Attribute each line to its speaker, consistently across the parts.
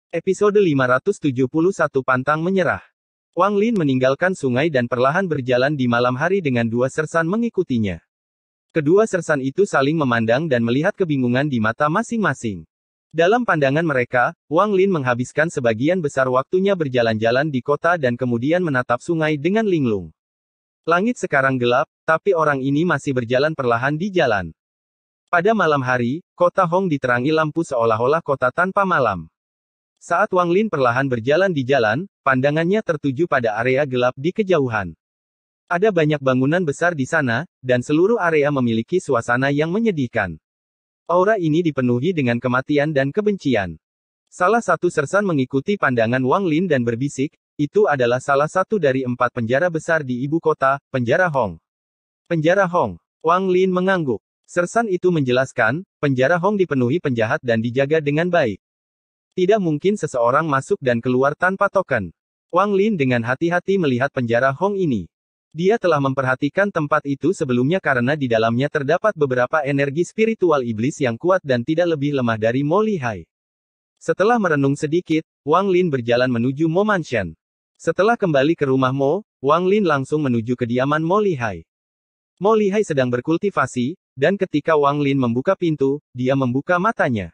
Speaker 1: Episode 571 Pantang Menyerah. Wang Lin meninggalkan sungai dan perlahan berjalan di malam hari dengan dua sersan mengikutinya. Kedua sersan itu saling memandang dan melihat kebingungan di mata masing-masing. Dalam pandangan mereka, Wang Lin menghabiskan sebagian besar waktunya berjalan-jalan di kota dan kemudian menatap sungai dengan linglung. Langit sekarang gelap, tapi orang ini masih berjalan perlahan di jalan. Pada malam hari, kota Hong diterangi lampu seolah-olah kota tanpa malam. Saat Wang Lin perlahan berjalan di jalan, pandangannya tertuju pada area gelap di kejauhan. Ada banyak bangunan besar di sana, dan seluruh area memiliki suasana yang menyedihkan. Aura ini dipenuhi dengan kematian dan kebencian. Salah satu sersan mengikuti pandangan Wang Lin dan berbisik, itu adalah salah satu dari 4 penjara besar di ibu kota, penjara Hong. Penjara Hong. Wang Lin mengangguk. Sersan itu menjelaskan, penjara Hong dipenuhi penjahat dan dijaga dengan baik. Tidak mungkin seseorang masuk dan keluar tanpa token. Wang Lin dengan hati-hati melihat penjara Hong ini. Dia telah memperhatikan tempat itu sebelumnya karena di dalamnya terdapat beberapa energi spiritual iblis yang kuat dan tidak lebih lemah dari Mo Lihai. Setelah merenung sedikit, Wang Lin berjalan menuju Mo Mansion. Setelah kembali ke rumah Mo, Wang Lin langsung menuju kediaman Mo Lihai. Mo Lihai sedang berkultivasi, dan ketika Wang Lin membuka pintu, dia membuka matanya.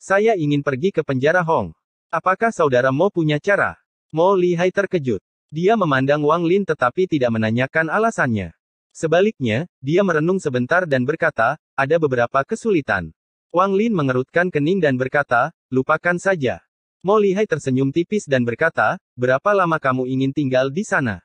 Speaker 1: Saya ingin pergi ke penjara Hong. Apakah saudara Mo punya cara? Mo Lihai terkejut. Dia memandang Wang Lin tetapi tidak menanyakan alasannya. Sebaliknya, dia merenung sebentar dan berkata, ada beberapa kesulitan. Wang Lin mengerutkan kening dan berkata, lupakan saja. Mo Lihai tersenyum tipis dan berkata, berapa lama kamu ingin tinggal di sana?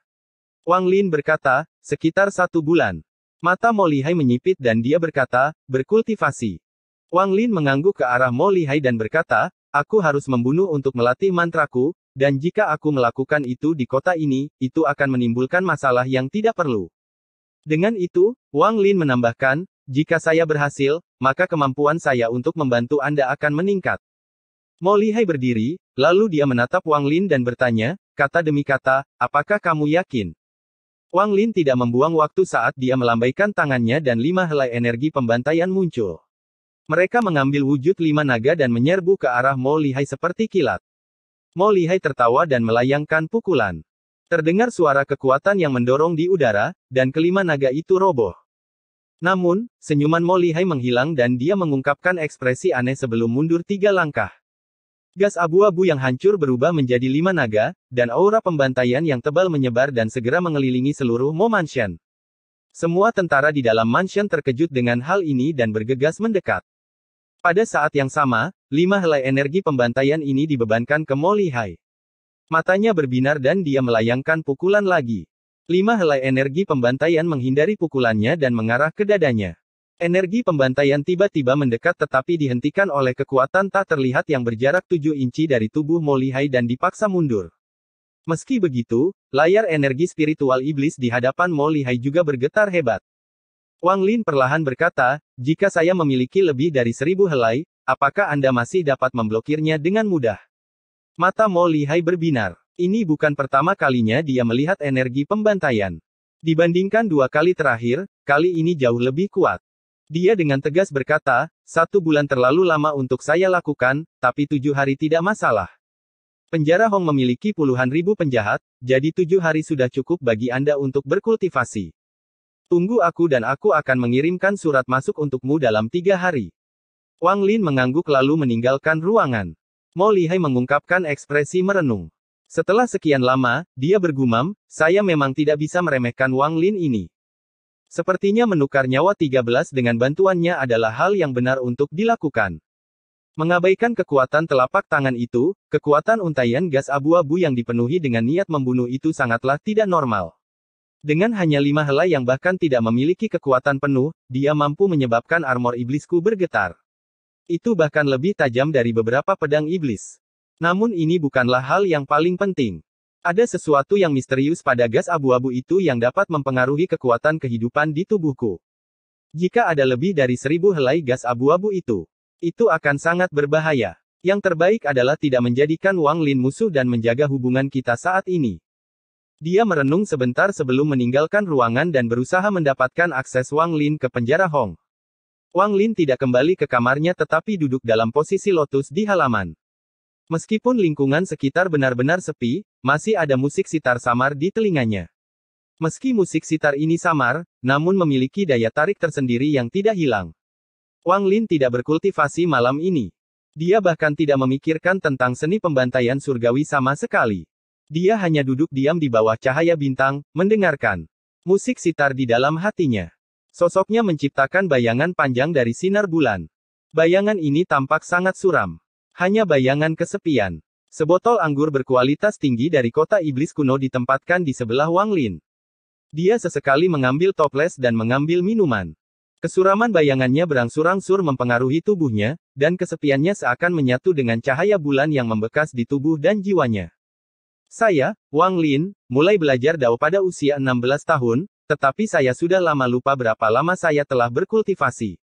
Speaker 1: Wang Lin berkata, sekitar 1 bulan. Mata Mo Lihai menyipit dan dia berkata, berkultivasi. Wang Lin mengangguk ke arah Mo Lihai dan berkata, aku harus membunuh untuk melatih mantraku, dan jika aku melakukan itu di kota ini, itu akan menimbulkan masalah yang tidak perlu. Dengan itu, Wang Lin menambahkan, jika saya berhasil, maka kemampuan saya untuk membantu Anda akan meningkat. Mo Lihai berdiri, lalu dia menatap Wang Lin dan bertanya, kata demi kata, apakah kamu yakin? Wang Lin tidak membuang waktu saat dia melambaikan tangannya dan 5 helai energi pembantaian muncul. Mereka mengambil wujud 5 naga dan menyerbu ke arah Mo Lihai seperti kilat. Mo Lihai tertawa dan melayangkan pukulan. Terdengar suara kekuatan yang mendorong di udara, dan kelima naga itu roboh. Namun, senyuman Mo Lihai menghilang dan dia mengungkapkan ekspresi aneh sebelum mundur 3 langkah. Gas abu-abu yang hancur berubah menjadi 5 naga, dan aura pembantaian yang tebal menyebar dan segera mengelilingi seluruh Mo Mansion. Semua tentara di dalam mansion terkejut dengan hal ini dan bergegas mendekat. Pada saat yang sama, 5 helai energi pembantaian ini dibebankan ke Mo Lihai. Matanya berbinar dan dia melayangkan pukulan lagi. 5 helai energi pembantaian menghindari pukulannya dan mengarah ke dadanya. Energi pembantaian tiba-tiba mendekat tetapi dihentikan oleh kekuatan tak terlihat yang berjarak 7 inci dari tubuh Mo Lihai dan dipaksa mundur. Meski begitu, layar energi spiritual iblis di hadapan Mo Lihai juga bergetar hebat. Wang Lin perlahan berkata, jika saya memiliki lebih dari 1000 helai, apakah Anda masih dapat memblokirnya dengan mudah? Mata Mo Lihai berbinar. Ini bukan pertama kalinya dia melihat energi pembantaian. Dibandingkan 2 kali terakhir, kali ini jauh lebih kuat. Dia dengan tegas berkata, 1 bulan terlalu lama untuk saya lakukan, tapi 7 hari tidak masalah. Penjara Hong memiliki puluhan ribu penjahat, jadi 7 hari sudah cukup bagi Anda untuk berkultivasi. Tunggu aku dan aku akan mengirimkan surat masuk untukmu dalam 3 hari. Wang Lin mengangguk lalu meninggalkan ruangan. Mo Lihai mengungkapkan ekspresi merenung. Setelah sekian lama, dia bergumam, saya memang tidak bisa meremehkan Wang Lin ini. Sepertinya menukar nyawa 13 dengan bantuannya adalah hal yang benar untuk dilakukan. Mengabaikan kekuatan telapak tangan itu, kekuatan untaian gas abu-abu yang dipenuhi dengan niat membunuh itu sangatlah tidak normal. Dengan hanya 5 helai yang bahkan tidak memiliki kekuatan penuh, dia mampu menyebabkan armor iblisku bergetar. Itu bahkan lebih tajam dari beberapa pedang iblis. Namun ini bukanlah hal yang paling penting. Ada sesuatu yang misterius pada gas abu-abu itu yang dapat mempengaruhi kekuatan kehidupan di tubuhku. Jika ada lebih dari 1000 helai gas abu-abu itu akan sangat berbahaya. Yang terbaik adalah tidak menjadikan Wang Lin musuh dan menjaga hubungan kita saat ini. Dia merenung sebentar sebelum meninggalkan ruangan dan berusaha mendapatkan akses Wang Lin ke penjara Hong. Wang Lin tidak kembali ke kamarnya tetapi duduk dalam posisi lotus di halaman. Meskipun lingkungan sekitar benar-benar sepi, masih ada musik sitar samar di telinganya. Meski musik sitar ini samar, namun memiliki daya tarik tersendiri yang tidak hilang. Wang Lin tidak berkultivasi malam ini. Dia bahkan tidak memikirkan tentang seni pembantaian surgawi sama sekali. Dia hanya duduk diam di bawah cahaya bintang, mendengarkan musik sitar di dalam hatinya. Sosoknya menciptakan bayangan panjang dari sinar bulan. Bayangan ini tampak sangat suram. Hanya bayangan kesepian. Sebotol anggur berkualitas tinggi dari kota iblis kuno ditempatkan di sebelah Wang Lin. Dia sesekali mengambil toples dan mengambil minuman. Kesuraman bayangannya berangsur-angsur mempengaruhi tubuhnya, dan kesepiannya seakan menyatu dengan cahaya bulan yang membekas di tubuh dan jiwanya. Saya, Wang Lin, mulai belajar Dao pada usia 16 tahun, tetapi saya sudah lama lupa berapa lama saya telah berkultivasi.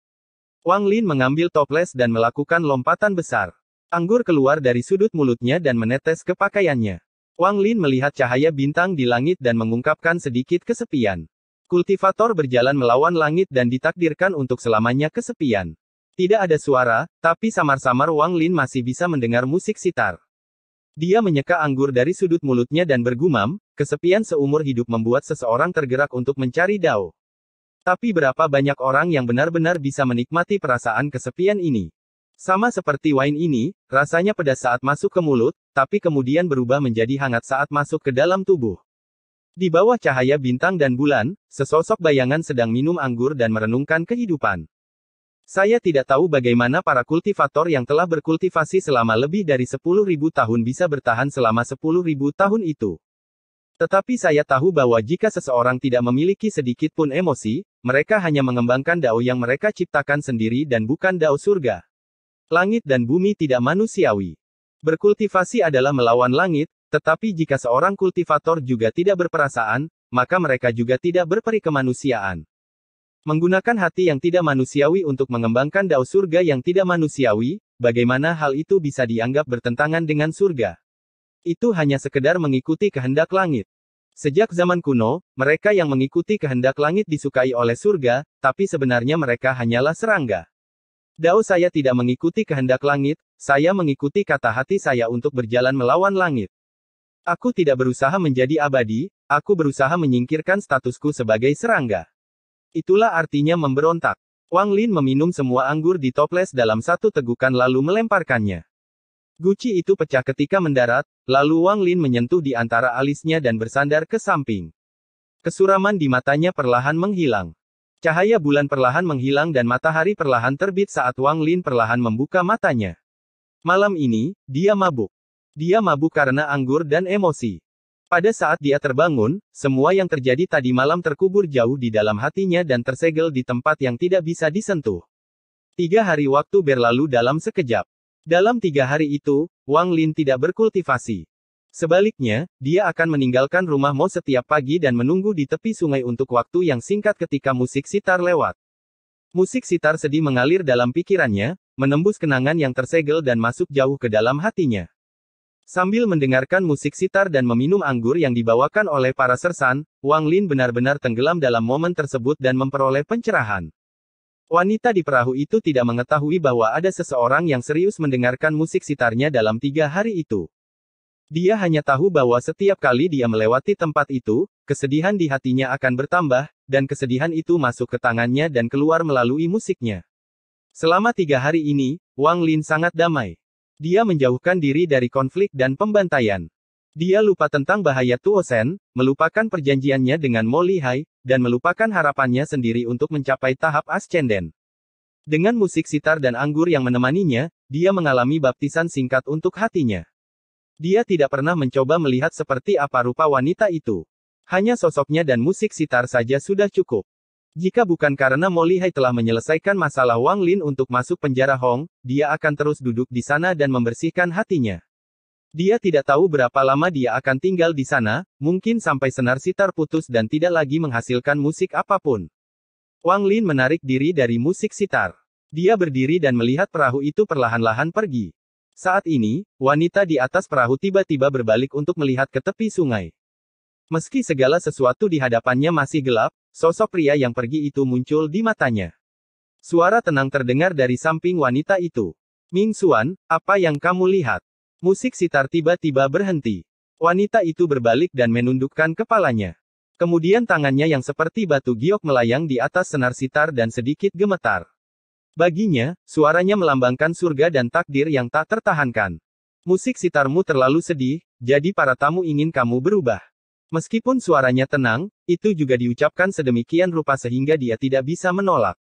Speaker 1: Wang Lin mengambil toples dan melakukan lompatan besar. Anggur keluar dari sudut mulutnya dan menetes ke pakaiannya. Wang Lin melihat cahaya bintang di langit dan mengungkapkan sedikit kesepian. Kultivator berjalan melawan langit dan ditakdirkan untuk selamanya kesepian. Tidak ada suara, tapi samar-samar Wang Lin masih bisa mendengar musik sitar. Dia menyeka anggur dari sudut mulutnya dan bergumam, kesepian seumur hidup membuat seseorang tergerak untuk mencari Dao. Tapi berapa banyak orang yang benar-benar bisa menikmati perasaan kesepian ini? Sama seperti wine ini, rasanya pedas saat masuk ke mulut, tapi kemudian berubah menjadi hangat saat masuk ke dalam tubuh. Di bawah cahaya bintang dan bulan, sesosok bayangan sedang minum anggur dan merenungkan kehidupan. Saya tidak tahu bagaimana para kultivator yang telah berkultivasi selama lebih dari 10.000 tahun bisa bertahan selama 10.000 tahun itu. Tetapi saya tahu bahwa jika seseorang tidak memiliki sedikit pun emosi, mereka hanya mengembangkan Dao yang mereka ciptakan sendiri dan bukan Dao surga. Langit dan bumi tidak manusiawi. Berkultivasi adalah melawan langit, tetapi jika seorang kultivator juga tidak berperasaan, maka mereka juga tidak berperi kemanusiaan. Menggunakan hati yang tidak manusiawi untuk mengembangkan Dao surga yang tidak manusiawi, bagaimana hal itu bisa dianggap bertentangan dengan surga? Itu hanya sekedar mengikuti kehendak langit. Sejak zaman kuno, mereka yang mengikuti kehendak langit disukai oleh surga, tapi sebenarnya mereka hanyalah serangga. Dao saya tidak mengikuti kehendak langit, saya mengikuti kata hati saya untuk berjalan melawan langit. Aku tidak berusaha menjadi abadi, aku berusaha menyingkirkan statusku sebagai serangga. Itulah artinya memberontak. Wang Lin meminum semua anggur di toples dalam satu tegukan lalu melemparkannya. Guci itu pecah ketika mendarat, lalu Wang Lin menyentuh di antara alisnya dan bersandar ke samping. Kesuraman di matanya perlahan menghilang. Cahaya bulan perlahan menghilang dan matahari perlahan terbit saat Wang Lin perlahan membuka matanya. Malam ini, dia mabuk. Dia mabuk karena anggur dan emosi. Pada saat dia terbangun, semua yang terjadi tadi malam terkubur jauh di dalam hatinya dan tersegel di tempat yang tidak bisa disentuh. 3 hari waktu berlalu dalam sekejap. Dalam 3 hari itu, Wang Lin tidak berkultivasi. Sebaliknya, dia akan meninggalkan rumah Mo setiap pagi dan menunggu di tepi sungai untuk waktu yang singkat ketika musik sitar lewat. Musik sitar sedih mengalir dalam pikirannya, menembus kenangan yang tersegel dan masuk jauh ke dalam hatinya. Sambil mendengarkan musik sitar dan meminum anggur yang dibawakan oleh para sersan, Wang Lin benar-benar tenggelam dalam momen tersebut dan memperoleh pencerahan. Wanita di perahu itu tidak mengetahui bahwa ada seseorang yang serius mendengarkan musik sitarnya dalam 3 hari itu. Dia hanya tahu bahwa setiap kali dia melewati tempat itu, kesedihan di hatinya akan bertambah, dan kesedihan itu masuk ke tangannya dan keluar melalui musiknya. Selama 3 hari ini, Wang Lin sangat damai. Dia menjauhkan diri dari konflik dan pembantaian. Dia lupa tentang bahaya Tuo Shen, melupakan perjanjiannya dengan Mo Lihai, dan melupakan harapannya sendiri untuk mencapai tahap ascenden. Dengan musik sitar dan anggur yang menemaninya, dia mengalami baptisan singkat untuk hatinya. Dia tidak pernah mencoba melihat seperti apa rupa wanita itu. Hanya sosoknya dan musik sitar saja sudah cukup. Jika bukan karena Mo Lihai telah menyelesaikan masalah Wang Lin untuk masuk penjara Hong, dia akan terus duduk di sana dan membersihkan hatinya. Dia tidak tahu berapa lama dia akan tinggal di sana, mungkin sampai senar sitar putus dan tidak lagi menghasilkan musik apapun. Wang Lin menarik diri dari musik sitar. Dia berdiri dan melihat perahu itu perlahan-lahan pergi. Saat ini, wanita di atas perahu tiba-tiba berbalik untuk melihat ke tepi sungai. Meski segala sesuatu di hadapannya masih gelap, sosok pria yang pergi itu muncul di matanya. Suara tenang terdengar dari samping wanita itu. Ming Xuan, apa yang kamu lihat? Musik sitar tiba-tiba berhenti. Wanita itu berbalik dan menundukkan kepalanya. Kemudian tangannya yang seperti batu giok melayang di atas senar sitar dan sedikit gemetar. Baginya, suaranya melambangkan surga dan takdir yang tak tertahankan. Musik sitarmu terlalu sedih, jadi para tamu ingin kamu berubah. Meskipun suaranya tenang, itu juga diucapkan sedemikian rupa sehingga dia tidak bisa menolak.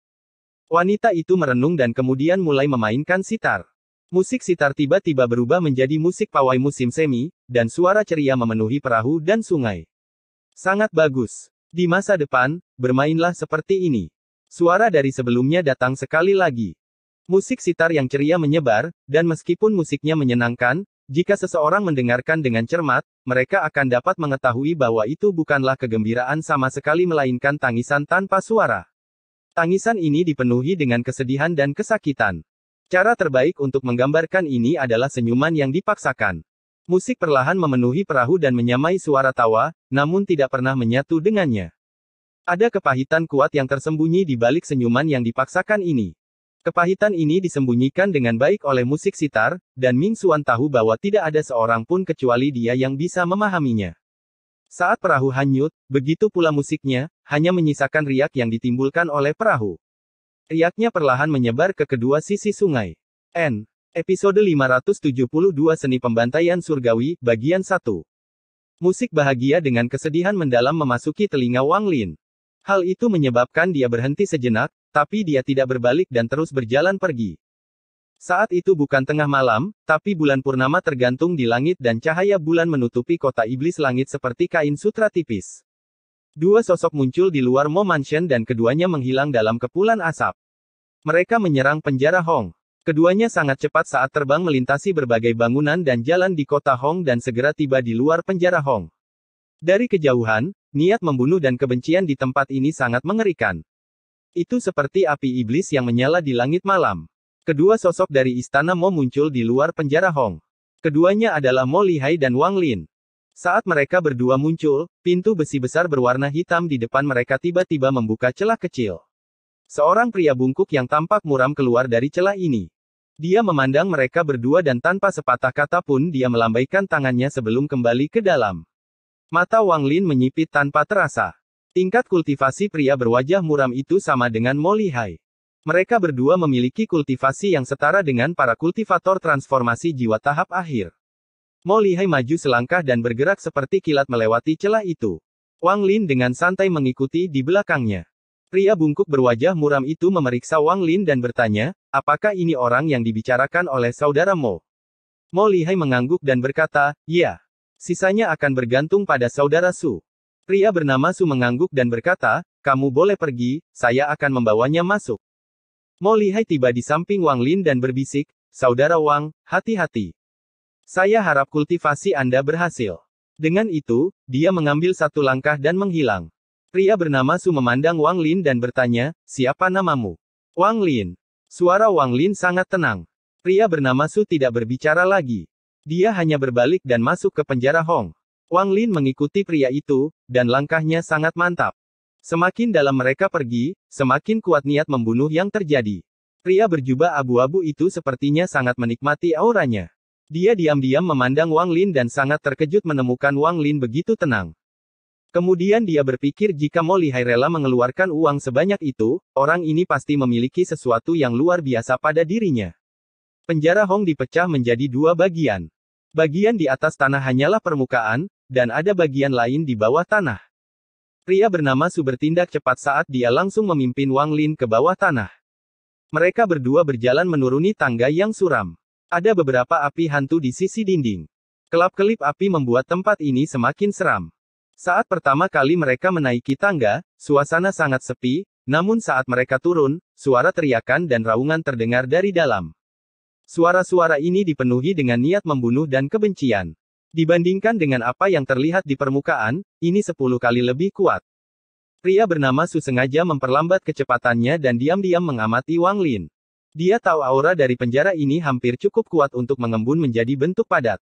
Speaker 1: Wanita itu merenung dan kemudian mulai memainkan sitar. Musik sitar tiba-tiba berubah menjadi musik pawai musim semi, dan suara ceria memenuhi perahu dan sungai. Sangat bagus. Di masa depan, bermainlah seperti ini. Suara dari sebelumnya datang sekali lagi. Musik sitar yang ceria menyebar, dan meskipun musiknya menyenangkan, jika seseorang mendengarkan dengan cermat, mereka akan dapat mengetahui bahwa itu bukanlah kegembiraan sama sekali melainkan tangisan tanpa suara. Tangisan ini dipenuhi dengan kesedihan dan kesakitan. Cara terbaik untuk menggambarkan ini adalah senyuman yang dipaksakan. Musik perlahan memenuhi perahu dan menyamai suara tawa, namun tidak pernah menyatu dengannya. Ada kepahitan kuat yang tersembunyi di balik senyuman yang dipaksakan ini. Kepahitan ini disembunyikan dengan baik oleh musik sitar, dan Ming Xuan tahu bahwa tidak ada seorang pun kecuali dia yang bisa memahaminya. Saat perahu hanyut, begitu pula musiknya, hanya menyisakan riak yang ditimbulkan oleh perahu. Riaknya perlahan menyebar ke kedua sisi sungai. Episode 572 Seni Pembantaian Surgawi, Bagian 1. Musik bahagia dengan kesedihan mendalam memasuki telinga Wang Lin. Hal itu menyebabkan dia berhenti sejenak, tapi dia tidak berbalik dan terus berjalan pergi. Saat itu bukan tengah malam, tapi bulan purnama tergantung di langit dan cahaya bulan menutupi kota iblis langit seperti kain sutra tipis. Dua sosok muncul di luar Mo Mansion dan keduanya menghilang dalam kepulan asap. Mereka menyerang penjara Hong. Keduanya sangat cepat saat terbang melintasi berbagai bangunan dan jalan di kota Hong dan segera tiba di luar penjara Hong. Dari kejauhan, niat membunuh dan kebencian di tempat ini sangat mengerikan. Itu seperti api iblis yang menyala di langit malam. Kedua sosok dari istana Mo muncul di luar penjara Hong. Keduanya adalah Mo Lihai dan Wang Lin. Saat mereka berdua muncul, pintu besi besar berwarna hitam di depan mereka tiba-tiba membuka celah kecil. Seorang pria bungkuk yang tampak muram keluar dari celah ini. Dia memandang mereka berdua dan tanpa sepatah kata pun dia melambaikan tangannya sebelum kembali ke dalam. Mata Wang Lin menyipit tanpa terasa. Tingkat kultivasi pria berwajah muram itu sama dengan Mo Lihai. Mereka berdua memiliki kultivasi yang setara dengan para kultivator transformasi jiwa tahap akhir. Mo Lihai maju selangkah dan bergerak seperti kilat melewati celah itu. Wang Lin dengan santai mengikuti di belakangnya. Pria bungkuk berwajah muram itu memeriksa Wang Lin dan bertanya, apakah ini orang yang dibicarakan oleh saudara Mo? Mo Lihai mengangguk dan berkata, ya. Sisanya akan bergantung pada saudara Su. Pria bernama Su mengangguk dan berkata, kamu boleh pergi, saya akan membawanya masuk. Mo Lihai tiba di samping Wang Lin dan berbisik, saudara Wang, hati-hati. Saya harap kultivasi Anda berhasil. Dengan itu, dia mengambil satu langkah dan menghilang. Pria bernama Su memandang Wang Lin dan bertanya, siapa namamu? Wang Lin. Suara Wang Lin sangat tenang. Pria bernama Su tidak berbicara lagi. Dia hanya berbalik dan masuk ke penjara Hong. Wang Lin mengikuti pria itu, dan langkahnya sangat mantap. Semakin dalam mereka pergi, semakin kuat niat membunuh yang terjadi. Pria berjubah abu-abu itu sepertinya sangat menikmati auranya. Dia diam-diam memandang Wang Lin dan sangat terkejut menemukan Wang Lin begitu tenang. Kemudian dia berpikir jika Mo Lihai rela mengeluarkan uang sebanyak itu, orang ini pasti memiliki sesuatu yang luar biasa pada dirinya. Penjara Hong dipecah menjadi dua bagian. Bagian di atas tanah hanyalah permukaan, dan ada bagian lain di bawah tanah. Pria bernama Su bertindak cepat saat dia langsung memimpin Wang Lin ke bawah tanah. Mereka berdua berjalan menuruni tangga yang suram. Ada beberapa api hantu di sisi dinding. Kelap-kelip api membuat tempat ini semakin seram. Saat pertama kali mereka menaiki tangga, suasana sangat sepi, namun saat mereka turun, suara teriakan dan raungan terdengar dari dalam. Suara-suara ini dipenuhi dengan niat membunuh dan kebencian. Dibandingkan dengan apa yang terlihat di permukaan, ini 10 kali lebih kuat. Pria bernama Su sengaja memperlambat kecepatannya dan diam-diam mengamati Wang Lin. Dia tahu aura dari penjara ini hampir cukup kuat untuk mengembun menjadi bentuk padat.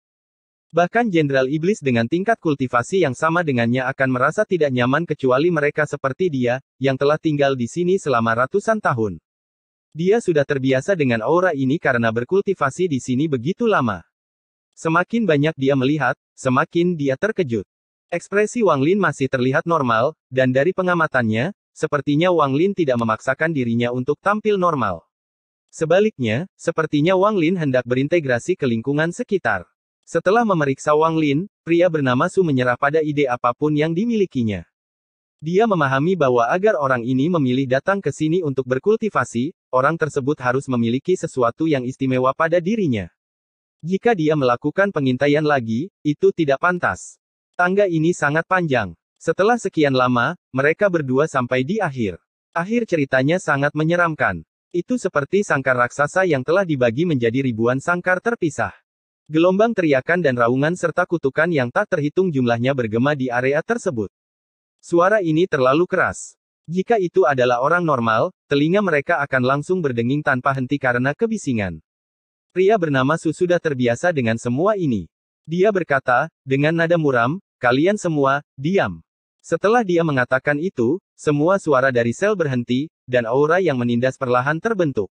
Speaker 1: Bahkan Jenderal Iblis dengan tingkat kultivasi yang sama dengannya akan merasa tidak nyaman kecuali mereka seperti dia, yang telah tinggal di sini selama ratusan tahun. Dia sudah terbiasa dengan aura ini karena berkultivasi di sini begitu lama. Semakin banyak dia melihat, semakin dia terkejut. Ekspresi Wang Lin masih terlihat normal, dan dari pengamatannya, sepertinya Wang Lin tidak memaksakan dirinya untuk tampil normal. Sebaliknya, sepertinya Wang Lin hendak berintegrasi ke lingkungan sekitar. Setelah memeriksa Wang Lin, pria bernama Su menyerah pada ide apapun yang dimilikinya. Dia memahami bahwa agar orang ini memilih datang ke sini untuk berkultivasi, orang tersebut harus memiliki sesuatu yang istimewa pada dirinya. Jika dia melakukan pengintaian lagi, itu tidak pantas. Tangga ini sangat panjang. Setelah sekian lama, mereka berdua sampai di akhir. Akhir ceritanya sangat menyeramkan. Itu seperti sangkar raksasa yang telah dibagi menjadi ribuan sangkar terpisah. Gelombang teriakan dan raungan serta kutukan yang tak terhitung jumlahnya bergema di area tersebut. Suara ini terlalu keras. Jika itu adalah orang normal, telinga mereka akan langsung berdenging tanpa henti karena kebisingan. Pria bernama Su sudah terbiasa dengan semua ini. Dia berkata, dengan nada muram, kalian semua, diam. Setelah dia mengatakan itu, semua suara dari sel berhenti, dan aura yang menindas perlahan terbentuk.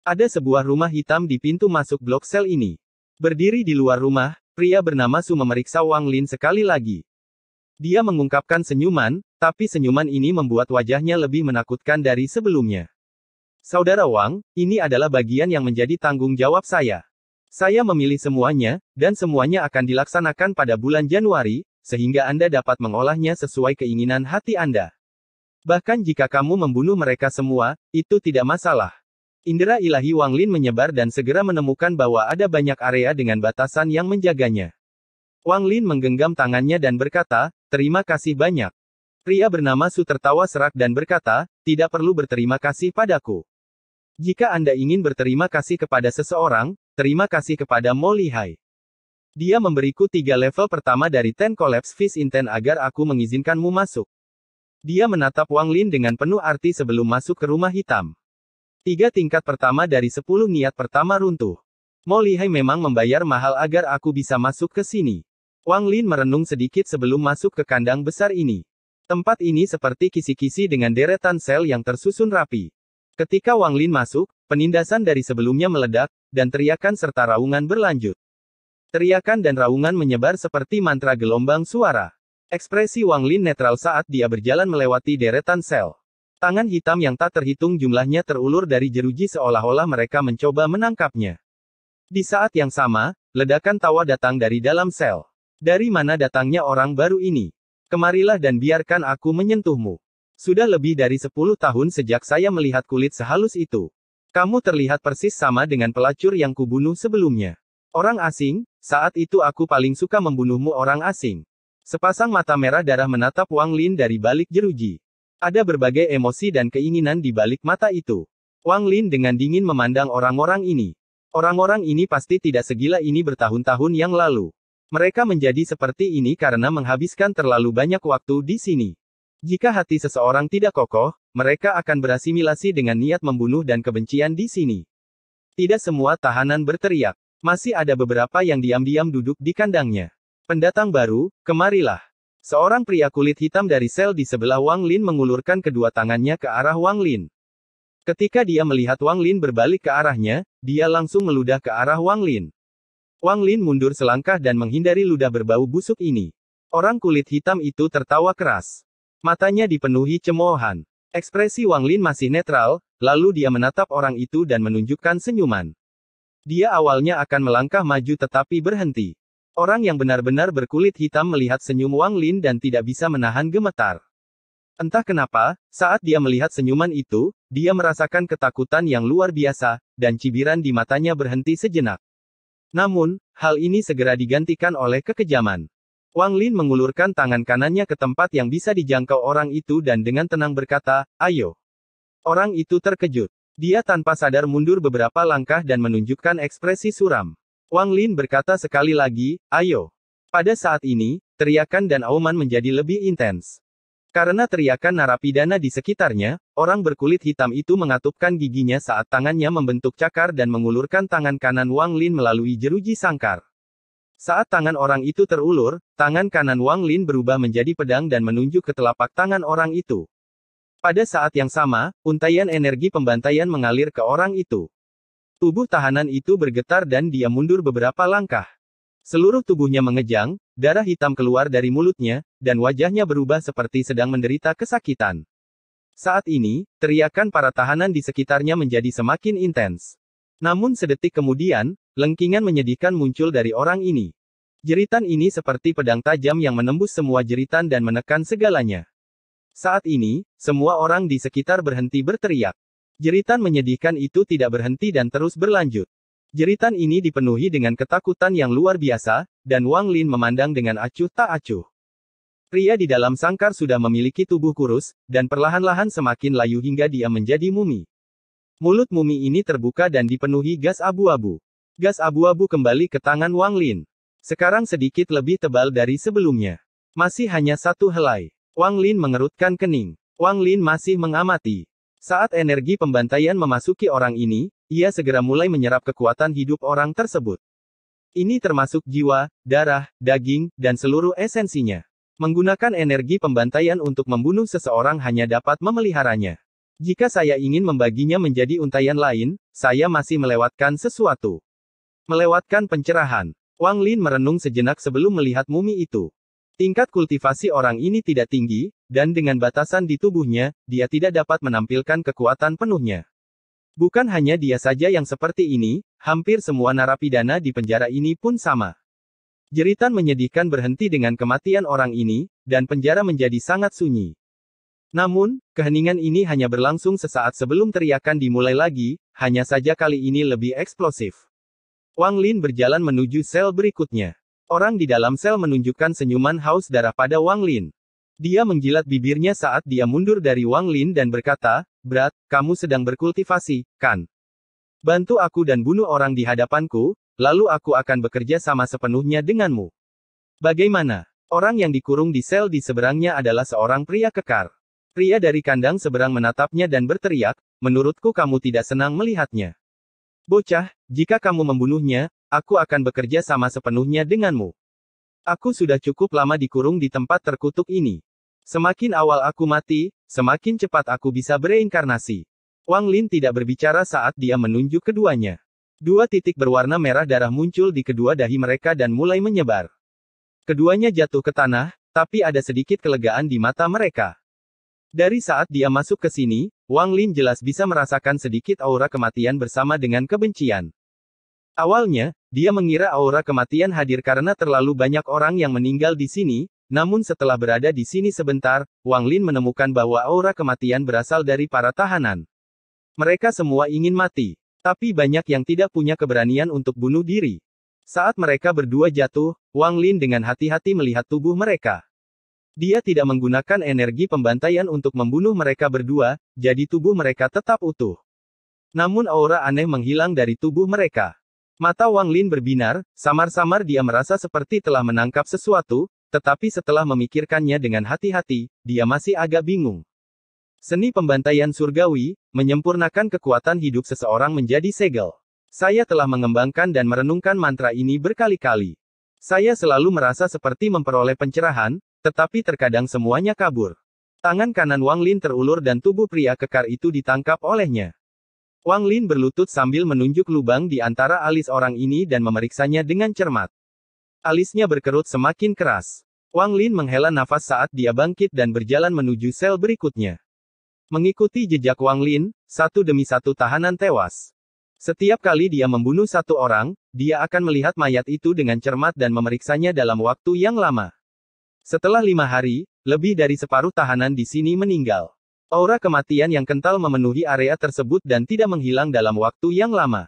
Speaker 1: Ada sebuah rumah hitam di pintu masuk blok sel ini. Berdiri di luar rumah, pria bernama Su memeriksa Wang Lin sekali lagi. Dia mengungkapkan senyuman, tapi senyuman ini membuat wajahnya lebih menakutkan dari sebelumnya. Saudara Wang, ini adalah bagian yang menjadi tanggung jawab saya. Saya memilih semuanya, dan semuanya akan dilaksanakan pada bulan Januari, sehingga Anda dapat mengolahnya sesuai keinginan hati Anda. Bahkan jika kamu membunuh mereka semua, itu tidak masalah. Indera ilahi Wang Lin menyebar dan segera menemukan bahwa ada banyak area dengan batasan yang menjaganya. Wang Lin menggenggam tangannya dan berkata, terima kasih banyak. Pria bernama Su tertawa serak dan berkata, tidak perlu berterima kasih padaku. Jika Anda ingin berterima kasih kepada seseorang, terima kasih kepada Mo Lihai. Dia memberiku 3 level pertama dari Ten Collapse Fish in Ten agar aku mengizinkanmu masuk. Dia menatap Wang Lin dengan penuh arti sebelum masuk ke rumah hitam. 3 tingkat pertama dari 10 niat pertama runtuh. Mo Lihai memang membayar mahal agar aku bisa masuk ke sini. Wang Lin merenung sedikit sebelum masuk ke kandang besar ini. Tempat ini seperti kisi-kisi dengan deretan sel yang tersusun rapi. Ketika Wang Lin masuk, penindasan dari sebelumnya meledak, dan teriakan serta raungan berlanjut. Teriakan dan raungan menyebar seperti mantra gelombang suara. Ekspresi Wang Lin netral saat dia berjalan melewati deretan sel. Tangan hitam yang tak terhitung jumlahnya terulur dari jeruji seolah-olah mereka mencoba menangkapnya. Di saat yang sama, ledakan tawa datang dari dalam sel. Dari mana datangnya orang baru ini? Kemarilah dan biarkan aku menyentuhmu. Sudah lebih dari 10 tahun sejak saya melihat kulit sehalus itu. Kamu terlihat persis sama dengan pelacur yang kubunuh sebelumnya. Orang asing, saat itu aku paling suka membunuhmu orang asing. Sepasang mata merah darah menatap Wang Lin dari balik jeruji. Ada berbagai emosi dan keinginan di balik mata itu. Wang Lin dengan dingin memandang orang-orang ini. Orang-orang ini pasti tidak segila ini bertahun-tahun yang lalu. Mereka menjadi seperti ini karena menghabiskan terlalu banyak waktu di sini. Jika hati seseorang tidak kokoh, mereka akan berasimilasi dengan niat membunuh dan kebencian di sini. Tidak semua tahanan berteriak. Masih ada beberapa yang diam-diam duduk di kandangnya. Pendatang baru, kemarilah. Seorang pria kulit hitam dari sel di sebelah Wang Lin mengulurkan kedua tangannya ke arah Wang Lin. Ketika dia melihat Wang Lin berbalik ke arahnya, dia langsung meludah ke arah Wang Lin. Wang Lin mundur selangkah dan menghindari ludah berbau busuk ini. Orang kulit hitam itu tertawa keras. Matanya dipenuhi cemoohan. Ekspresi Wang Lin masih netral, lalu dia menatap orang itu dan menunjukkan senyuman. Dia awalnya akan melangkah maju tetapi berhenti. Orang yang benar-benar berkulit hitam melihat senyum Wang Lin dan tidak bisa menahan gemetar. Entah kenapa, saat dia melihat senyuman itu, dia merasakan ketakutan yang luar biasa, dan cibiran di matanya berhenti sejenak. Namun, hal ini segera digantikan oleh kekejaman. Wang Lin mengulurkan tangan kanannya ke tempat yang bisa dijangkau orang itu dan dengan tenang berkata, ayo. Orang itu terkejut. Dia tanpa sadar mundur beberapa langkah dan menunjukkan ekspresi suram. Wang Lin berkata sekali lagi, ayo. Pada saat ini, teriakan dan auman menjadi lebih intens. Karena teriakan narapidana di sekitarnya, orang berkulit hitam itu mengatupkan giginya saat tangannya membentuk cakar dan mengulurkan tangan kanan Wang Lin melalui jeruji sangkar. Saat tangan orang itu terulur, tangan kanan Wang Lin berubah menjadi pedang dan menunjuk ke telapak tangan orang itu. Pada saat yang sama, untaian energi pembantaian mengalir ke orang itu. Tubuh tahanan itu bergetar dan dia mundur beberapa langkah. Seluruh tubuhnya mengejang, darah hitam keluar dari mulutnya, dan wajahnya berubah seperti sedang menderita kesakitan. Saat ini, teriakan para tahanan di sekitarnya menjadi semakin intens. Namun sedetik kemudian, lengkingan menyedihkan muncul dari orang ini. Jeritan ini seperti pedang tajam yang menembus semua jeritan dan menekan segalanya. Saat ini, semua orang di sekitar berhenti berteriak. Jeritan menyedihkan itu tidak berhenti dan terus berlanjut. Jeritan ini dipenuhi dengan ketakutan yang luar biasa, dan Wang Lin memandang dengan acuh tak acuh. Pria di dalam sangkar sudah memiliki tubuh kurus, dan perlahan-lahan semakin layu hingga dia menjadi mumi. Mulut mumi ini terbuka dan dipenuhi gas abu-abu. Gas abu-abu kembali ke tangan Wang Lin. Sekarang sedikit lebih tebal dari sebelumnya. Masih hanya satu helai. Wang Lin mengerutkan kening. Wang Lin masih mengamati. Saat energi pembantaian memasuki orang ini, ia segera mulai menyerap kekuatan hidup orang tersebut. Ini termasuk jiwa, darah, daging, dan seluruh esensinya. Menggunakan energi pembantaian untuk membunuh seseorang hanya dapat memeliharanya. Jika saya ingin membaginya menjadi untaian lain, saya masih melewatkan sesuatu. Melewatkan pencerahan. Wang Lin merenung sejenak sebelum melihat mumi itu. Tingkat kultivasi orang ini tidak tinggi, dan dengan batasan di tubuhnya, dia tidak dapat menampilkan kekuatan penuhnya. Bukan hanya dia saja yang seperti ini, hampir semua narapidana di penjara ini pun sama. Jeritan menyedihkan berhenti dengan kematian orang ini, dan penjara menjadi sangat sunyi. Namun, keheningan ini hanya berlangsung sesaat sebelum teriakan dimulai lagi, hanya saja kali ini lebih eksplosif. Wang Lin berjalan menuju sel berikutnya. Orang di dalam sel menunjukkan senyuman haus darah pada Wang Lin. Dia menjilat bibirnya saat dia mundur dari Wang Lin dan berkata, "Berat, kamu sedang berkultivasi, kan? Bantu aku dan bunuh orang di hadapanku, lalu aku akan bekerja sama sepenuhnya denganmu." Bagaimana? Orang yang dikurung di sel di seberangnya adalah seorang pria kekar. Pria dari kandang seberang menatapnya dan berteriak, "Menurutku kamu tidak senang melihatnya. Bocah, jika kamu membunuhnya, aku akan bekerja sama sepenuhnya denganmu. Aku sudah cukup lama dikurung di tempat terkutuk ini. Semakin awal aku mati, semakin cepat aku bisa bereinkarnasi." Wang Lin tidak berbicara saat dia menunjuk keduanya. Dua titik berwarna merah darah muncul di kedua dahi mereka dan mulai menyebar. Keduanya jatuh ke tanah, tapi ada sedikit kelegaan di mata mereka. Dari saat dia masuk ke sini, Wang Lin jelas bisa merasakan sedikit aura kematian bersama dengan kebencian. Awalnya, dia mengira aura kematian hadir karena terlalu banyak orang yang meninggal di sini, namun setelah berada di sini sebentar, Wang Lin menemukan bahwa aura kematian berasal dari para tahanan. Mereka semua ingin mati, tapi banyak yang tidak punya keberanian untuk bunuh diri. Saat mereka berdua jatuh, Wang Lin dengan hati-hati melihat tubuh mereka. Dia tidak menggunakan energi pembantaian untuk membunuh mereka berdua, jadi tubuh mereka tetap utuh. Namun aura aneh menghilang dari tubuh mereka. Mata Wang Lin berbinar, samar-samar dia merasa seperti telah menangkap sesuatu, tetapi setelah memikirkannya dengan hati-hati, dia masih agak bingung. Seni pembantaian surgawi, menyempurnakan kekuatan hidup seseorang menjadi segel. Saya telah mengembangkan dan merenungkan mantra ini berkali-kali. Saya selalu merasa seperti memperoleh pencerahan, tetapi terkadang semuanya kabur. Tangan kanan Wang Lin terulur dan tubuh pria kekar itu ditangkap olehnya. Wang Lin berlutut sambil menunjuk lubang di antara alis orang ini dan memeriksanya dengan cermat. Alisnya berkerut semakin keras. Wang Lin menghela nafas saat dia bangkit dan berjalan menuju sel berikutnya. Mengikuti jejak Wang Lin, satu demi satu tahanan tewas. Setiap kali dia membunuh satu orang, dia akan melihat mayat itu dengan cermat dan memeriksanya dalam waktu yang lama. Setelah 5 hari, lebih dari separuh tahanan di sini meninggal. Aura kematian yang kental memenuhi area tersebut dan tidak menghilang dalam waktu yang lama.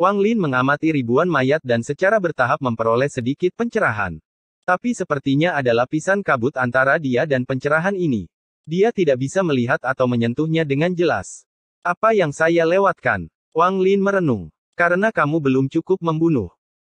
Speaker 1: Wang Lin mengamati ribuan mayat dan secara bertahap memperoleh sedikit pencerahan. Tapi sepertinya ada lapisan kabut antara dia dan pencerahan ini. Dia tidak bisa melihat atau menyentuhnya dengan jelas. Apa yang saya lewatkan? Wang Lin merenung. Karena kamu belum cukup membunuh.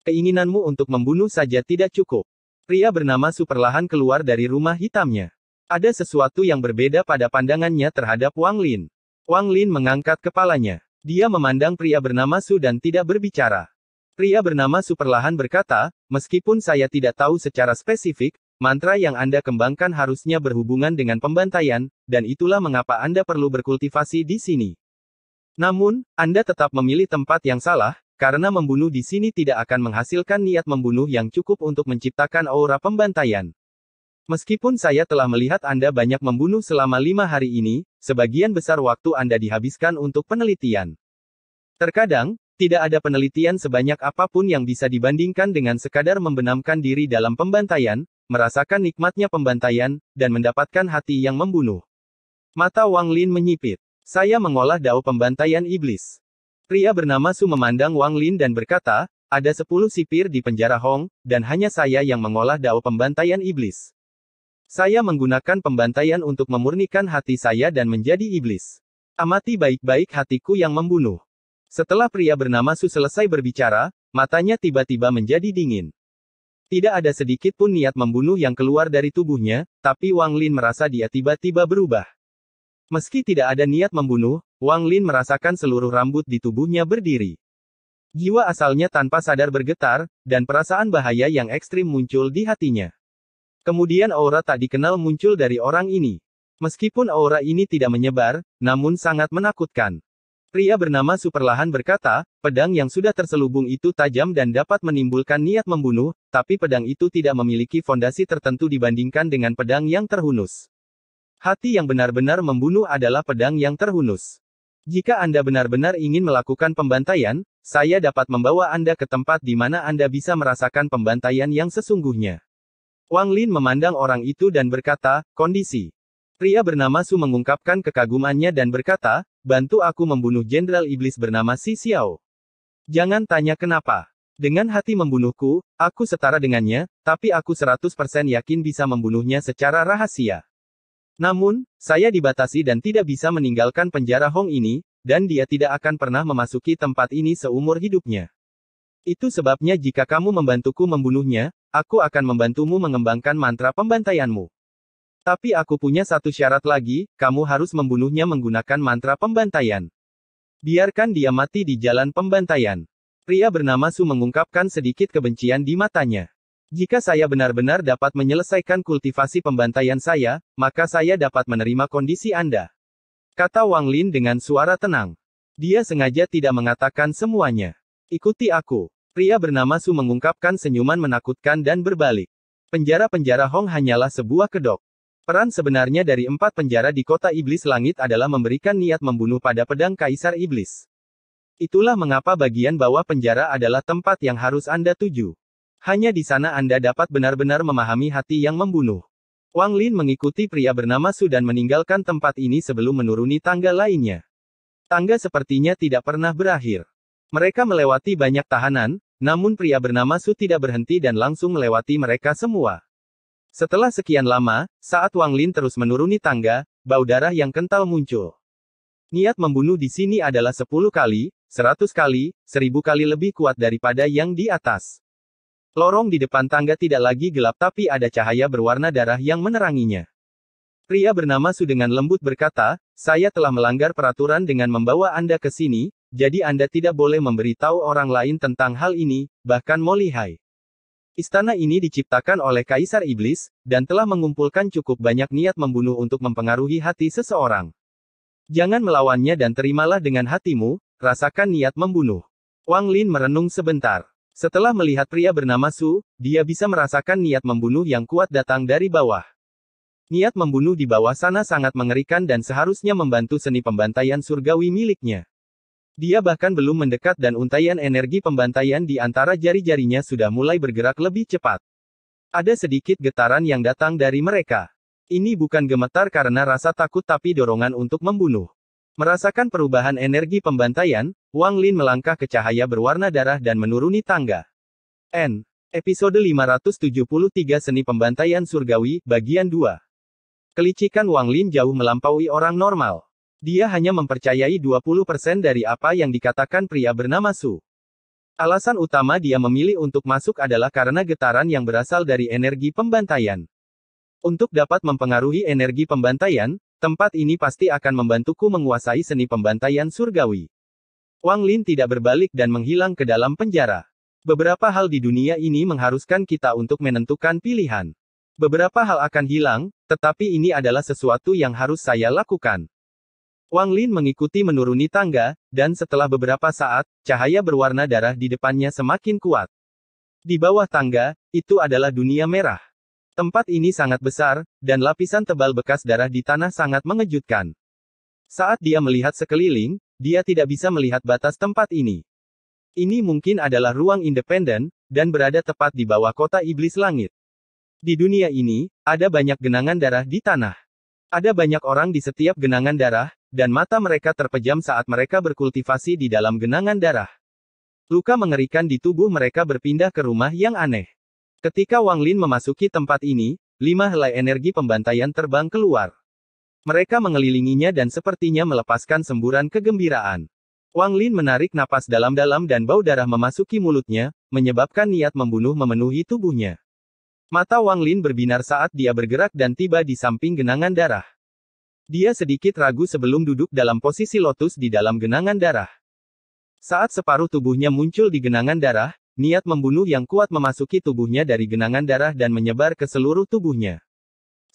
Speaker 1: Keinginanmu untuk membunuh saja tidak cukup. Pria bernama Su perlahan keluar dari rumah hitamnya. Ada sesuatu yang berbeda pada pandangannya terhadap Wang Lin. Wang Lin mengangkat kepalanya. Dia memandang pria bernama Su dan tidak berbicara. Pria bernama Su perlahan berkata, "Meskipun saya tidak tahu secara spesifik, mantra yang Anda kembangkan harusnya berhubungan dengan pembantaian, dan itulah mengapa Anda perlu berkultivasi di sini. Namun, Anda tetap memilih tempat yang salah, karena membunuh di sini tidak akan menghasilkan niat membunuh yang cukup untuk menciptakan aura pembantaian. Meskipun saya telah melihat Anda banyak membunuh selama 5 hari ini, sebagian besar waktu Anda dihabiskan untuk penelitian. Terkadang, tidak ada penelitian sebanyak apapun yang bisa dibandingkan dengan sekadar membenamkan diri dalam pembantaian, merasakan nikmatnya pembantaian, dan mendapatkan hati yang membunuh. Mata Wang Lin menyipit. Saya mengolah dao pembantaian iblis. Pria bernama Su memandang Wang Lin dan berkata, ada 10 sipir di penjara Hong, dan hanya saya yang mengolah dao pembantaian iblis. Saya menggunakan pembantaian untuk memurnikan hati saya dan menjadi iblis. Amati baik-baik hatiku yang membunuh. Setelah pria bernama Su selesai berbicara, matanya tiba-tiba menjadi dingin. Tidak ada sedikit pun niat membunuh yang keluar dari tubuhnya, tapi Wang Lin merasa dia tiba-tiba berubah. Meski tidak ada niat membunuh, Wang Lin merasakan seluruh rambut di tubuhnya berdiri. Jiwa asalnya tanpa sadar bergetar, dan perasaan bahaya yang ekstrim muncul di hatinya. Kemudian aura tak dikenal muncul dari orang ini. Meskipun aura ini tidak menyebar, namun sangat menakutkan. Pria bernama Su perlahan berkata, pedang yang sudah terselubung itu tajam dan dapat menimbulkan niat membunuh, tapi pedang itu tidak memiliki fondasi tertentu dibandingkan dengan pedang yang terhunus. Hati yang benar-benar membunuh adalah pedang yang terhunus. Jika Anda benar-benar ingin melakukan pembantaian, saya dapat membawa Anda ke tempat di mana Anda bisa merasakan pembantaian yang sesungguhnya. Wang Lin memandang orang itu dan berkata, kondisi. Pria bernama Su mengungkapkan kekagumannya dan berkata, bantu aku membunuh Jenderal Iblis bernama Si Xiao. Jangan tanya kenapa. Dengan hati membunuhku, aku setara dengannya, tapi aku 100% yakin bisa membunuhnya secara rahasia. Namun, saya dibatasi dan tidak bisa meninggalkan penjara Hong ini, dan dia tidak akan pernah memasuki tempat ini seumur hidupnya. Itu sebabnya jika kamu membantuku membunuhnya, aku akan membantumu mengembangkan mantra pembantaianmu. Tapi aku punya satu syarat lagi, kamu harus membunuhnya menggunakan mantra pembantaian. Biarkan dia mati di jalan pembantaian. Pria bernama Su mengungkapkan sedikit kebencian di matanya. Jika saya benar-benar dapat menyelesaikan kultivasi pembantaian saya, maka saya dapat menerima kondisi Anda. Kata Wang Lin dengan suara tenang. Dia sengaja tidak mengatakan semuanya. Ikuti aku. Pria bernama Su mengungkapkan senyuman menakutkan dan berbalik. Penjara-penjara Hong hanyalah sebuah kedok. Peran sebenarnya dari 4 penjara di kota Iblis Langit adalah memberikan niat membunuh pada pedang Kaisar Iblis. Itulah mengapa bagian bawah penjara adalah tempat yang harus Anda tuju. Hanya di sana Anda dapat benar-benar memahami hati yang membunuh. Wang Lin mengikuti pria bernama Su dan meninggalkan tempat ini sebelum menuruni tangga lainnya. Tangga sepertinya tidak pernah berakhir. Mereka melewati banyak tahanan, namun pria bernama Su tidak berhenti dan langsung melewati mereka semua. Setelah sekian lama, saat Wang Lin terus menuruni tangga, bau darah yang kental muncul. Niat membunuh di sini adalah 10 kali, 100 kali, 1000 kali lebih kuat daripada yang di atas. Lorong di depan tangga tidak lagi gelap tapi ada cahaya berwarna darah yang meneranginya. Pria bernama Su dengan lembut berkata, saya telah melanggar peraturan dengan membawa Anda ke sini, jadi Anda tidak boleh memberitahu orang lain tentang hal ini, bahkan Mo Lihai. Istana ini diciptakan oleh Kaisar Iblis, dan telah mengumpulkan cukup banyak niat membunuh untuk mempengaruhi hati seseorang. Jangan melawannya dan terimalah dengan hatimu, rasakan niat membunuh. Wang Lin merenung sebentar. Setelah melihat pria bernama Su, dia bisa merasakan niat membunuh yang kuat datang dari bawah. Niat membunuh di bawah sana sangat mengerikan dan seharusnya membantu seni pembantaian surgawi miliknya. Dia bahkan belum mendekat dan untaian energi pembantaian di antara jari-jarinya sudah mulai bergerak lebih cepat. Ada sedikit getaran yang datang dari mereka. Ini bukan gemetar karena rasa takut tapi dorongan untuk membunuh. Merasakan perubahan energi pembantaian, Wang Lin melangkah ke cahaya berwarna darah dan menuruni tangga. Episode 573 Seni Pembantaian Surgawi, Bagian 2. Kelicikan Wang Lin jauh melampaui orang normal. Dia hanya mempercayai 20% dari apa yang dikatakan pria bernama Su. Alasan utama dia memilih untuk masuk adalah karena getaran yang berasal dari energi pembantaian. Untuk dapat mempengaruhi energi pembantaian, tempat ini pasti akan membantuku menguasai seni pembantaian surgawi. Wang Lin tidak berbalik dan menghilang ke dalam penjara. Beberapa hal di dunia ini mengharuskan kita untuk menentukan pilihan. Beberapa hal akan hilang, tetapi ini adalah sesuatu yang harus saya lakukan. Wang Lin mengikuti menuruni tangga, dan setelah beberapa saat, cahaya berwarna darah di depannya semakin kuat. Di bawah tangga, itu adalah dunia merah. Tempat ini sangat besar, dan lapisan tebal bekas darah di tanah sangat mengejutkan. Saat dia melihat sekeliling, dia tidak bisa melihat batas tempat ini. Ini mungkin adalah ruang independen, dan berada tepat di bawah kota iblis langit. Di dunia ini, ada banyak genangan darah di tanah. Ada banyak orang di setiap genangan darah, dan mata mereka terpejam saat mereka berkultivasi di dalam genangan darah. Luka mengerikan di tubuh mereka berpindah ke rumah yang aneh. Ketika Wang Lin memasuki tempat ini, 5 helai energi pembantaian terbang keluar. Mereka mengelilinginya dan sepertinya melepaskan semburan kegembiraan. Wang Lin menarik napas dalam-dalam dan bau darah memasuki mulutnya, menyebabkan niat membunuh memenuhi tubuhnya. Mata Wang Lin berbinar saat dia bergerak dan tiba di samping genangan darah. Dia sedikit ragu sebelum duduk dalam posisi lotus di dalam genangan darah. Saat separuh tubuhnya muncul di genangan darah, niat membunuh yang kuat memasuki tubuhnya dari genangan darah dan menyebar ke seluruh tubuhnya.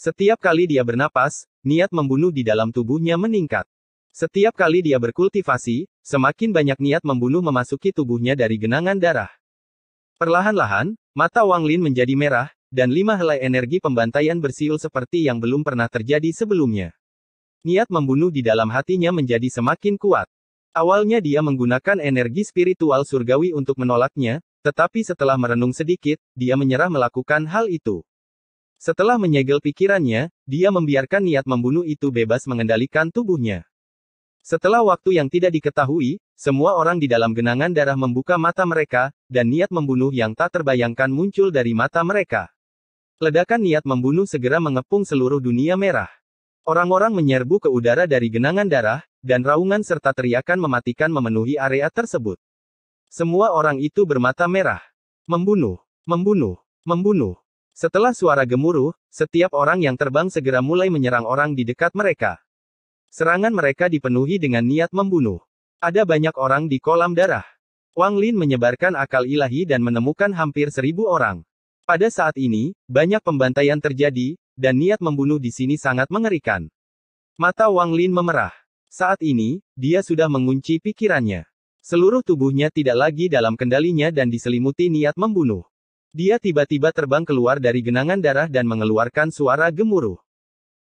Speaker 1: Setiap kali dia bernapas, niat membunuh di dalam tubuhnya meningkat. Setiap kali dia berkultivasi, semakin banyak niat membunuh memasuki tubuhnya dari genangan darah. Perlahan-lahan, mata Wang Lin menjadi merah, dan 5 helai energi pembantaian bersiul seperti yang belum pernah terjadi sebelumnya. Niat membunuh di dalam hatinya menjadi semakin kuat. Awalnya dia menggunakan energi spiritual surgawi untuk menolaknya, tetapi setelah merenung sedikit, dia menyerah melakukan hal itu. Setelah menyegel pikirannya, dia membiarkan niat membunuh itu bebas mengendalikan tubuhnya. Setelah waktu yang tidak diketahui, semua orang di dalam genangan darah membuka mata mereka, dan niat membunuh yang tak terbayangkan muncul dari mata mereka. Ledakan niat membunuh segera mengepung seluruh dunia merah. Orang-orang menyerbu ke udara dari genangan darah, dan raungan serta teriakan mematikan memenuhi area tersebut. Semua orang itu bermata merah. Membunuh, membunuh, membunuh. Setelah suara gemuruh, setiap orang yang terbang segera mulai menyerang orang di dekat mereka. Serangan mereka dipenuhi dengan niat membunuh. Ada banyak orang di kolam darah. Wang Lin menyebarkan akal ilahi dan menemukan hampir 1000 orang. Pada saat ini, banyak pembantaian terjadi, dan niat membunuh di sini sangat mengerikan. Mata Wang Lin memerah. Saat ini, dia sudah mengunci pikirannya. Seluruh tubuhnya tidak lagi dalam kendalinya dan diselimuti niat membunuh. Dia tiba-tiba terbang keluar dari genangan darah dan mengeluarkan suara gemuruh.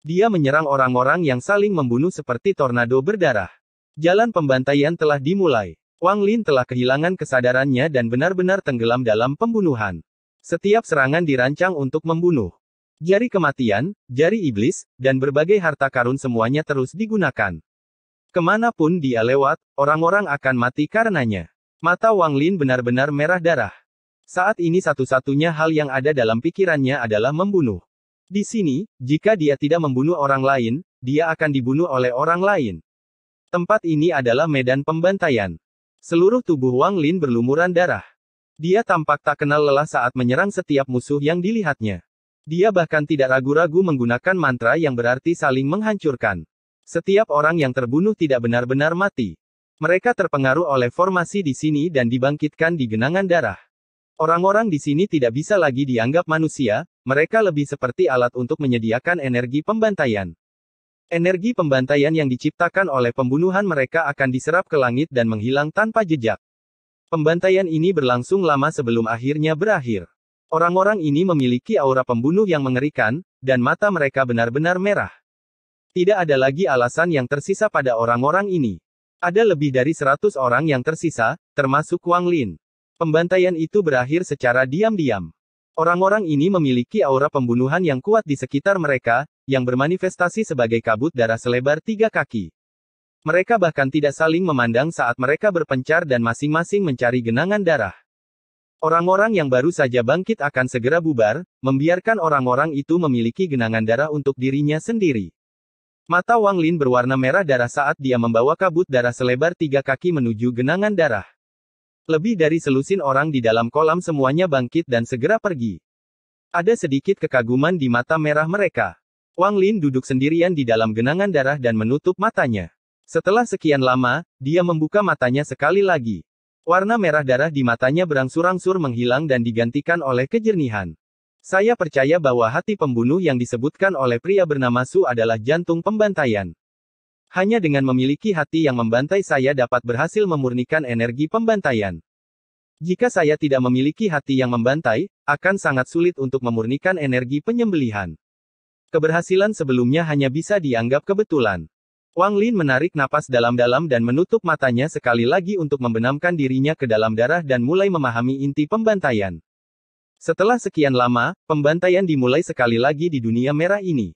Speaker 1: Dia menyerang orang-orang yang saling membunuh seperti tornado berdarah. Jalan pembantaian telah dimulai. Wang Lin telah kehilangan kesadarannya dan benar-benar tenggelam dalam pembunuhan. Setiap serangan dirancang untuk membunuh. Jari kematian, jari iblis, dan berbagai harta karun semuanya terus digunakan. Kemanapun dia lewat, orang-orang akan mati karenanya. Mata Wang Lin benar-benar merah darah. Saat ini satu-satunya hal yang ada dalam pikirannya adalah membunuh. Di sini, jika dia tidak membunuh orang lain, dia akan dibunuh oleh orang lain. Tempat ini adalah medan pembantaian. Seluruh tubuh Wang Lin berlumuran darah. Dia tampak tak kenal lelah saat menyerang setiap musuh yang dilihatnya. Dia bahkan tidak ragu-ragu menggunakan mantra yang berarti saling menghancurkan. Setiap orang yang terbunuh tidak benar-benar mati. Mereka terpengaruh oleh formasi di sini dan dibangkitkan di genangan darah. Orang-orang di sini tidak bisa lagi dianggap manusia, mereka lebih seperti alat untuk menyediakan energi pembantaian. Energi pembantaian yang diciptakan oleh pembunuhan mereka akan diserap ke langit dan menghilang tanpa jejak. Pembantaian ini berlangsung lama sebelum akhirnya berakhir. Orang-orang ini memiliki aura pembunuh yang mengerikan, dan mata mereka benar-benar merah. Tidak ada lagi alasan yang tersisa pada orang-orang ini. Ada lebih dari 100 orang yang tersisa, termasuk Wang Lin. Pembantaian itu berakhir secara diam-diam. Orang-orang ini memiliki aura pembunuhan yang kuat di sekitar mereka, yang bermanifestasi sebagai kabut darah selebar 3 kaki. Mereka bahkan tidak saling memandang saat mereka berpencar dan masing-masing mencari genangan darah. Orang-orang yang baru saja bangkit akan segera bubar, membiarkan orang-orang itu memiliki genangan darah untuk dirinya sendiri. Mata Wang Lin berwarna merah darah saat dia membawa kabut darah selebar 3 kaki menuju genangan darah. Lebih dari selusin orang di dalam kolam semuanya bangkit dan segera pergi. Ada sedikit kekaguman di mata merah mereka. Wang Lin duduk sendirian di dalam genangan darah dan menutup matanya. Setelah sekian lama, dia membuka matanya sekali lagi. Warna merah darah di matanya berangsur-angsur menghilang dan digantikan oleh kejernihan. Saya percaya bahwa hati pembunuh yang disebutkan oleh pria bernama Su adalah jantung pembantaian. Hanya dengan memiliki hati yang membantai saya dapat berhasil memurnikan energi pembantaian. Jika saya tidak memiliki hati yang membantai, akan sangat sulit untuk memurnikan energi penyembelihan. Keberhasilan sebelumnya hanya bisa dianggap kebetulan. Wang Lin menarik napas dalam-dalam dan menutup matanya sekali lagi untuk membenamkan dirinya ke dalam darah dan mulai memahami inti pembantaian. Setelah sekian lama, pembantaian dimulai sekali lagi di dunia merah ini.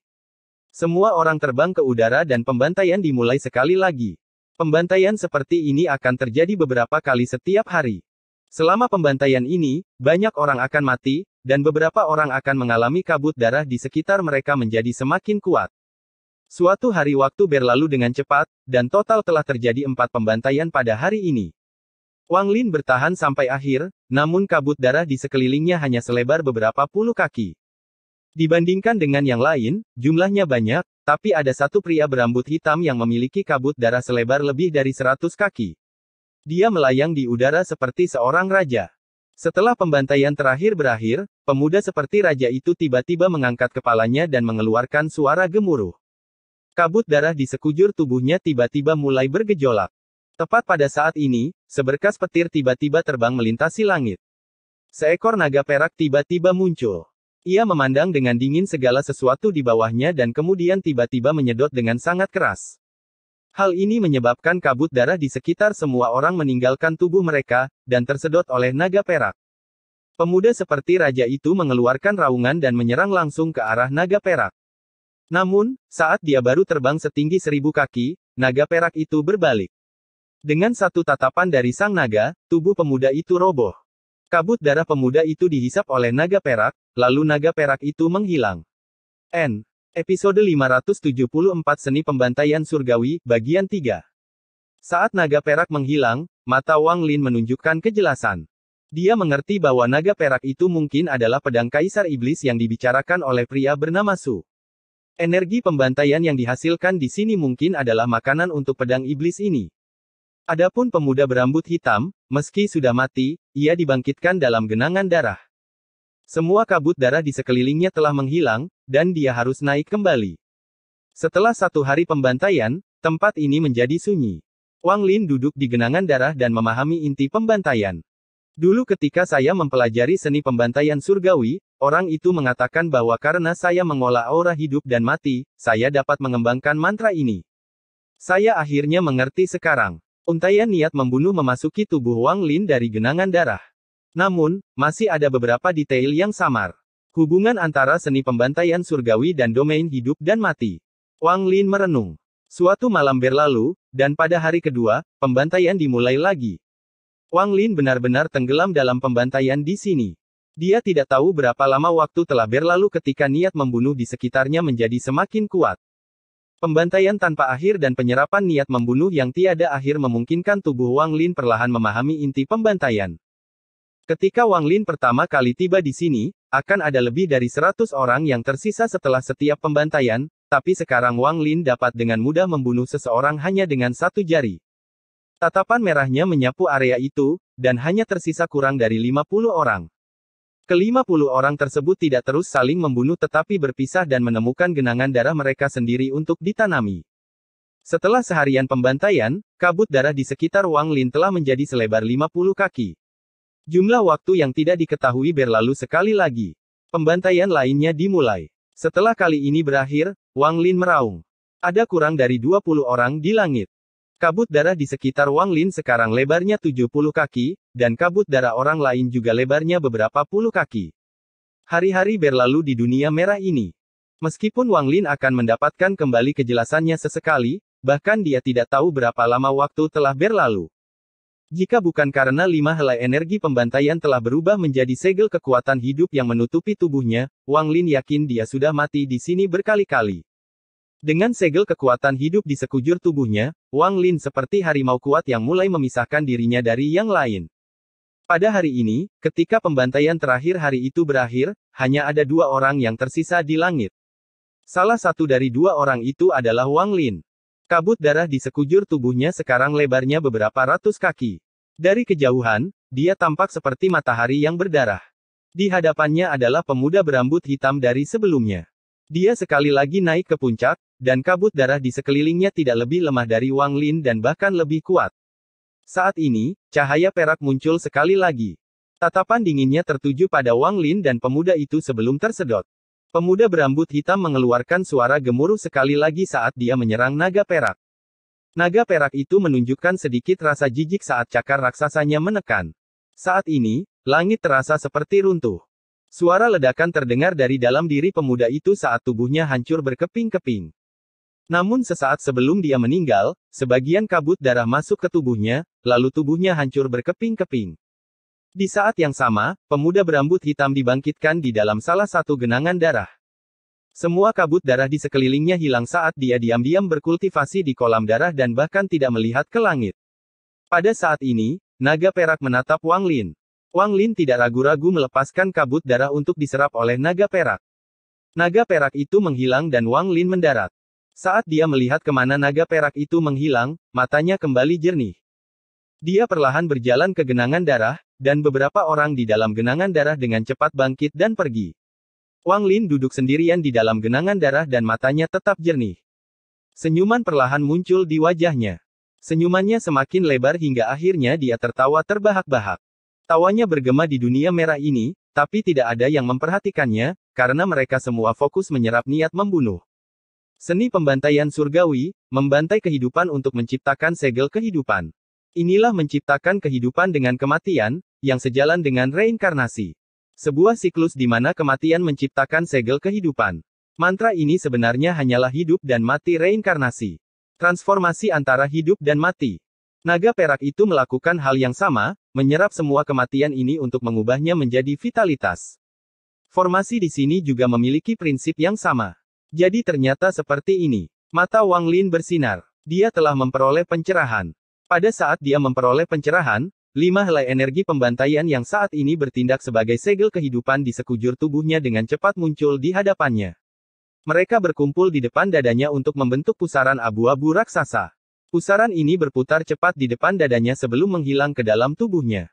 Speaker 1: Semua orang terbang ke udara dan pembantaian dimulai sekali lagi. Pembantaian seperti ini akan terjadi beberapa kali setiap hari. Selama pembantaian ini, banyak orang akan mati, dan beberapa orang akan mengalami kabut darah di sekitar mereka menjadi semakin kuat. Suatu hari waktu berlalu dengan cepat, dan total telah terjadi 4 pembantaian pada hari ini. Wang Lin bertahan sampai akhir, namun kabut darah di sekelilingnya hanya selebar beberapa puluh kaki. Dibandingkan dengan yang lain, jumlahnya banyak, tapi ada satu pria berambut hitam yang memiliki kabut darah selebar lebih dari 100 kaki. Dia melayang di udara seperti seorang raja. Setelah pembantaian terakhir berakhir, pemuda seperti raja itu tiba-tiba mengangkat kepalanya dan mengeluarkan suara gemuruh. Kabut darah di sekujur tubuhnya tiba-tiba mulai bergejolak. Tepat pada saat ini, seberkas petir tiba-tiba terbang melintasi langit. Seekor naga perak tiba-tiba muncul. Ia memandang dengan dingin segala sesuatu di bawahnya dan kemudian tiba-tiba menyedot dengan sangat keras. Hal ini menyebabkan kabut darah di sekitar semua orang meninggalkan tubuh mereka, dan tersedot oleh naga perak. Pemuda seperti raja itu mengeluarkan raungan dan menyerang langsung ke arah naga perak. Namun, saat dia baru terbang setinggi 1000 kaki, naga perak itu berbalik. Dengan satu tatapan dari sang naga, tubuh pemuda itu roboh. Kabut darah pemuda itu dihisap oleh naga perak, lalu naga perak itu menghilang. Episode 574 Seni Pembantaian Surgawi, Bagian 3. Saat naga perak menghilang, mata Wang Lin menunjukkan kejelasan. Dia mengerti bahwa naga perak itu mungkin adalah pedang Kaisar Iblis yang dibicarakan oleh pria bernama Su. Energi pembantaian yang dihasilkan di sini mungkin adalah makanan untuk pedang iblis ini. Adapun pemuda berambut hitam, meski sudah mati, ia dibangkitkan dalam genangan darah. Semua kabut darah di sekelilingnya telah menghilang, dan dia harus naik kembali. Setelah 1 hari pembantaian, tempat ini menjadi sunyi. Wang Lin duduk di genangan darah dan memahami inti pembantaian. Dulu ketika saya mempelajari seni pembantaian surgawi, orang itu mengatakan bahwa karena saya mengolah aura hidup dan mati, saya dapat mengembangkan mantra ini. Saya akhirnya mengerti sekarang. Untaian niat membunuh memasuki tubuh Wang Lin dari genangan darah. Namun, masih ada beberapa detail yang samar. Hubungan antara seni pembantaian surgawi dan domain hidup dan mati. Wang Lin merenung. Suatu malam berlalu, dan pada hari kedua, pembantaian dimulai lagi. Wang Lin benar-benar tenggelam dalam pembantaian di sini. Dia tidak tahu berapa lama waktu telah berlalu ketika niat membunuh di sekitarnya menjadi semakin kuat. Pembantaian tanpa akhir dan penyerapan niat membunuh yang tiada akhir memungkinkan tubuh Wang Lin perlahan memahami inti pembantaian. Ketika Wang Lin pertama kali tiba di sini, akan ada lebih dari 100 orang yang tersisa setelah setiap pembantaian, tapi sekarang Wang Lin dapat dengan mudah membunuh seseorang hanya dengan 1 jari. Tatapan merahnya menyapu area itu, dan hanya tersisa kurang dari 50 orang. Ke-50 orang tersebut tidak terus saling membunuh tetapi berpisah dan menemukan genangan darah mereka sendiri untuk ditanami. Setelah seharian pembantaian, kabut darah di sekitar Wang Lin telah menjadi selebar 50 kaki. Jumlah waktu yang tidak diketahui berlalu sekali lagi. Pembantaian lainnya dimulai. Setelah kali ini berakhir, Wang Lin meraung. Ada kurang dari 20 orang di langit. Kabut darah di sekitar Wang Lin sekarang lebarnya 70 kaki, dan kabut darah orang lain juga lebarnya beberapa puluh kaki. Hari-hari berlalu di dunia merah ini. Meskipun Wang Lin akan mendapatkan kembali kejelasannya sesekali, bahkan dia tidak tahu berapa lama waktu telah berlalu. Jika bukan karena 5 helai energi pembantaian telah berubah menjadi segel kekuatan hidup yang menutupi tubuhnya, Wang Lin yakin dia sudah mati di sini berkali-kali. Dengan segel kekuatan hidup di sekujur tubuhnya, Wang Lin seperti harimau kuat yang mulai memisahkan dirinya dari yang lain. Pada hari ini, ketika pembantaian terakhir hari itu berakhir, hanya ada 2 orang yang tersisa di langit. Salah satu dari 2 orang itu adalah Wang Lin. Kabut darah di sekujur tubuhnya sekarang lebarnya beberapa ratus kaki. Dari kejauhan, dia tampak seperti matahari yang berdarah. Di hadapannya adalah pemuda berambut hitam dari sebelumnya. Dia sekali lagi naik ke puncak, dan kabut darah di sekelilingnya tidak lebih lemah dari Wang Lin dan bahkan lebih kuat. Saat ini, cahaya perak muncul sekali lagi. Tatapan dinginnya tertuju pada Wang Lin dan pemuda itu sebelum tersedot. Pemuda berambut hitam mengeluarkan suara gemuruh sekali lagi saat dia menyerang naga perak. Naga perak itu menunjukkan sedikit rasa jijik saat cakar raksasanya menekan. Saat ini, langit terasa seperti runtuh. Suara ledakan terdengar dari dalam diri pemuda itu saat tubuhnya hancur berkeping-keping. Namun sesaat sebelum dia meninggal, sebagian kabut darah masuk ke tubuhnya, lalu tubuhnya hancur berkeping-keping. Di saat yang sama, pemuda berambut hitam dibangkitkan di dalam salah satu genangan darah. Semua kabut darah di sekelilingnya hilang saat dia diam-diam berkultivasi di kolam darah dan bahkan tidak melihat ke langit. Pada saat ini, naga perak menatap Wang Lin. Wang Lin tidak ragu-ragu melepaskan kabut darah untuk diserap oleh naga perak. Naga perak itu menghilang dan Wang Lin mendarat. Saat dia melihat kemana naga perak itu menghilang, matanya kembali jernih. Dia perlahan berjalan ke genangan darah, dan beberapa orang di dalam genangan darah dengan cepat bangkit dan pergi. Wang Lin duduk sendirian di dalam genangan darah dan matanya tetap jernih. Senyuman perlahan muncul di wajahnya. Senyumannya semakin lebar hingga akhirnya dia tertawa terbahak-bahak. Tawanya bergema di dunia merah ini, tapi tidak ada yang memperhatikannya, karena mereka semua fokus menyerap niat membunuh. Seni pembantaian surgawi, membantai kehidupan untuk menciptakan segel kehidupan. Inilah menciptakan kehidupan dengan kematian, yang sejalan dengan reinkarnasi. Sebuah siklus di mana kematian menciptakan segel kehidupan. Mantra ini sebenarnya hanyalah hidup dan mati reinkarnasi. Transformasi antara hidup dan mati. Naga perak itu melakukan hal yang sama, menyerap semua kematian ini untuk mengubahnya menjadi vitalitas. Formasi di sini juga memiliki prinsip yang sama. Jadi ternyata seperti ini. Mata Wang Lin bersinar. Dia telah memperoleh pencerahan. Pada saat dia memperoleh pencerahan, 5 helai energi pembantaian yang saat ini bertindak sebagai segel kehidupan di sekujur tubuhnya dengan cepat muncul di hadapannya. Mereka berkumpul di depan dadanya untuk membentuk pusaran abu-abu raksasa. Pusaran ini berputar cepat di depan dadanya sebelum menghilang ke dalam tubuhnya.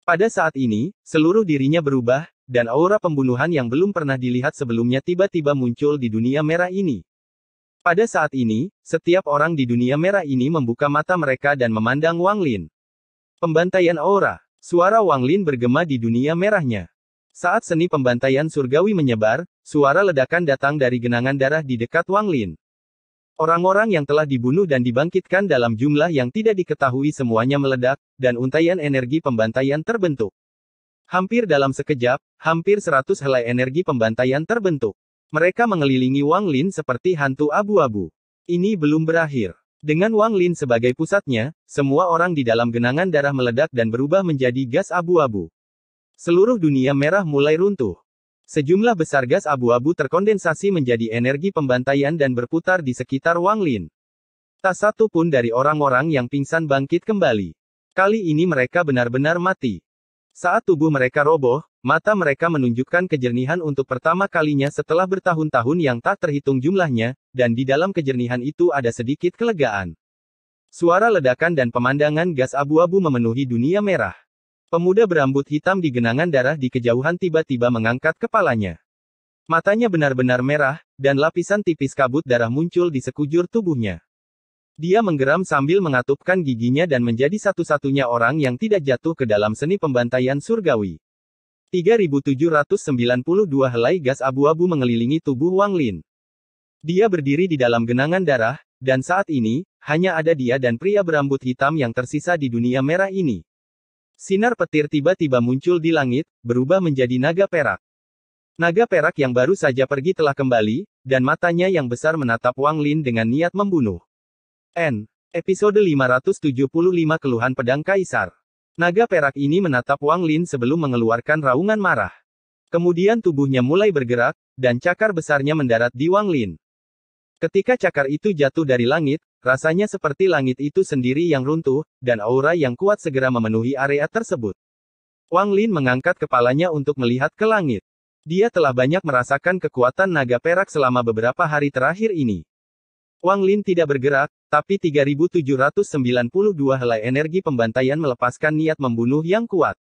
Speaker 1: Pada saat ini, seluruh dirinya berubah, dan aura pembunuhan yang belum pernah dilihat sebelumnya tiba-tiba muncul di dunia merah ini. Pada saat ini, setiap orang di dunia merah ini membuka mata mereka dan memandang Wang Lin. Pembantaian aura. Suara Wang Lin bergema di dunia merahnya. Saat seni pembantaian surgawi menyebar, suara ledakan datang dari genangan darah di dekat Wang Lin. Orang-orang yang telah dibunuh dan dibangkitkan dalam jumlah yang tidak diketahui semuanya meledak, dan untaian energi pembantaian terbentuk. Hampir dalam sekejap, hampir 100 helai energi pembantaian terbentuk. Mereka mengelilingi Wang Lin seperti hantu abu-abu. Ini belum berakhir. Dengan Wang Lin sebagai pusatnya, semua orang di dalam genangan darah meledak dan berubah menjadi gas abu-abu. Seluruh dunia merah mulai runtuh. Sejumlah besar gas abu-abu terkondensasi menjadi energi pembantaian dan berputar di sekitar Wang Lin. Tak satu pun dari orang-orang yang pingsan bangkit kembali. Kali ini mereka benar-benar mati. Saat tubuh mereka roboh, mata mereka menunjukkan kejernihan untuk pertama kalinya setelah bertahun-tahun yang tak terhitung jumlahnya, dan di dalam kejernihan itu ada sedikit kelegaan. Suara ledakan dan pemandangan gas abu-abu memenuhi dunia merah. Pemuda berambut hitam di genangan darah di kejauhan tiba-tiba mengangkat kepalanya. Matanya benar-benar merah, dan lapisan tipis kabut darah muncul di sekujur tubuhnya. Dia menggeram sambil mengatupkan giginya dan menjadi satu-satunya orang yang tidak jatuh ke dalam seni pembantaian surgawi. 3792 helai gas abu-abu mengelilingi tubuh Wang Lin. Dia berdiri di dalam genangan darah, dan saat ini, hanya ada dia dan pria berambut hitam yang tersisa di dunia merah ini. Sinar petir tiba-tiba muncul di langit, berubah menjadi naga perak. Naga perak yang baru saja pergi telah kembali, dan matanya yang besar menatap Wang Lin dengan niat membunuh. Episode 575 Keluhan Pedang Kaisar. Naga perak ini menatap Wang Lin sebelum mengeluarkan raungan marah. Kemudian tubuhnya mulai bergerak, dan cakar besarnya mendarat di Wang Lin. Ketika cakar itu jatuh dari langit, rasanya seperti langit itu sendiri yang runtuh, dan aura yang kuat segera memenuhi area tersebut. Wang Lin mengangkat kepalanya untuk melihat ke langit. Dia telah banyak merasakan kekuatan naga perak selama beberapa hari terakhir ini. Wang Lin tidak bergerak, tapi 3792 helai energi pembantaian melepaskan niat membunuh yang kuat.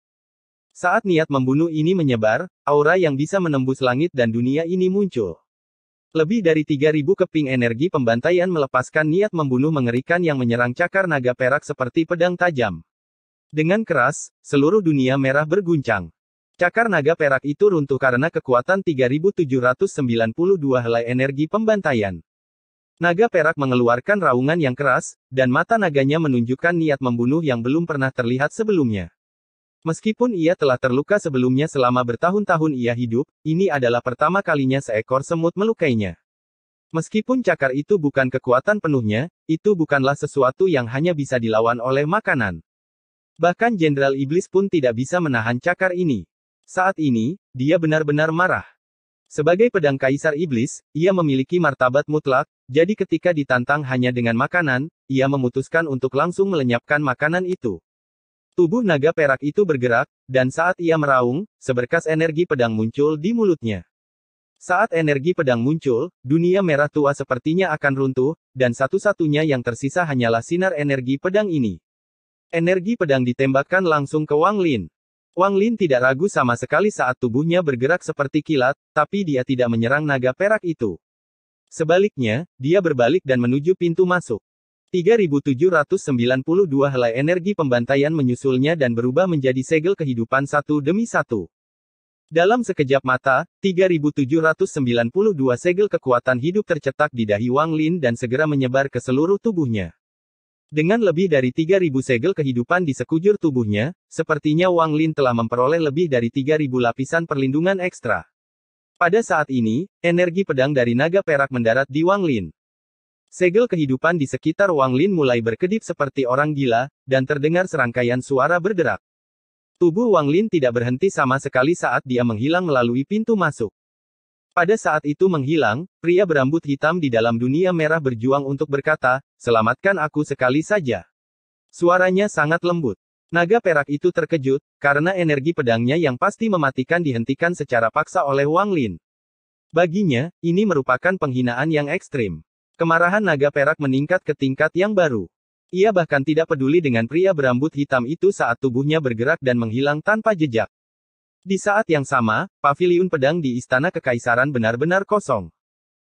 Speaker 1: Saat niat membunuh ini menyebar, aura yang bisa menembus langit dan dunia ini muncul. Lebih dari 3.000 keping energi pembantaian melepaskan niat membunuh mengerikan yang menyerang cakar naga perak seperti pedang tajam. Dengan keras, seluruh dunia merah berguncang. Cakar naga perak itu runtuh karena kekuatan 3.792 helai energi pembantaian. Naga perak mengeluarkan raungan yang keras, dan mata naganya menunjukkan niat membunuh yang belum pernah terlihat sebelumnya. Meskipun ia telah terluka sebelumnya selama bertahun-tahun ia hidup, ini adalah pertama kalinya seekor semut melukainya. Meskipun cakar itu bukan kekuatan penuhnya, itu bukanlah sesuatu yang hanya bisa dilawan oleh makanan. Bahkan Jenderal Iblis pun tidak bisa menahan cakar ini. Saat ini, dia benar-benar marah. Sebagai pedang Kaisar Iblis, ia memiliki martabat mutlak, jadi ketika ditantang hanya dengan makanan, ia memutuskan untuk langsung melenyapkan makanan itu. Tubuh naga perak itu bergerak, dan saat ia meraung, seberkas energi pedang muncul di mulutnya. Saat energi pedang muncul, dunia merah tua sepertinya akan runtuh, dan satu-satunya yang tersisa hanyalah sinar energi pedang ini. Energi pedang ditembakkan langsung ke Wang Lin. Wang Lin tidak ragu sama sekali saat tubuhnya bergerak seperti kilat, tapi dia tidak menyerang naga perak itu. Sebaliknya, dia berbalik dan menuju pintu masuk. 3.792 helai energi pembantaian menyusulnya dan berubah menjadi segel kehidupan satu demi satu. Dalam sekejap mata, 3.792 segel kekuatan hidup tercetak di dahi Wang Lin dan segera menyebar ke seluruh tubuhnya. Dengan lebih dari 3.000 segel kehidupan di sekujur tubuhnya, sepertinya Wang Lin telah memperoleh lebih dari 3.000 lapisan perlindungan ekstra. Pada saat ini, energi pedang dari naga perak mendarat di Wang Lin. Segel kehidupan di sekitar Wang Lin mulai berkedip seperti orang gila, dan terdengar serangkaian suara berderak. Tubuh Wang Lin tidak berhenti sama sekali saat dia menghilang melalui pintu masuk. Pada saat itu menghilang, pria berambut hitam di dalam dunia merah berjuang untuk berkata, "Selamatkan aku sekali saja." Suaranya sangat lembut. Naga perak itu terkejut, karena energi pedangnya yang pasti mematikan dihentikan secara paksa oleh Wang Lin. Baginya, ini merupakan penghinaan yang ekstrim. Kemarahan naga perak meningkat ke tingkat yang baru. Ia bahkan tidak peduli dengan pria berambut hitam itu saat tubuhnya bergerak dan menghilang tanpa jejak. Di saat yang sama, paviliun pedang di Istana Kekaisaran benar-benar kosong.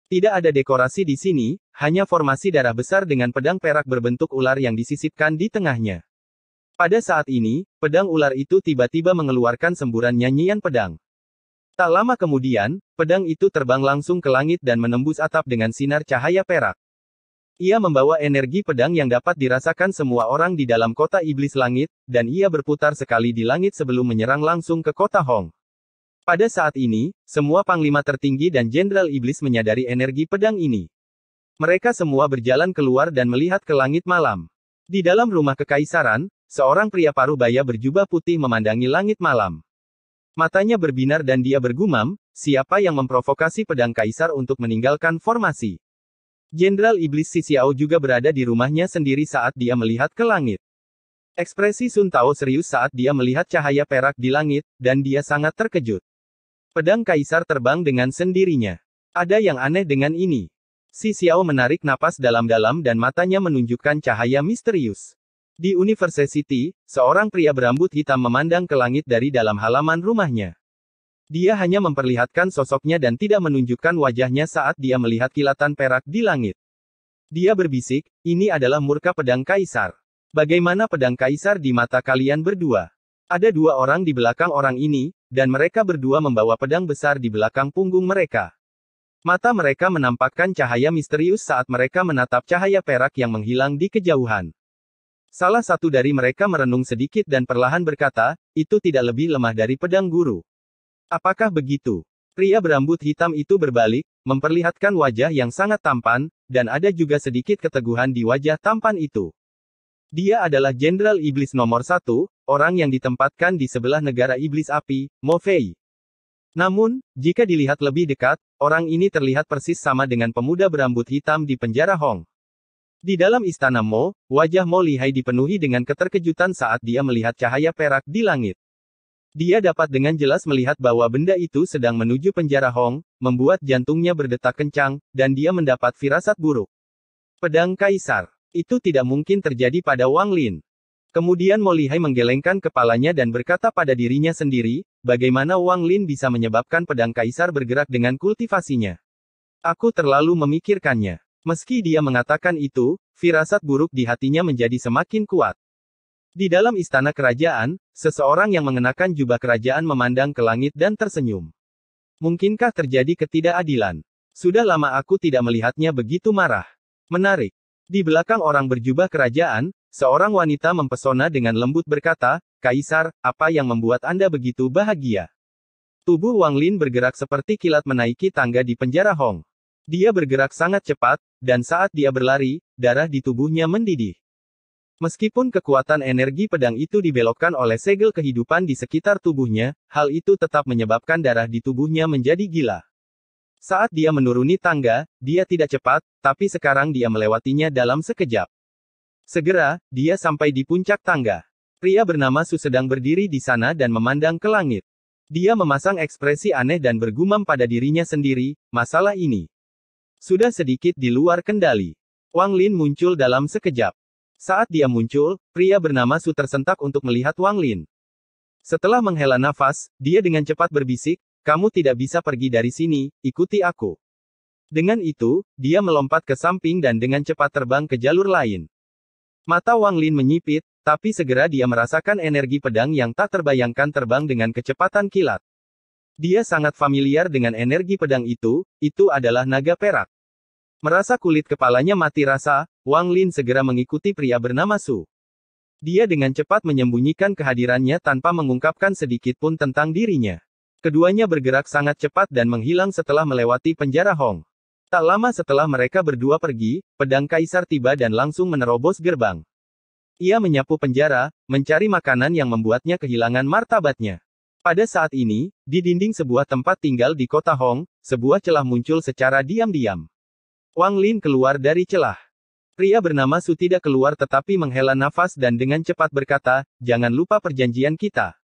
Speaker 1: Tidak ada dekorasi di sini, hanya formasi darah besar dengan pedang perak berbentuk ular yang disisipkan di tengahnya. Pada saat ini, pedang ular itu tiba-tiba mengeluarkan semburan nyanyian pedang. Tak lama kemudian, pedang itu terbang langsung ke langit dan menembus atap dengan sinar cahaya perak. Ia membawa energi pedang yang dapat dirasakan semua orang di dalam kota iblis langit, dan ia berputar sekali di langit sebelum menyerang langsung ke kota Hong. Pada saat ini, semua panglima tertinggi dan jenderal iblis menyadari energi pedang ini. Mereka semua berjalan keluar dan melihat ke langit malam. Di dalam rumah kekaisaran, seorang pria paruh baya berjubah putih memandangi langit malam. Matanya berbinar dan dia bergumam, siapa yang memprovokasi pedang kaisar untuk meninggalkan formasi? Jenderal Iblis Xi Xiao juga berada di rumahnya sendiri saat dia melihat ke langit. Ekspresi Sun Tao serius saat dia melihat cahaya perak di langit, dan dia sangat terkejut. Pedang kaisar terbang dengan sendirinya. Ada yang aneh dengan ini. Xi Xiao menarik napas dalam-dalam dan matanya menunjukkan cahaya misterius. Di University, seorang pria berambut hitam memandang ke langit dari dalam halaman rumahnya. Dia hanya memperlihatkan sosoknya dan tidak menunjukkan wajahnya saat dia melihat kilatan perak di langit. Dia berbisik, "Ini adalah murka pedang kaisar. Bagaimana pedang kaisar di mata kalian berdua?" Ada dua orang di belakang orang ini, dan mereka berdua membawa pedang besar di belakang punggung mereka. Mata mereka menampakkan cahaya misterius saat mereka menatap cahaya perak yang menghilang di kejauhan. Salah satu dari mereka merenung sedikit dan perlahan berkata, "Itu tidak lebih lemah dari pedang guru." Apakah begitu? Pria berambut hitam itu berbalik, memperlihatkan wajah yang sangat tampan, dan ada juga sedikit keteguhan di wajah tampan itu. Dia adalah Jenderal Iblis nomor 1, orang yang ditempatkan di sebelah negara Iblis Api, Mo Fei. Namun, jika dilihat lebih dekat, orang ini terlihat persis sama dengan pemuda berambut hitam di penjara Hong. Di dalam istana Mo, wajah Mo Lihai dipenuhi dengan keterkejutan saat dia melihat cahaya perak di langit. Dia dapat dengan jelas melihat bahwa benda itu sedang menuju penjara Hong, membuat jantungnya berdetak kencang, dan dia mendapat firasat buruk. Pedang kaisar. Itu tidak mungkin terjadi pada Wang Lin. Kemudian Mo Lihai menggelengkan kepalanya dan berkata pada dirinya sendiri, bagaimana Wang Lin bisa menyebabkan pedang kaisar bergerak dengan kultivasinya. Aku terlalu memikirkannya. Meski dia mengatakan itu, firasat buruk di hatinya menjadi semakin kuat. Di dalam istana kerajaan, seseorang yang mengenakan jubah kerajaan memandang ke langit dan tersenyum. Mungkinkah terjadi ketidakadilan? Sudah lama aku tidak melihatnya begitu marah. Menarik. Di belakang orang berjubah kerajaan, seorang wanita mempesona dengan lembut berkata, "Kaisar, apa yang membuat Anda begitu bahagia?" Tubuh Wang Lin bergerak seperti kilat menaiki tangga di penjara Hong. Dia bergerak sangat cepat, dan saat dia berlari, darah di tubuhnya mendidih. Meskipun kekuatan energi pedang itu dibelokkan oleh segel kehidupan di sekitar tubuhnya, hal itu tetap menyebabkan darah di tubuhnya menjadi gila. Saat dia menuruni tangga, dia tidak cepat, tapi sekarang dia melewatinya dalam sekejap. Segera, dia sampai di puncak tangga. Pria bernama Su sedang berdiri di sana dan memandang ke langit. Dia memasang ekspresi aneh dan bergumam pada dirinya sendiri, masalah ini sudah sedikit di luar kendali. Wang Lin muncul dalam sekejap. Saat dia muncul, pria bernama Su tersentak untuk melihat Wang Lin. Setelah menghela nafas, dia dengan cepat berbisik, "Kamu tidak bisa pergi dari sini, ikuti aku." Dengan itu, dia melompat ke samping dan dengan cepat terbang ke jalur lain. Mata Wang Lin menyipit, tapi segera dia merasakan energi pedang yang tak terbayangkan terbang dengan kecepatan kilat. Dia sangat familiar dengan energi pedang itu adalah naga perak. Merasa kulit kepalanya mati rasa, Wang Lin segera mengikuti pria bernama Su. Dia dengan cepat menyembunyikan kehadirannya tanpa mengungkapkan sedikit pun tentang dirinya. Keduanya bergerak sangat cepat dan menghilang setelah melewati penjara Hong. Tak lama setelah mereka berdua pergi, pedang kaisar tiba dan langsung menerobos gerbang. Ia menyapu penjara, mencari makanan yang membuatnya kehilangan martabatnya. Pada saat ini, di dinding sebuah tempat tinggal di kota Hong, sebuah celah muncul secara diam-diam. Wang Lin keluar dari celah. Pria bernama Su tidak keluar tetapi menghela nafas dan dengan cepat berkata, "Jangan lupa perjanjian kita."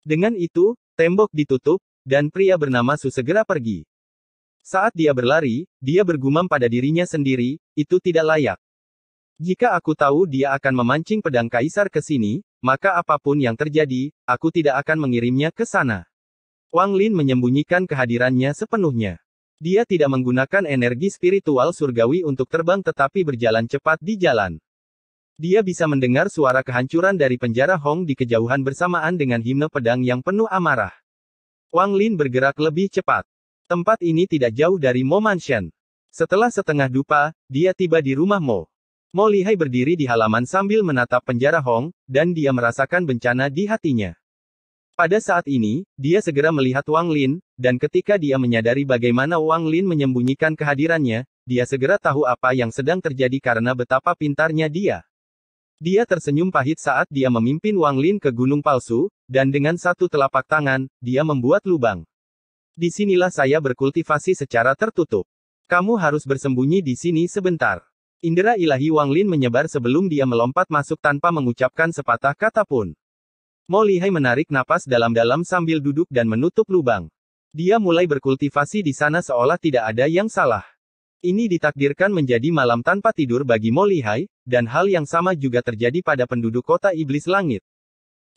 Speaker 1: Dengan itu, tembok ditutup, dan pria bernama Su segera pergi. Saat dia berlari, dia bergumam pada dirinya sendiri, "Itu tidak layak. Jika aku tahu dia akan memancing pedang kaisar ke sini, maka apapun yang terjadi, aku tidak akan mengirimnya ke sana." Wang Lin menyembunyikan kehadirannya sepenuhnya. Dia tidak menggunakan energi spiritual surgawi untuk terbang tetapi berjalan cepat di jalan. Dia bisa mendengar suara kehancuran dari penjara Hong di kejauhan bersamaan dengan himne pedang yang penuh amarah. Wang Lin bergerak lebih cepat. Tempat ini tidak jauh dari Mo Mansion. Setelah setengah dupa, dia tiba di rumah Mo. Mo Lihai berdiri di halaman sambil menatap penjara Hong, dan dia merasakan bencana di hatinya. Pada saat ini, dia segera melihat Wang Lin, dan ketika dia menyadari bagaimana Wang Lin menyembunyikan kehadirannya, dia segera tahu apa yang sedang terjadi karena betapa pintarnya dia. Dia tersenyum pahit saat dia memimpin Wang Lin ke gunung palsu, dan dengan satu telapak tangan, dia membuat lubang. "Disinilah saya berkultivasi secara tertutup. Kamu harus bersembunyi di sini sebentar." Indera ilahi Wang Lin menyebar sebelum dia melompat masuk tanpa mengucapkan sepatah kata pun. Mo Lihai menarik napas dalam-dalam sambil duduk dan menutup lubang. Dia mulai berkultivasi di sana seolah tidak ada yang salah. Ini ditakdirkan menjadi malam tanpa tidur bagi Mo Lihai, dan hal yang sama juga terjadi pada penduduk kota Iblis Langit.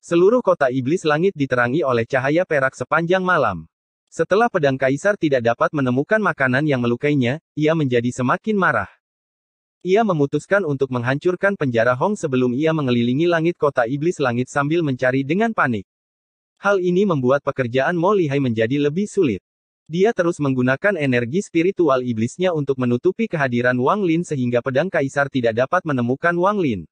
Speaker 1: Seluruh kota Iblis Langit diterangi oleh cahaya perak sepanjang malam. Setelah pedang kaisar tidak dapat menemukan makanan yang melukainya, ia menjadi semakin marah. Ia memutuskan untuk menghancurkan penjara Hong sebelum ia mengelilingi langit kota Iblis Langit sambil mencari dengan panik. Hal ini membuat pekerjaan Mo Lihai menjadi lebih sulit. Dia terus menggunakan energi spiritual iblisnya untuk menutupi kehadiran Wang Lin sehingga pedang kaisar tidak dapat menemukan Wang Lin.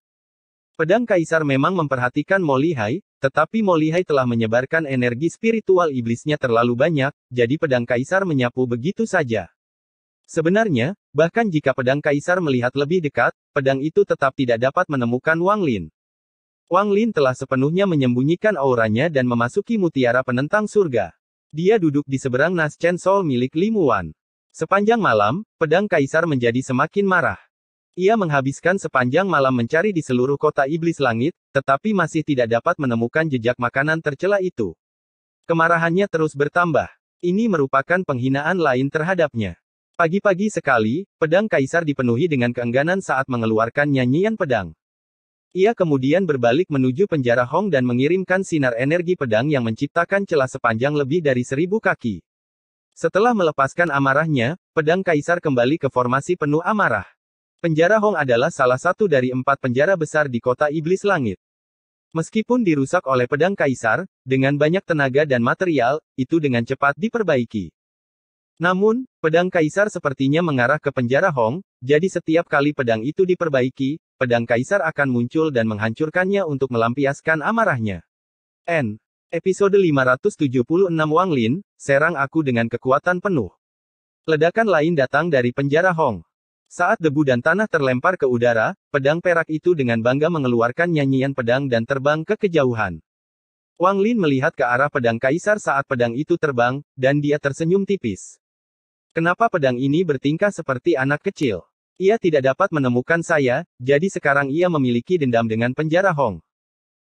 Speaker 1: Pedang kaisar memang memperhatikan Mo Lihai, tetapi Mo Lihai telah menyebarkan energi spiritual iblisnya terlalu banyak, jadi pedang kaisar menyapu begitu saja. Sebenarnya, bahkan jika pedang kaisar melihat lebih dekat, pedang itu tetap tidak dapat menemukan Wang Lin. Wang Lin telah sepenuhnya menyembunyikan auranya dan memasuki mutiara penentang surga. Dia duduk di seberang Nas Chen Sol milik Li Muan. Sepanjang malam, pedang kaisar menjadi semakin marah. Ia menghabiskan sepanjang malam mencari di seluruh kota Iblis Langit, tetapi masih tidak dapat menemukan jejak makanan tercela itu. Kemarahannya terus bertambah. Ini merupakan penghinaan lain terhadapnya. Pagi-pagi sekali, pedang kaisar dipenuhi dengan keengganan saat mengeluarkan nyanyian pedang. Ia kemudian berbalik menuju penjara Hong dan mengirimkan sinar energi pedang yang menciptakan celah sepanjang lebih dari 1000 kaki. Setelah melepaskan amarahnya, pedang kaisar kembali ke formasi penuh amarah. Penjara Hong adalah salah satu dari 4 penjara besar di kota iblis langit. Meskipun dirusak oleh pedang kaisar, dengan banyak tenaga dan material, itu dengan cepat diperbaiki. Namun, pedang kaisar sepertinya mengarah ke penjara Hong, jadi setiap kali pedang itu diperbaiki, pedang kaisar akan muncul dan menghancurkannya untuk melampiaskan amarahnya. Episode 576 Wang Lin, serang aku dengan kekuatan penuh. Ledakan lain datang dari penjara Hong. Saat debu dan tanah terlempar ke udara, pedang perak itu dengan bangga mengeluarkan nyanyian pedang dan terbang ke kejauhan. Wang Lin melihat ke arah pedang kaisar saat pedang itu terbang, dan dia tersenyum tipis. Kenapa pedang ini bertingkah seperti anak kecil? Ia tidak dapat menemukan saya, jadi sekarang ia memiliki dendam dengan penjara Hong.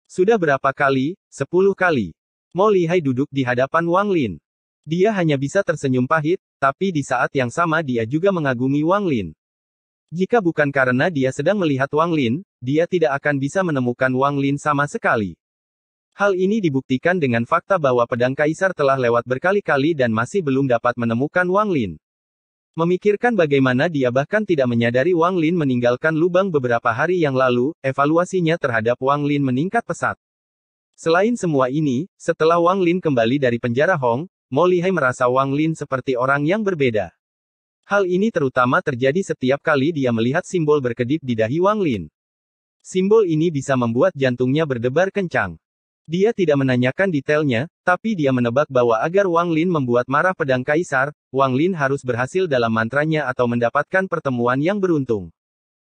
Speaker 1: Sudah berapa kali? 10 kali. Mo Lihai duduk di hadapan Wang Lin. Dia hanya bisa tersenyum pahit, tapi di saat yang sama dia juga mengagumi Wang Lin. Jika bukan karena dia sedang melihat Wang Lin, dia tidak akan bisa menemukan Wang Lin sama sekali. Hal ini dibuktikan dengan fakta bahwa pedang kaisar telah lewat berkali-kali dan masih belum dapat menemukan Wang Lin. Memikirkan bagaimana dia bahkan tidak menyadari Wang Lin meninggalkan lubang beberapa hari yang lalu, evaluasinya terhadap Wang Lin meningkat pesat. Selain semua ini, setelah Wang Lin kembali dari penjara Hong, Mo Lihai merasa Wang Lin seperti orang yang berbeda. Hal ini terutama terjadi setiap kali dia melihat simbol berkedip di dahi Wang Lin. Simbol ini bisa membuat jantungnya berdebar kencang. Dia tidak menanyakan detailnya, tapi dia menebak bahwa agar Wang Lin membuat marah pedang kaisar, Wang Lin harus berhasil dalam mantranya atau mendapatkan pertemuan yang beruntung.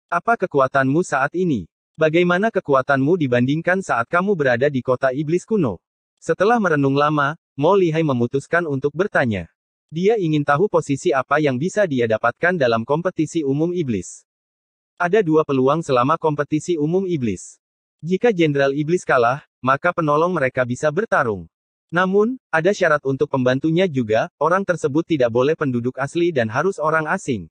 Speaker 1: Apa kekuatanmu saat ini? Bagaimana kekuatanmu dibandingkan saat kamu berada di kota iblis kuno? Setelah merenung lama, Mo Lihai memutuskan untuk bertanya. Dia ingin tahu posisi apa yang bisa dia dapatkan dalam kompetisi umum iblis. Ada 2 peluang selama kompetisi umum iblis. Jika Jenderal Iblis kalah, maka penolong mereka bisa bertarung. Namun, ada syarat untuk pembantunya juga, orang tersebut tidak boleh penduduk asli dan harus orang asing.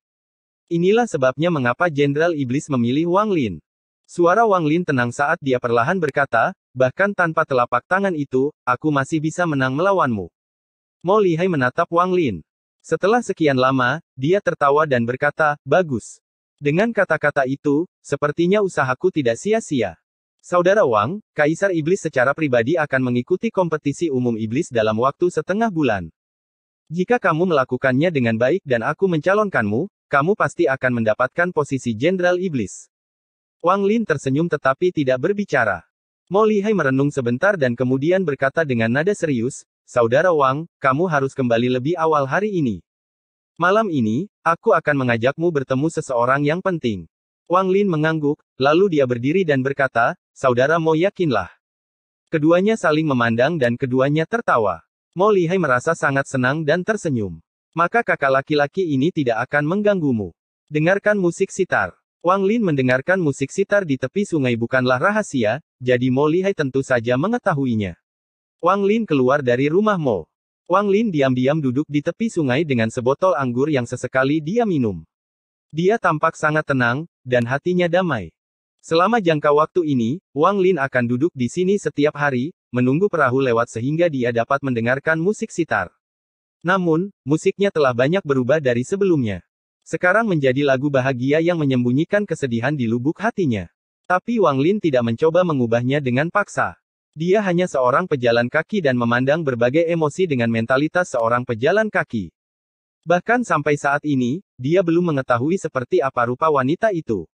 Speaker 1: Inilah sebabnya mengapa Jenderal Iblis memilih Wang Lin. Suara Wang Lin tenang saat dia perlahan berkata, bahkan tanpa telapak tangan itu, aku masih bisa menang melawanmu. Mo Lihai menatap Wang Lin. Setelah sekian lama, dia tertawa dan berkata, bagus. Dengan kata-kata itu, sepertinya usahaku tidak sia-sia. Saudara Wang, Kaisar Iblis secara pribadi akan mengikuti kompetisi umum iblis dalam waktu setengah bulan. Jika kamu melakukannya dengan baik dan aku mencalonkanmu, kamu pasti akan mendapatkan posisi Jenderal Iblis. Wang Lin tersenyum tetapi tidak berbicara. Mo Lihai merenung sebentar dan kemudian berkata dengan nada serius, Saudara Wang, kamu harus kembali lebih awal hari ini. Malam ini, aku akan mengajakmu bertemu seseorang yang penting. Wang Lin mengangguk, lalu dia berdiri dan berkata, Saudara Mo yakinlah. Keduanya saling memandang dan keduanya tertawa. Mo Lihai merasa sangat senang dan tersenyum. Maka kakak laki-laki ini tidak akan mengganggumu. Dengarkan musik sitar. Wang Lin mendengarkan musik sitar di tepi sungai bukanlah rahasia, jadi Mo Lihai tentu saja mengetahuinya. Wang Lin keluar dari rumah Mo. Wang Lin diam-diam duduk di tepi sungai dengan sebotol anggur yang sesekali dia minum. Dia tampak sangat tenang, dan hatinya damai. Selama jangka waktu ini, Wang Lin akan duduk di sini setiap hari, menunggu perahu lewat sehingga dia dapat mendengarkan musik sitar. Namun, musiknya telah banyak berubah dari sebelumnya. Sekarang menjadi lagu bahagia yang menyembunyikan kesedihan di lubuk hatinya. Tapi Wang Lin tidak mencoba mengubahnya dengan paksa. Dia hanya seorang pejalan kaki dan memandang berbagai emosi dengan mentalitas seorang pejalan kaki. Bahkan sampai saat ini, dia belum mengetahui seperti apa rupa wanita itu.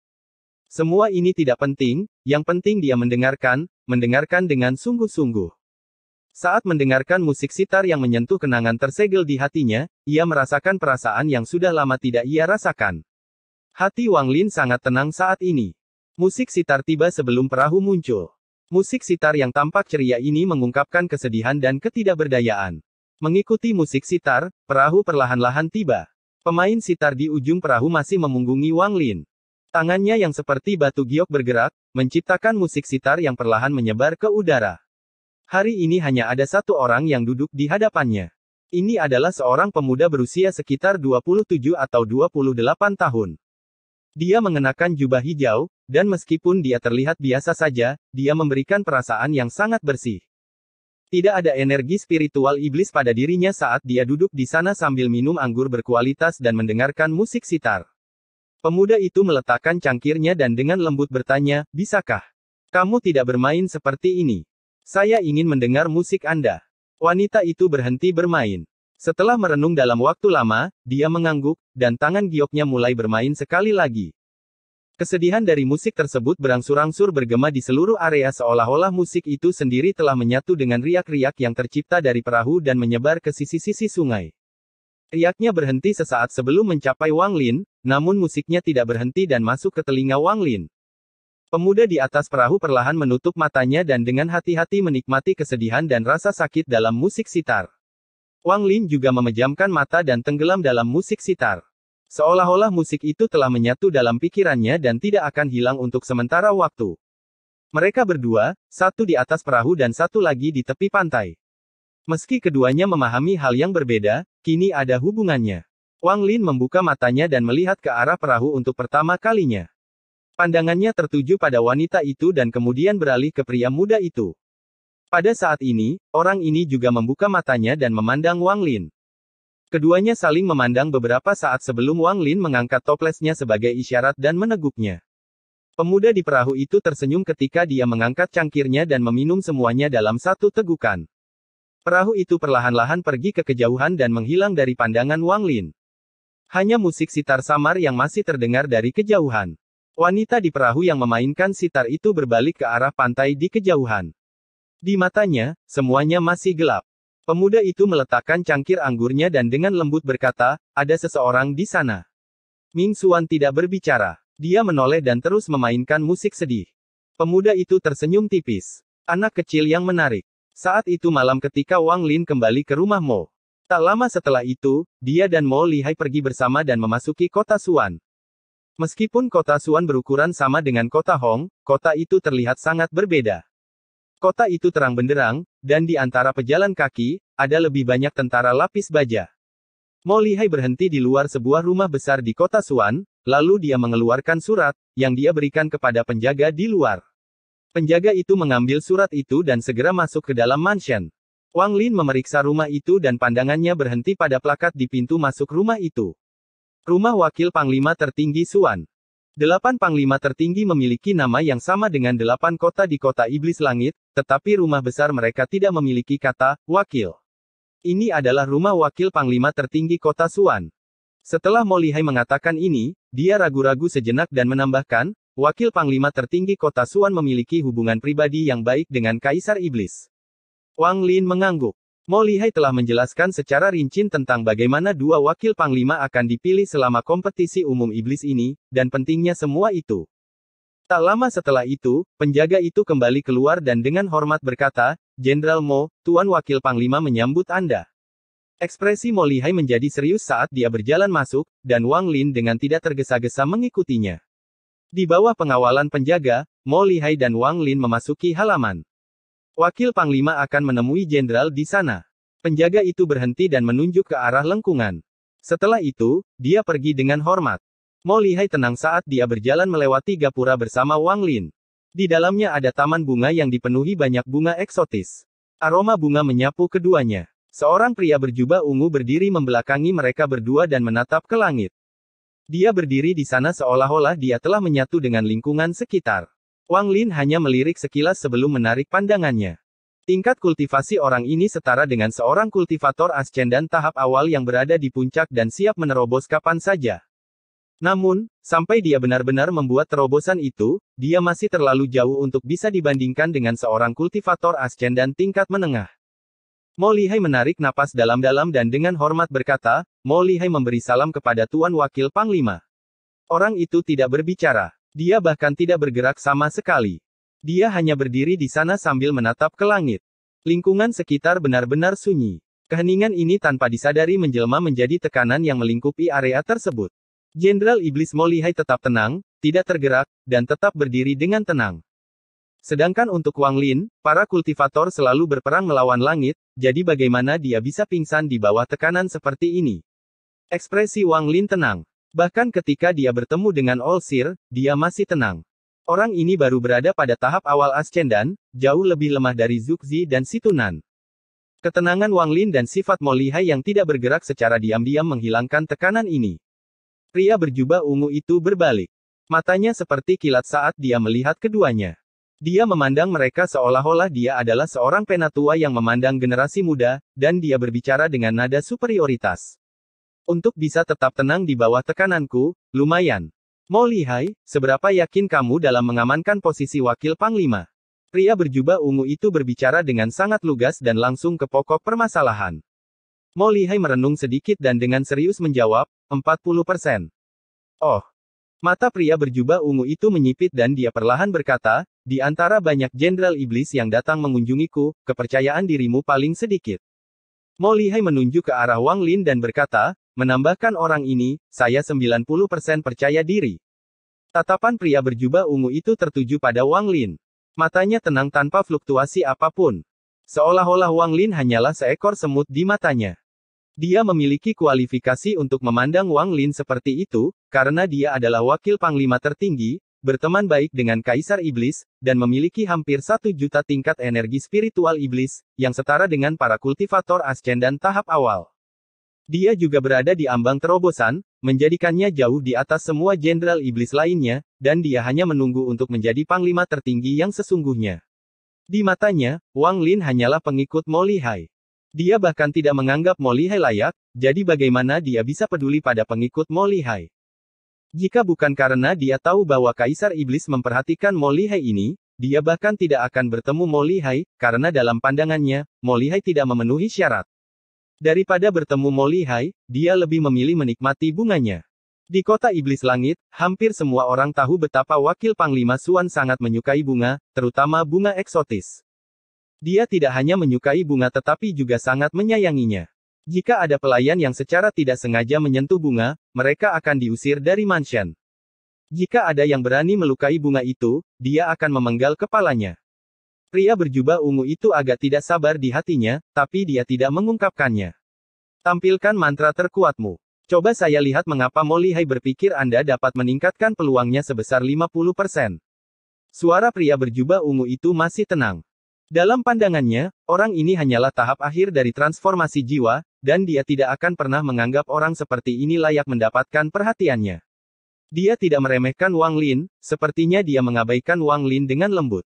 Speaker 1: Semua ini tidak penting, yang penting dia mendengarkan dengan sungguh-sungguh. Saat mendengarkan musik sitar yang menyentuh kenangan tersegel di hatinya, ia merasakan perasaan yang sudah lama tidak ia rasakan. Hati Wang Lin sangat tenang saat ini. Musik sitar tiba sebelum perahu muncul. Musik sitar yang tampak ceria ini mengungkapkan kesedihan dan ketidakberdayaan. Mengikuti musik sitar, perahu perlahan-lahan tiba. Pemain sitar di ujung perahu masih memunggungi Wang Lin. Tangannya yang seperti batu giok bergerak, menciptakan musik sitar yang perlahan menyebar ke udara. Hari ini hanya ada satu orang yang duduk di hadapannya. Ini adalah seorang pemuda berusia sekitar 27 atau 28 tahun. Dia mengenakan jubah hijau, dan meskipun dia terlihat biasa saja, dia memberikan perasaan yang sangat bersih. Tidak ada energi spiritual iblis pada dirinya saat dia duduk di sana sambil minum anggur berkualitas dan mendengarkan musik sitar. Pemuda itu meletakkan cangkirnya dan dengan lembut bertanya, "Bisakah kamu tidak bermain seperti ini? Saya ingin mendengar musik Anda." Wanita itu berhenti bermain. Setelah merenung dalam waktu lama, dia mengangguk, dan tangan gioknya mulai bermain sekali lagi. Kesedihan dari musik tersebut berangsur-angsur bergema di seluruh area seolah-olah musik itu sendiri telah menyatu dengan riak-riak yang tercipta dari perahu dan menyebar ke sisi-sisi sungai. Riaknya berhenti sesaat sebelum mencapai Wang Lin, namun musiknya tidak berhenti dan masuk ke telinga Wang Lin. Pemuda di atas perahu perlahan menutup matanya dan dengan hati-hati menikmati kesedihan dan rasa sakit dalam musik sitar. Wang Lin juga memejamkan mata dan tenggelam dalam musik sitar. Seolah-olah musik itu telah menyatu dalam pikirannya dan tidak akan hilang untuk sementara waktu. Mereka berdua, satu di atas perahu dan satu lagi di tepi pantai. Meski keduanya memahami hal yang berbeda, kini ada hubungannya. Wang Lin membuka matanya dan melihat ke arah perahu untuk pertama kalinya. Pandangannya tertuju pada wanita itu dan kemudian beralih ke pria muda itu. Pada saat ini, orang ini juga membuka matanya dan memandang Wang Lin. Keduanya saling memandang beberapa saat sebelum Wang Lin mengangkat toplesnya sebagai isyarat dan meneguknya. Pemuda di perahu itu tersenyum ketika dia mengangkat cangkirnya dan meminum semuanya dalam satu tegukan. Perahu itu perlahan-lahan pergi ke kejauhan dan menghilang dari pandangan Wang Lin. Hanya musik sitar samar yang masih terdengar dari kejauhan. Wanita di perahu yang memainkan sitar itu berbalik ke arah pantai di kejauhan. Di matanya, semuanya masih gelap. Pemuda itu meletakkan cangkir anggurnya dan dengan lembut berkata, "Ada seseorang di sana." Ming Xuan tidak berbicara. Dia menoleh dan terus memainkan musik sedih. Pemuda itu tersenyum tipis. Anak kecil yang menarik. Saat itu malam ketika Wang Lin kembali ke rumah Mo. Tak lama setelah itu, dia dan Mo Lihai pergi bersama dan memasuki kota Xuan. Meskipun kota Xuan berukuran sama dengan kota Hong, kota itu terlihat sangat berbeda. Kota itu terang benderang, dan di antara pejalan kaki, ada lebih banyak tentara lapis baja. Mo Lihai berhenti di luar sebuah rumah besar di kota Xuan, lalu dia mengeluarkan surat, yang dia berikan kepada penjaga di luar. Penjaga itu mengambil surat itu dan segera masuk ke dalam mansion. Wang Lin memeriksa rumah itu dan pandangannya berhenti pada plakat di pintu masuk rumah itu. Rumah Wakil Panglima Tertinggi Xuan. 8 panglima tertinggi memiliki nama yang sama dengan 8 kota di kota Iblis Langit, tetapi rumah besar mereka tidak memiliki kata wakil. Ini adalah rumah wakil panglima tertinggi kota Xuan. Setelah Mo Lihai mengatakan ini, dia ragu-ragu sejenak dan menambahkan, wakil panglima tertinggi kota Xuan memiliki hubungan pribadi yang baik dengan Kaisar Iblis. Wang Lin mengangguk. Mo Lihai telah menjelaskan secara rinci tentang bagaimana dua wakil panglima akan dipilih selama kompetisi umum iblis ini, dan pentingnya semua itu. Tak lama setelah itu, penjaga itu kembali keluar dan dengan hormat berkata, "Jenderal Mo, Tuan Wakil Panglima menyambut Anda." Ekspresi Mo Lihai menjadi serius saat dia berjalan masuk, dan Wang Lin dengan tidak tergesa-gesa mengikutinya. Di bawah pengawalan penjaga, Mo Lihai dan Wang Lin memasuki halaman. Wakil Panglima akan menemui jenderal di sana. Penjaga itu berhenti dan menunjuk ke arah lengkungan. Setelah itu, dia pergi dengan hormat. Mo Lihai tenang saat dia berjalan melewati gapura bersama Wang Lin. Di dalamnya ada taman bunga yang dipenuhi banyak bunga eksotis. Aroma bunga menyapu keduanya. Seorang pria berjubah ungu berdiri membelakangi mereka berdua dan menatap ke langit. Dia berdiri di sana seolah-olah dia telah menyatu dengan lingkungan sekitar. Wang Lin hanya melirik sekilas sebelum menarik pandangannya. Tingkat kultivasi orang ini setara dengan seorang kultivator ascendan tahap awal yang berada di puncak dan siap menerobos kapan saja. Namun, sampai dia benar-benar membuat terobosan itu, dia masih terlalu jauh untuk bisa dibandingkan dengan seorang kultivator ascendan tingkat menengah. Mo Lihai menarik napas dalam-dalam dan dengan hormat berkata, Mo Lihai memberi salam kepada Tuan Wakil Panglima. Orang itu tidak berbicara. Dia bahkan tidak bergerak sama sekali. Dia hanya berdiri di sana sambil menatap ke langit. Lingkungan sekitar benar-benar sunyi. Keheningan ini tanpa disadari menjelma menjadi tekanan yang melingkupi area tersebut. Jenderal Iblis Mo Lihai tetap tenang, tidak tergerak, dan tetap berdiri dengan tenang. Sedangkan untuk Wang Lin, para kultivator selalu berperang melawan langit, jadi bagaimana dia bisa pingsan di bawah tekanan seperti ini? Ekspresi Wang Lin tenang. Bahkan ketika dia bertemu dengan Olsir, dia masih tenang. Orang ini baru berada pada tahap awal ascendan, jauh lebih lemah dari Zuxi dan Situnan. Ketenangan Wang Lin dan sifat Mo Lihai yang tidak bergerak secara diam-diam menghilangkan tekanan ini. Pria berjubah ungu itu berbalik. Matanya seperti kilat saat dia melihat keduanya. Dia memandang mereka seolah-olah dia adalah seorang penatua yang memandang generasi muda, dan dia berbicara dengan nada superioritas. Untuk bisa tetap tenang di bawah tekananku, lumayan. Mo Lihai, seberapa yakin kamu dalam mengamankan posisi wakil panglima? Pria berjubah ungu itu berbicara dengan sangat lugas dan langsung ke pokok permasalahan. Mo Lihai merenung sedikit dan dengan serius menjawab, 40%. Oh. Mata pria berjubah ungu itu menyipit dan dia perlahan berkata, di antara banyak jenderal iblis yang datang mengunjungiku, kepercayaan dirimu paling sedikit. Mo Lihai menunjuk ke arah Wang Lin dan berkata, menambahkan orang ini, saya 90% percaya diri. Tatapan pria berjubah ungu itu tertuju pada Wang Lin. Matanya tenang tanpa fluktuasi apapun. Seolah-olah Wang Lin hanyalah seekor semut di matanya. Dia memiliki kualifikasi untuk memandang Wang Lin seperti itu, karena dia adalah wakil panglima tertinggi, berteman baik dengan Kaisar Iblis, dan memiliki hampir 1 juta tingkat energi spiritual iblis, yang setara dengan para kultivator ascendan tahap awal. Dia juga berada di ambang terobosan, menjadikannya jauh di atas semua jenderal iblis lainnya, dan dia hanya menunggu untuk menjadi panglima tertinggi yang sesungguhnya. Di matanya, Wang Lin hanyalah pengikut Mo Lihai. Dia bahkan tidak menganggap Mo Lihai layak, jadi bagaimana dia bisa peduli pada pengikut Mo Lihai? Jika bukan karena dia tahu bahwa Kaisar Iblis memperhatikan Mo Lihai ini, dia bahkan tidak akan bertemu Mo Lihai, karena dalam pandangannya, Mo Lihai tidak memenuhi syarat. Daripada bertemu Mo Lihai, dia lebih memilih menikmati bunganya. Di kota Iblis Langit, hampir semua orang tahu betapa wakil Panglima Xuan sangat menyukai bunga, terutama bunga eksotis. Dia tidak hanya menyukai bunga tetapi juga sangat menyayanginya. Jika ada pelayan yang secara tidak sengaja menyentuh bunga, mereka akan diusir dari mansion. Jika ada yang berani melukai bunga itu, dia akan memenggal kepalanya. Pria berjubah ungu itu agak tidak sabar di hatinya, tapi dia tidak mengungkapkannya. Tampilkan mantra terkuatmu. Coba saya lihat mengapa Mo Lihai berpikir Anda dapat meningkatkan peluangnya sebesar 50%. Suara pria berjubah ungu itu masih tenang. Dalam pandangannya, orang ini hanyalah tahap akhir dari transformasi jiwa, dan dia tidak akan pernah menganggap orang seperti ini layak mendapatkan perhatiannya. Dia tidak meremehkan Wang Lin, sepertinya dia mengabaikan Wang Lin dengan lembut.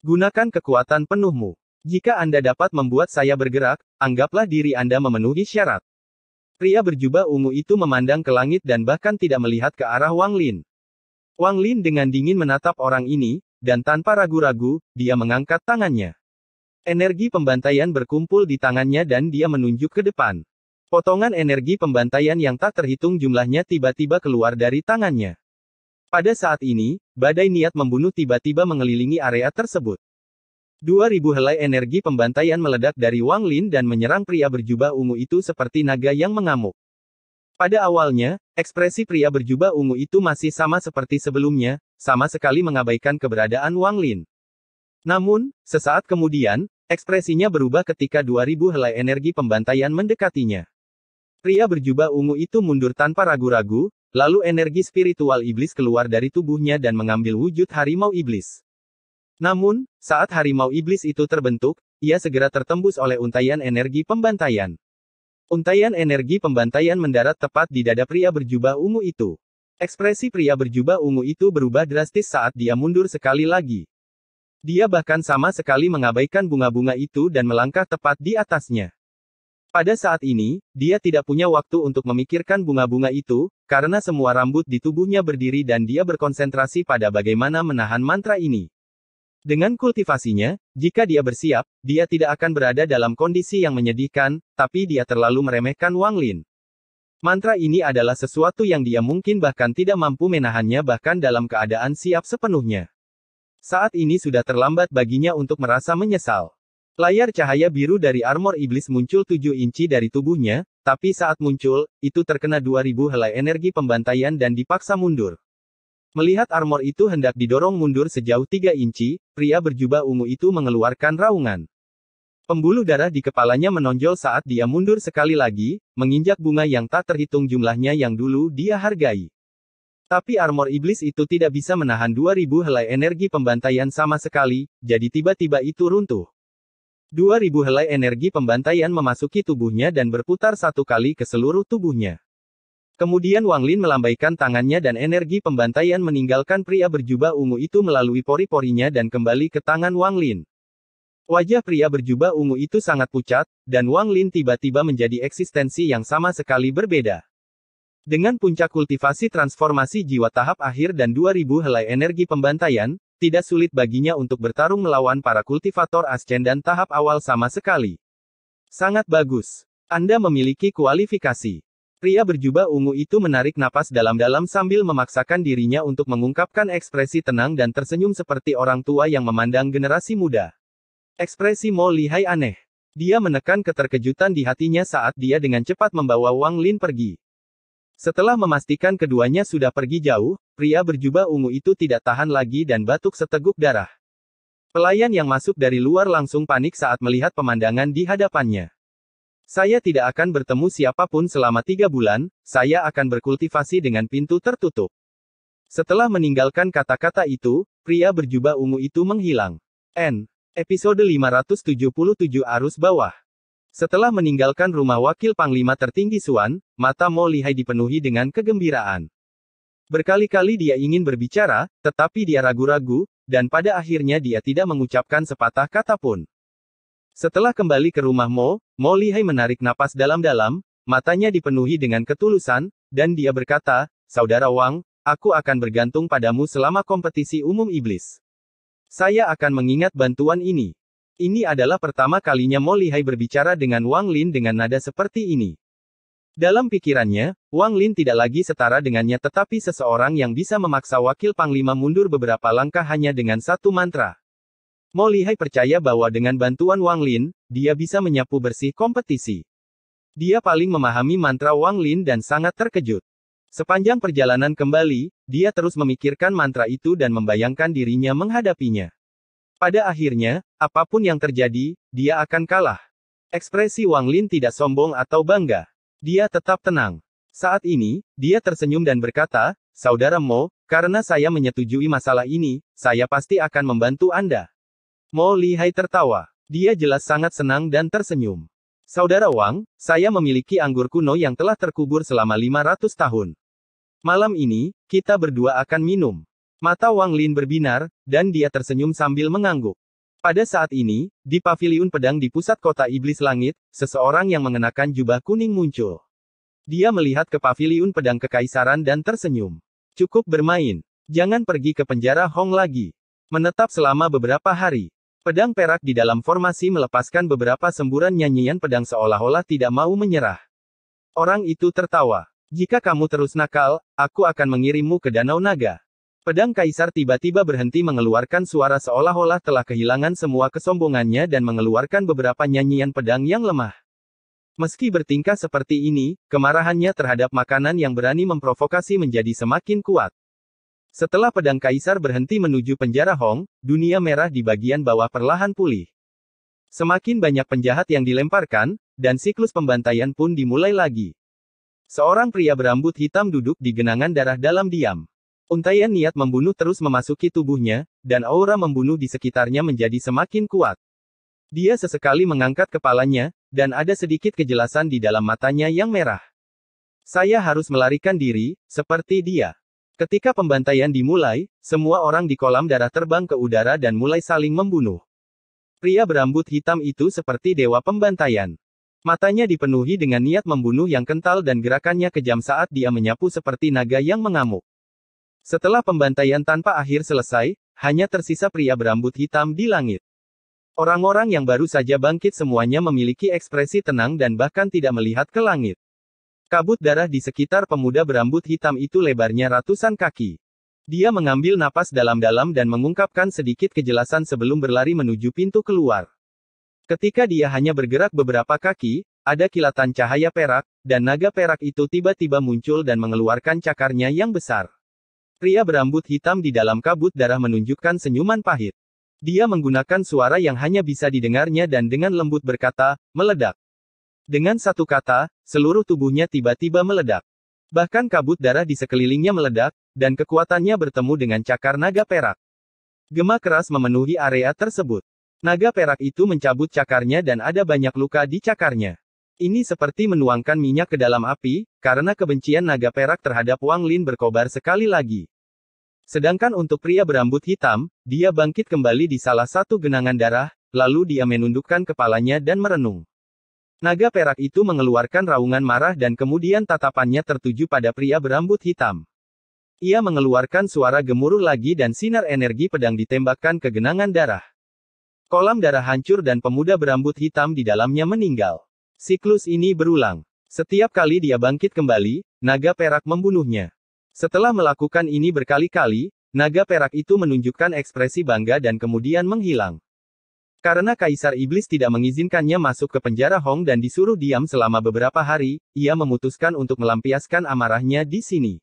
Speaker 1: Gunakan kekuatan penuhmu. Jika Anda dapat membuat saya bergerak, anggaplah diri Anda memenuhi syarat. Pria berjubah ungu itu memandang ke langit dan bahkan tidak melihat ke arah Wang Lin. Wang Lin dengan dingin menatap orang ini, dan tanpa ragu-ragu, dia mengangkat tangannya. Energi pembantaian berkumpul di tangannya dan dia menunjuk ke depan. Potongan energi pembantaian yang tak terhitung jumlahnya tiba-tiba keluar dari tangannya. Pada saat ini, badai niat membunuh tiba-tiba mengelilingi area tersebut. 2000 helai energi pembantaian meledak dari Wang Lin dan menyerang pria berjubah ungu itu seperti naga yang mengamuk. Pada awalnya, ekspresi pria berjubah ungu itu masih sama seperti sebelumnya, sama sekali mengabaikan keberadaan Wang Lin. Namun, sesaat kemudian, ekspresinya berubah ketika 2000 helai energi pembantaian mendekatinya. Pria berjubah ungu itu mundur tanpa ragu-ragu, lalu energi spiritual iblis keluar dari tubuhnya dan mengambil wujud harimau iblis. Namun, saat harimau iblis itu terbentuk, ia segera tertembus oleh untaian energi pembantaian. Untaian energi pembantaian mendarat tepat di dada pria berjubah ungu itu. Ekspresi pria berjubah ungu itu berubah drastis saat dia mundur sekali lagi. Dia bahkan sama sekali mengabaikan bunga-bunga itu dan melangkah tepat di atasnya. Pada saat ini, dia tidak punya waktu untuk memikirkan bunga-bunga itu, karena semua rambut di tubuhnya berdiri dan dia berkonsentrasi pada bagaimana menahan mantra ini. Dengan kultivasinya, jika dia bersiap, dia tidak akan berada dalam kondisi yang menyedihkan, tapi dia terlalu meremehkan Wang Lin. Mantra ini adalah sesuatu yang dia mungkin bahkan tidak mampu menahannya bahkan dalam keadaan siap sepenuhnya. Saat ini sudah terlambat baginya untuk merasa menyesal. Layar cahaya biru dari armor iblis muncul 7 inci dari tubuhnya, tapi saat muncul, itu terkena 2000 helai energi pembantaian dan dipaksa mundur. Melihat armor itu hendak didorong mundur sejauh 3 inci, pria berjubah ungu itu mengeluarkan raungan. Pembuluh darah di kepalanya menonjol saat dia mundur sekali lagi, menginjak bunga yang tak terhitung jumlahnya yang dulu dia hargai. Tapi armor iblis itu tidak bisa menahan 2000 helai energi pembantaian sama sekali, jadi tiba-tiba itu runtuh. 2000 helai energi pembantaian memasuki tubuhnya dan berputar satu kali ke seluruh tubuhnya. Kemudian Wang Lin melambaikan tangannya dan energi pembantaian meninggalkan pria berjubah ungu itu melalui pori-porinya dan kembali ke tangan Wang Lin. Wajah pria berjubah ungu itu sangat pucat, dan Wang Lin tiba-tiba menjadi eksistensi yang sama sekali berbeda. Dengan puncak kultivasi transformasi jiwa tahap akhir dan 2000 helai energi pembantaian, tidak sulit baginya untuk bertarung melawan para kultivator ascendan tahap awal sama sekali. Sangat bagus. Anda memiliki kualifikasi. Pria berjubah ungu itu menarik napas dalam-dalam sambil memaksakan dirinya untuk mengungkapkan ekspresi tenang dan tersenyum seperti orang tua yang memandang generasi muda. Ekspresi Mo Lihai aneh. Dia menekan keterkejutan di hatinya saat dia dengan cepat membawa Wang Lin pergi. Setelah memastikan keduanya sudah pergi jauh, pria berjubah ungu itu tidak tahan lagi dan batuk seteguk darah. Pelayan yang masuk dari luar langsung panik saat melihat pemandangan di hadapannya. Saya tidak akan bertemu siapapun selama 3 bulan, saya akan berkultivasi dengan pintu tertutup. Setelah meninggalkan kata-kata itu, pria berjubah ungu itu menghilang. Episode 577 Arus Bawah. Setelah meninggalkan rumah wakil Panglima tertinggi Xuan, mata Mo Lihai dipenuhi dengan kegembiraan. Berkali-kali dia ingin berbicara, tetapi dia ragu-ragu, dan pada akhirnya dia tidak mengucapkan sepatah kata pun. Setelah kembali ke rumah Mo Lihai menarik napas dalam-dalam, matanya dipenuhi dengan ketulusan, dan dia berkata, "Saudara Wang, aku akan bergantung padamu selama kompetisi umum iblis. Saya akan mengingat bantuan ini." Ini adalah pertama kalinya Mo Lihai berbicara dengan Wang Lin dengan nada seperti ini. Dalam pikirannya, Wang Lin tidak lagi setara dengannya tetapi seseorang yang bisa memaksa wakil Panglima mundur beberapa langkah hanya dengan satu mantra. Mo Lihai percaya bahwa dengan bantuan Wang Lin, dia bisa menyapu bersih kompetisi. Dia paling memahami mantra Wang Lin dan sangat terkejut. Sepanjang perjalanan kembali, dia terus memikirkan mantra itu dan membayangkan dirinya menghadapinya. Pada akhirnya, apapun yang terjadi, dia akan kalah. Ekspresi Wang Lin tidak sombong atau bangga. Dia tetap tenang. Saat ini, dia tersenyum dan berkata, "Saudara Mo, karena saya menyetujui masalah ini, saya pasti akan membantu Anda." Mo Lihai tertawa. Dia jelas sangat senang dan tersenyum. "Saudara Wang, saya memiliki anggur kuno yang telah terkubur selama 500 tahun. Malam ini, kita berdua akan minum." Mata Wang Lin berbinar, dan dia tersenyum sambil mengangguk. Pada saat ini, di paviliun pedang di pusat kota iblis langit, seseorang yang mengenakan jubah kuning muncul. Dia melihat ke paviliun pedang kekaisaran dan tersenyum. "Cukup bermain. Jangan pergi ke penjara Hong lagi. Menetap selama beberapa hari." Pedang perak di dalam formasi melepaskan beberapa semburan nyanyian pedang seolah-olah tidak mau menyerah. Orang itu tertawa. "Jika kamu terus nakal, aku akan mengirimmu ke Danau Naga." Pedang kaisar tiba-tiba berhenti mengeluarkan suara seolah-olah telah kehilangan semua kesombongannya dan mengeluarkan beberapa nyanyian pedang yang lemah. Meski bertingkah seperti ini, kemarahannya terhadap makanan yang berani memprovokasi menjadi semakin kuat. Setelah pedang kaisar berhenti menuju penjara Hong, dunia merah di bagian bawah perlahan pulih. Semakin banyak penjahat yang dilemparkan, dan siklus pembantaian pun dimulai lagi. Seorang pria berambut hitam duduk di genangan darah dalam diam. Untaian niat membunuh terus memasuki tubuhnya, dan aura membunuh di sekitarnya menjadi semakin kuat. Dia sesekali mengangkat kepalanya, dan ada sedikit kejelasan di dalam matanya yang merah. "Saya harus melarikan diri," seperti dia. Ketika pembantaian dimulai, semua orang di kolam darah terbang ke udara dan mulai saling membunuh. Pria berambut hitam itu seperti dewa pembantaian. Matanya dipenuhi dengan niat membunuh yang kental dan gerakannya kejam saat dia menyapu seperti naga yang mengamuk. Setelah pembantaian tanpa akhir selesai, hanya tersisa pria berambut hitam di langit. Orang-orang yang baru saja bangkit semuanya memiliki ekspresi tenang dan bahkan tidak melihat ke langit. Kabut darah di sekitar pemuda berambut hitam itu lebarnya ratusan kaki. Dia mengambil napas dalam-dalam dan mengungkapkan sedikit kejelasan sebelum berlari menuju pintu keluar. Ketika dia hanya bergerak beberapa kaki, ada kilatan cahaya perak, dan naga perak itu tiba-tiba muncul dan mengeluarkan cakarnya yang besar. Pria berambut hitam di dalam kabut darah menunjukkan senyuman pahit. Dia menggunakan suara yang hanya bisa didengarnya dan dengan lembut berkata, "Meledak." Dengan satu kata, seluruh tubuhnya tiba-tiba meledak. Bahkan kabut darah di sekelilingnya meledak, dan kekuatannya bertemu dengan cakar naga perak. Gema keras memenuhi area tersebut. Naga perak itu mencabut cakarnya dan ada banyak luka di cakarnya. Ini seperti menuangkan minyak ke dalam api, karena kebencian naga perak terhadap Wang Lin berkobar sekali lagi. Sedangkan untuk pria berambut hitam, dia bangkit kembali di salah satu genangan darah, lalu dia menundukkan kepalanya dan merenung. Naga perak itu mengeluarkan raungan marah dan kemudian tatapannya tertuju pada pria berambut hitam. Ia mengeluarkan suara gemuruh lagi dan sinar energi pedang ditembakkan ke genangan darah. Kolam darah hancur dan pemuda berambut hitam di dalamnya meninggal. Siklus ini berulang. Setiap kali dia bangkit kembali, naga perak membunuhnya. Setelah melakukan ini berkali-kali, naga perak itu menunjukkan ekspresi bangga dan kemudian menghilang. Karena Kaisar Iblis tidak mengizinkannya masuk ke penjara Hong dan disuruh diam selama beberapa hari, ia memutuskan untuk melampiaskan amarahnya di sini.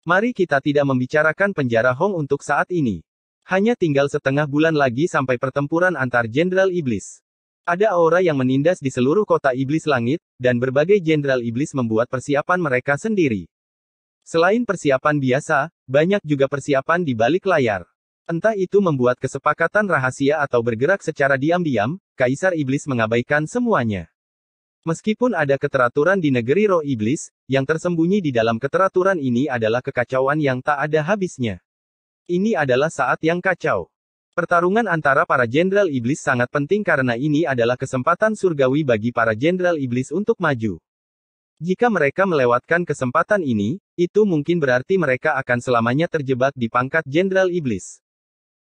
Speaker 1: Mari kita tidak membicarakan penjara Hong untuk saat ini. Hanya tinggal setengah bulan lagi sampai pertempuran antar Jenderal Iblis. Ada aura yang menindas di seluruh kota Iblis Langit, dan berbagai Jenderal Iblis membuat persiapan mereka sendiri. Selain persiapan biasa, banyak juga persiapan di balik layar. Entah itu membuat kesepakatan rahasia atau bergerak secara diam-diam, Kaisar Iblis mengabaikan semuanya. Meskipun ada keteraturan di negeri roh iblis, yang tersembunyi di dalam keteraturan ini adalah kekacauan yang tak ada habisnya. Ini adalah saat yang kacau. Pertarungan antara para jenderal iblis sangat penting karena ini adalah kesempatan surgawi bagi para jenderal iblis untuk maju. Jika mereka melewatkan kesempatan ini, itu mungkin berarti mereka akan selamanya terjebak di pangkat jenderal iblis.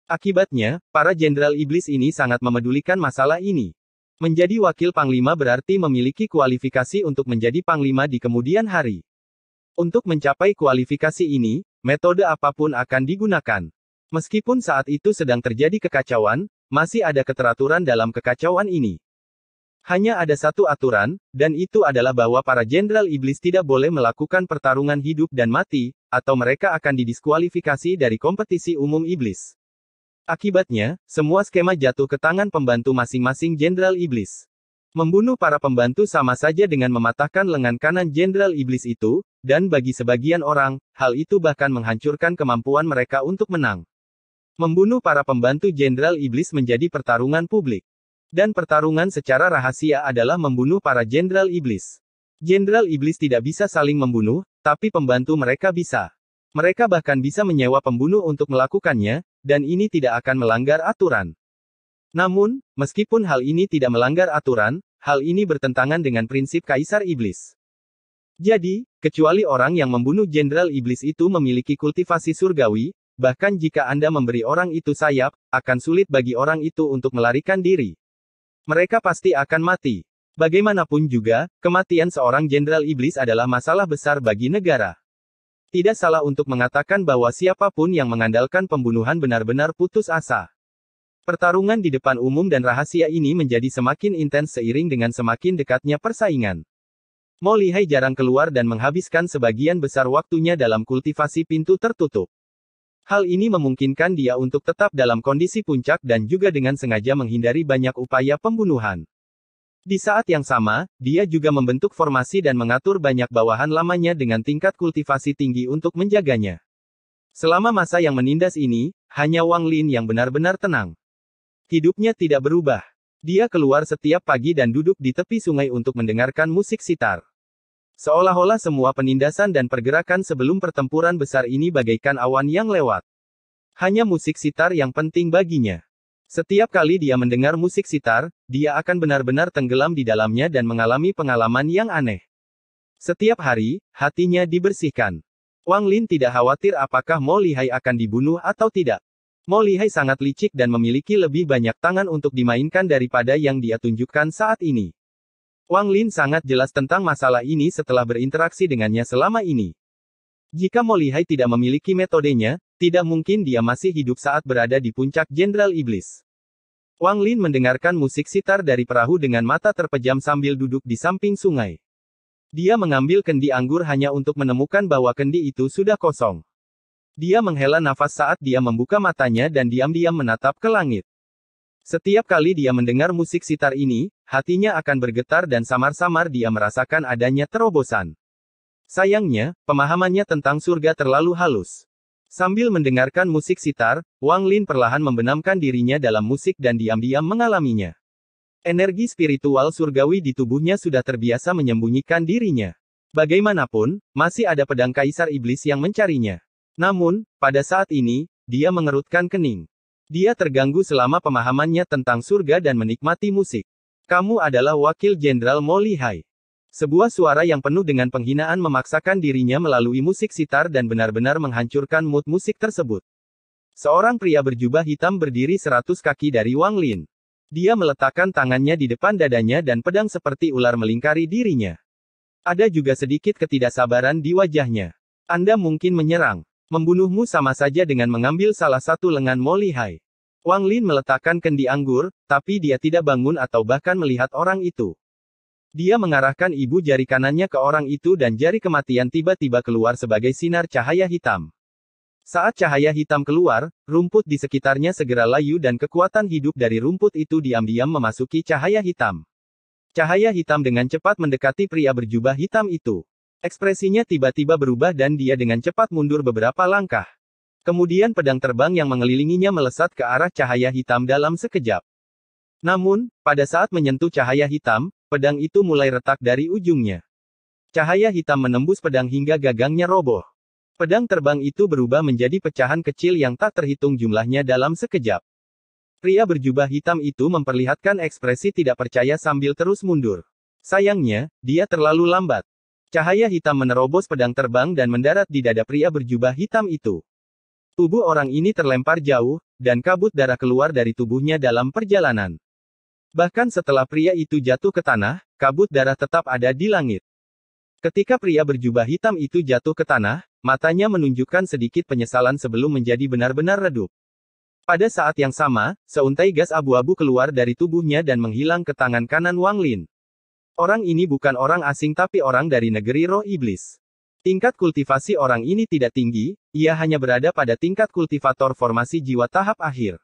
Speaker 1: Akibatnya, para jenderal iblis ini sangat memedulikan masalah ini. Menjadi wakil panglima berarti memiliki kualifikasi untuk menjadi panglima di kemudian hari. Untuk mencapai kualifikasi ini, metode apapun akan digunakan. Meskipun saat itu sedang terjadi kekacauan, masih ada keteraturan dalam kekacauan ini. Hanya ada satu aturan, dan itu adalah bahwa para jenderal iblis tidak boleh melakukan pertarungan hidup dan mati, atau mereka akan didiskualifikasi dari kompetisi umum iblis. Akibatnya, semua skema jatuh ke tangan pembantu masing-masing jenderal iblis. Membunuh para pembantu sama saja dengan mematahkan lengan kanan jenderal iblis itu, dan bagi sebagian orang, hal itu bahkan menghancurkan kemampuan mereka untuk menang. Membunuh para pembantu jenderal iblis menjadi pertarungan publik. Dan pertarungan secara rahasia adalah membunuh para jenderal iblis. Jenderal iblis tidak bisa saling membunuh, tapi pembantu mereka bisa. Mereka bahkan bisa menyewa pembunuh untuk melakukannya, dan ini tidak akan melanggar aturan. Namun, meskipun hal ini tidak melanggar aturan, hal ini bertentangan dengan prinsip Kaisar Iblis. Jadi, kecuali orang yang membunuh Jenderal Iblis itu memiliki kultivasi surgawi, bahkan jika Anda memberi orang itu sayap, akan sulit bagi orang itu untuk melarikan diri. Mereka pasti akan mati. Bagaimanapun juga, kematian seorang Jenderal Iblis adalah masalah besar bagi negara. Tidak salah untuk mengatakan bahwa siapapun yang mengandalkan pembunuhan benar-benar putus asa. Pertarungan di depan umum dan rahasia ini menjadi semakin intens seiring dengan semakin dekatnya persaingan. Mo Lihai jarang keluar dan menghabiskan sebagian besar waktunya dalam kultivasi pintu tertutup. Hal ini memungkinkan dia untuk tetap dalam kondisi puncak dan juga dengan sengaja menghindari banyak upaya pembunuhan. Di saat yang sama, dia juga membentuk formasi dan mengatur banyak bawahan lamanya dengan tingkat kultivasi tinggi untuk menjaganya. Selama masa yang menindas ini, hanya Wang Lin yang benar-benar tenang. Hidupnya tidak berubah. Dia keluar setiap pagi dan duduk di tepi sungai untuk mendengarkan musik sitar. Seolah-olah semua penindasan dan pergerakan sebelum pertempuran besar ini bagaikan awan yang lewat. Hanya musik sitar yang penting baginya. Setiap kali dia mendengar musik sitar, dia akan benar-benar tenggelam di dalamnya dan mengalami pengalaman yang aneh. Setiap hari, hatinya dibersihkan. Wang Lin tidak khawatir apakah Mo Lihai akan dibunuh atau tidak. Mo Lihai sangat licik dan memiliki lebih banyak tangan untuk dimainkan daripada yang dia tunjukkan saat ini. Wang Lin sangat jelas tentang masalah ini setelah berinteraksi dengannya selama ini. Jika Mo Lihai tidak memiliki metodenya, tidak mungkin dia masih hidup saat berada di puncak Jenderal Iblis. Wang Lin mendengarkan musik sitar dari perahu dengan mata terpejam sambil duduk di samping sungai. Dia mengambil kendi anggur hanya untuk menemukan bahwa kendi itu sudah kosong. Dia menghela nafas saat dia membuka matanya dan diam-diam menatap ke langit. Setiap kali dia mendengar musik sitar ini, hatinya akan bergetar dan samar-samar dia merasakan adanya terobosan. Sayangnya, pemahamannya tentang surga terlalu halus. Sambil mendengarkan musik sitar, Wang Lin perlahan membenamkan dirinya dalam musik dan diam-diam mengalaminya. Energi spiritual surgawi di tubuhnya sudah terbiasa menyembunyikan dirinya. Bagaimanapun, masih ada pedang kaisar iblis yang mencarinya. Namun, pada saat ini, dia mengerutkan kening. Dia terganggu selama pemahamannya tentang surga dan menikmati musik. Kamu adalah wakil Jenderal Mo Lihai. Sebuah suara yang penuh dengan penghinaan memaksakan dirinya melalui musik sitar dan benar-benar menghancurkan mood musik tersebut. Seorang pria berjubah hitam berdiri 100 kaki dari Wang Lin. Dia meletakkan tangannya di depan dadanya dan pedang seperti ular melingkari dirinya. Ada juga sedikit ketidaksabaran di wajahnya. Anda mungkin menyerang. Membunuhmu sama saja dengan mengambil salah satu lengan Mo Lihai. Wang Lin meletakkan kendi anggur, tapi dia tidak bangun atau bahkan melihat orang itu. Dia mengarahkan ibu jari kanannya ke orang itu dan jari kematian tiba-tiba keluar sebagai sinar cahaya hitam. Saat cahaya hitam keluar, rumput di sekitarnya segera layu dan kekuatan hidup dari rumput itu diam-diam memasuki cahaya hitam. Cahaya hitam dengan cepat mendekati pria berjubah hitam itu. Ekspresinya tiba-tiba berubah dan dia dengan cepat mundur beberapa langkah. Kemudian pedang terbang yang mengelilinginya melesat ke arah cahaya hitam dalam sekejap. Namun, pada saat menyentuh cahaya hitam, pedang itu mulai retak dari ujungnya. Cahaya hitam menembus pedang hingga gagangnya roboh. Pedang terbang itu berubah menjadi pecahan kecil yang tak terhitung jumlahnya dalam sekejap. Pria berjubah hitam itu memperlihatkan ekspresi tidak percaya sambil terus mundur. Sayangnya, dia terlalu lambat. Cahaya hitam menerobos pedang terbang dan mendarat di dada pria berjubah hitam itu. Tubuh orang ini terlempar jauh, dan kabut darah keluar dari tubuhnya dalam perjalanan. Bahkan setelah pria itu jatuh ke tanah, kabut darah tetap ada di langit. Ketika pria berjubah hitam itu jatuh ke tanah, matanya menunjukkan sedikit penyesalan sebelum menjadi benar-benar redup. Pada saat yang sama, seuntai gas abu-abu keluar dari tubuhnya dan menghilang ke tangan kanan Wang Lin. Orang ini bukan orang asing tapi orang dari negeri roh iblis. Tingkat kultivasi orang ini tidak tinggi, ia hanya berada pada tingkat kultivator formasi jiwa tahap akhir.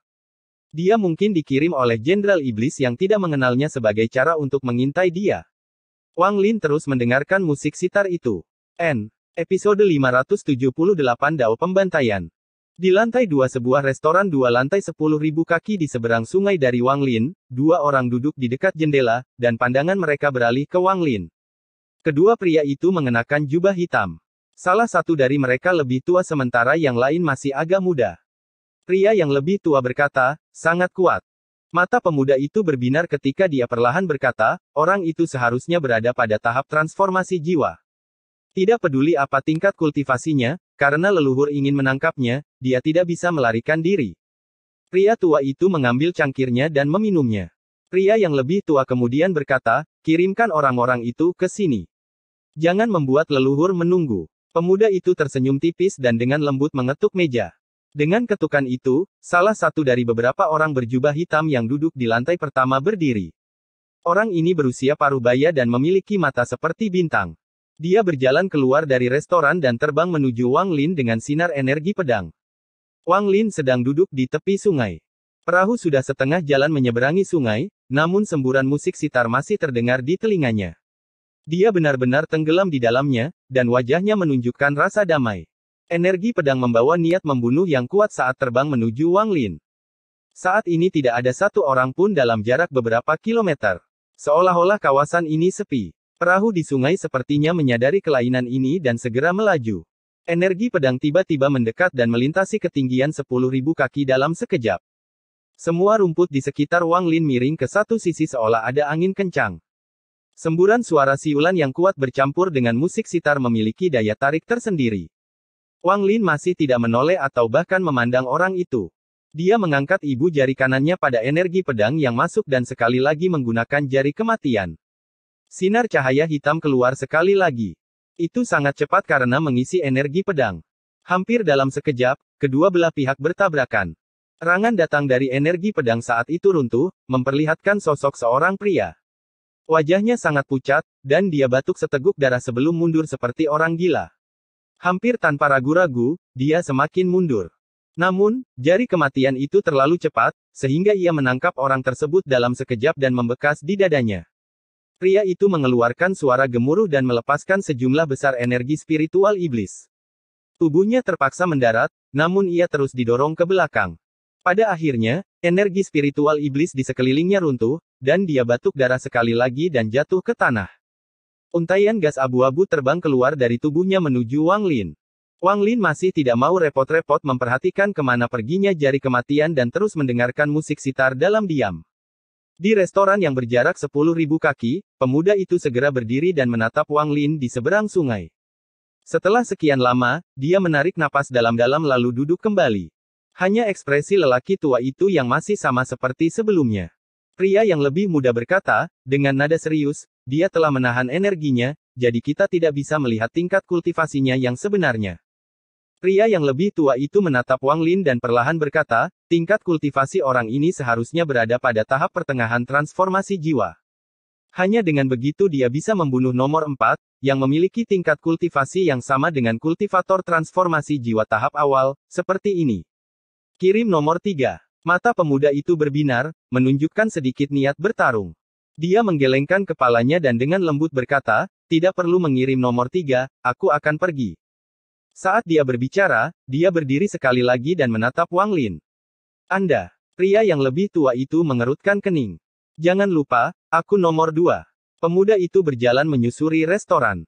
Speaker 1: Dia mungkin dikirim oleh Jenderal Iblis yang tidak mengenalnya sebagai cara untuk mengintai dia. Wang Lin terus mendengarkan musik sitar itu. Episode 578 Dao Pembantaian. Di lantai 2 sebuah restoran 2 lantai 10.000 kaki di seberang sungai dari Wang Lin, 2 orang duduk di dekat jendela, dan pandangan mereka beralih ke Wang Lin. Kedua pria itu mengenakan jubah hitam. Salah satu dari mereka lebih tua sementara yang lain masih agak muda. Pria yang lebih tua berkata, sangat kuat. Mata pemuda itu berbinar ketika dia perlahan berkata, orang itu seharusnya berada pada tahap transformasi jiwa. Tidak peduli apa tingkat kultivasinya, karena leluhur ingin menangkapnya, dia tidak bisa melarikan diri. Pria tua itu mengambil cangkirnya dan meminumnya. Pria yang lebih tua kemudian berkata, kirimkan orang-orang itu ke sini. Jangan membuat leluhur menunggu. Pemuda itu tersenyum tipis dan dengan lembut mengetuk meja. Dengan ketukan itu, salah satu dari beberapa orang berjubah hitam yang duduk di lantai pertama berdiri. Orang ini berusia paruh baya dan memiliki mata seperti bintang. Dia berjalan keluar dari restoran dan terbang menuju Wang Lin dengan sinar energi pedang. Wang Lin sedang duduk di tepi sungai. Perahu sudah setengah jalan menyeberangi sungai, namun semburan musik sitar masih terdengar di telinganya. Dia benar-benar tenggelam di dalamnya, dan wajahnya menunjukkan rasa damai. Energi pedang membawa niat membunuh yang kuat saat terbang menuju Wang Lin. Saat ini tidak ada satu orang pun dalam jarak beberapa kilometer. Seolah-olah kawasan ini sepi. Perahu di sungai sepertinya menyadari kelainan ini dan segera melaju. Energi pedang tiba-tiba mendekat dan melintasi ketinggian 10.000 kaki dalam sekejap. Semua rumput di sekitar Wang Lin miring ke satu sisi seolah ada angin kencang. Semburan suara siulan yang kuat bercampur dengan musik sitar memiliki daya tarik tersendiri. Wang Lin masih tidak menoleh atau bahkan memandang orang itu. Dia mengangkat ibu jari kanannya pada energi pedang yang masuk dan sekali lagi menggunakan jari kematian. Sinar cahaya hitam keluar sekali lagi. Itu sangat cepat karena mengisi energi pedang. Hampir dalam sekejap, kedua belah pihak bertabrakan. Serangan datang dari energi pedang saat itu runtuh, memperlihatkan sosok seorang pria. Wajahnya sangat pucat, dan dia batuk seteguk darah sebelum mundur seperti orang gila. Hampir tanpa ragu-ragu, dia semakin mundur. Namun, jari kematian itu terlalu cepat, sehingga ia menangkap orang tersebut dalam sekejap dan membekas di dadanya. Pria itu mengeluarkan suara gemuruh dan melepaskan sejumlah besar energi spiritual iblis. Tubuhnya terpaksa mendarat, namun ia terus didorong ke belakang. Pada akhirnya, energi spiritual iblis di sekelilingnya runtuh, dan dia batuk darah sekali lagi dan jatuh ke tanah. Untaian gas abu-abu terbang keluar dari tubuhnya menuju Wang Lin. Wang Lin masih tidak mau repot-repot memperhatikan kemana perginya jari kematian dan terus mendengarkan musik sitar dalam diam. Di restoran yang berjarak 10.000 kaki, pemuda itu segera berdiri dan menatap Wang Lin di seberang sungai. Setelah sekian lama, dia menarik napas dalam-dalam lalu duduk kembali. Hanya ekspresi lelaki tua itu yang masih sama seperti sebelumnya. Pria yang lebih muda berkata, dengan nada serius, dia telah menahan energinya, jadi kita tidak bisa melihat tingkat kultivasinya yang sebenarnya. Pria yang lebih tua itu menatap Wang Lin dan perlahan berkata, tingkat kultivasi orang ini seharusnya berada pada tahap pertengahan transformasi jiwa. Hanya dengan begitu dia bisa membunuh nomor 4, yang memiliki tingkat kultivasi yang sama dengan kultivator transformasi jiwa tahap awal, seperti ini. Kirim nomor 3. Mata pemuda itu berbinar, menunjukkan sedikit niat bertarung. Dia menggelengkan kepalanya dan dengan lembut berkata, tidak perlu mengirim nomor 3, aku akan pergi. Saat dia berbicara, dia berdiri sekali lagi dan menatap Wang Lin. Anda, pria yang lebih tua itu mengerutkan kening. Jangan lupa, aku nomor 2. Pemuda itu berjalan menyusuri restoran.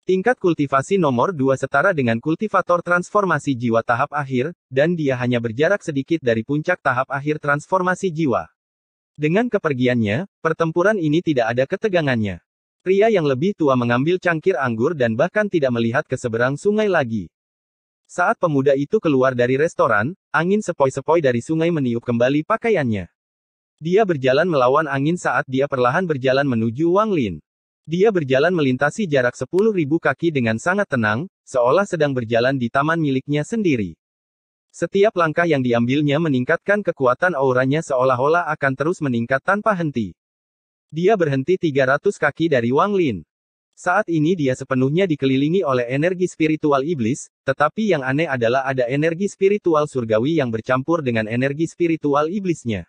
Speaker 1: Tingkat kultivasi nomor 2 setara dengan kultivator transformasi jiwa tahap akhir, dan dia hanya berjarak sedikit dari puncak tahap akhir transformasi jiwa. Dengan kepergiannya, pertempuran ini tidak ada ketegangannya. Pria yang lebih tua mengambil cangkir anggur dan bahkan tidak melihat ke seberang sungai lagi. Saat pemuda itu keluar dari restoran, angin sepoi-sepoi dari sungai meniup kembali pakaiannya. Dia berjalan melawan angin saat dia perlahan berjalan menuju Wang Lin. Dia berjalan melintasi jarak 10.000 kaki dengan sangat tenang, seolah sedang berjalan di taman miliknya sendiri. Setiap langkah yang diambilnya meningkatkan kekuatan auranya seolah-olah akan terus meningkat tanpa henti. Dia berhenti 300 kaki dari Wang Lin. Saat ini dia sepenuhnya dikelilingi oleh energi spiritual iblis, tetapi yang aneh adalah ada energi spiritual surgawi yang bercampur dengan energi spiritual iblisnya.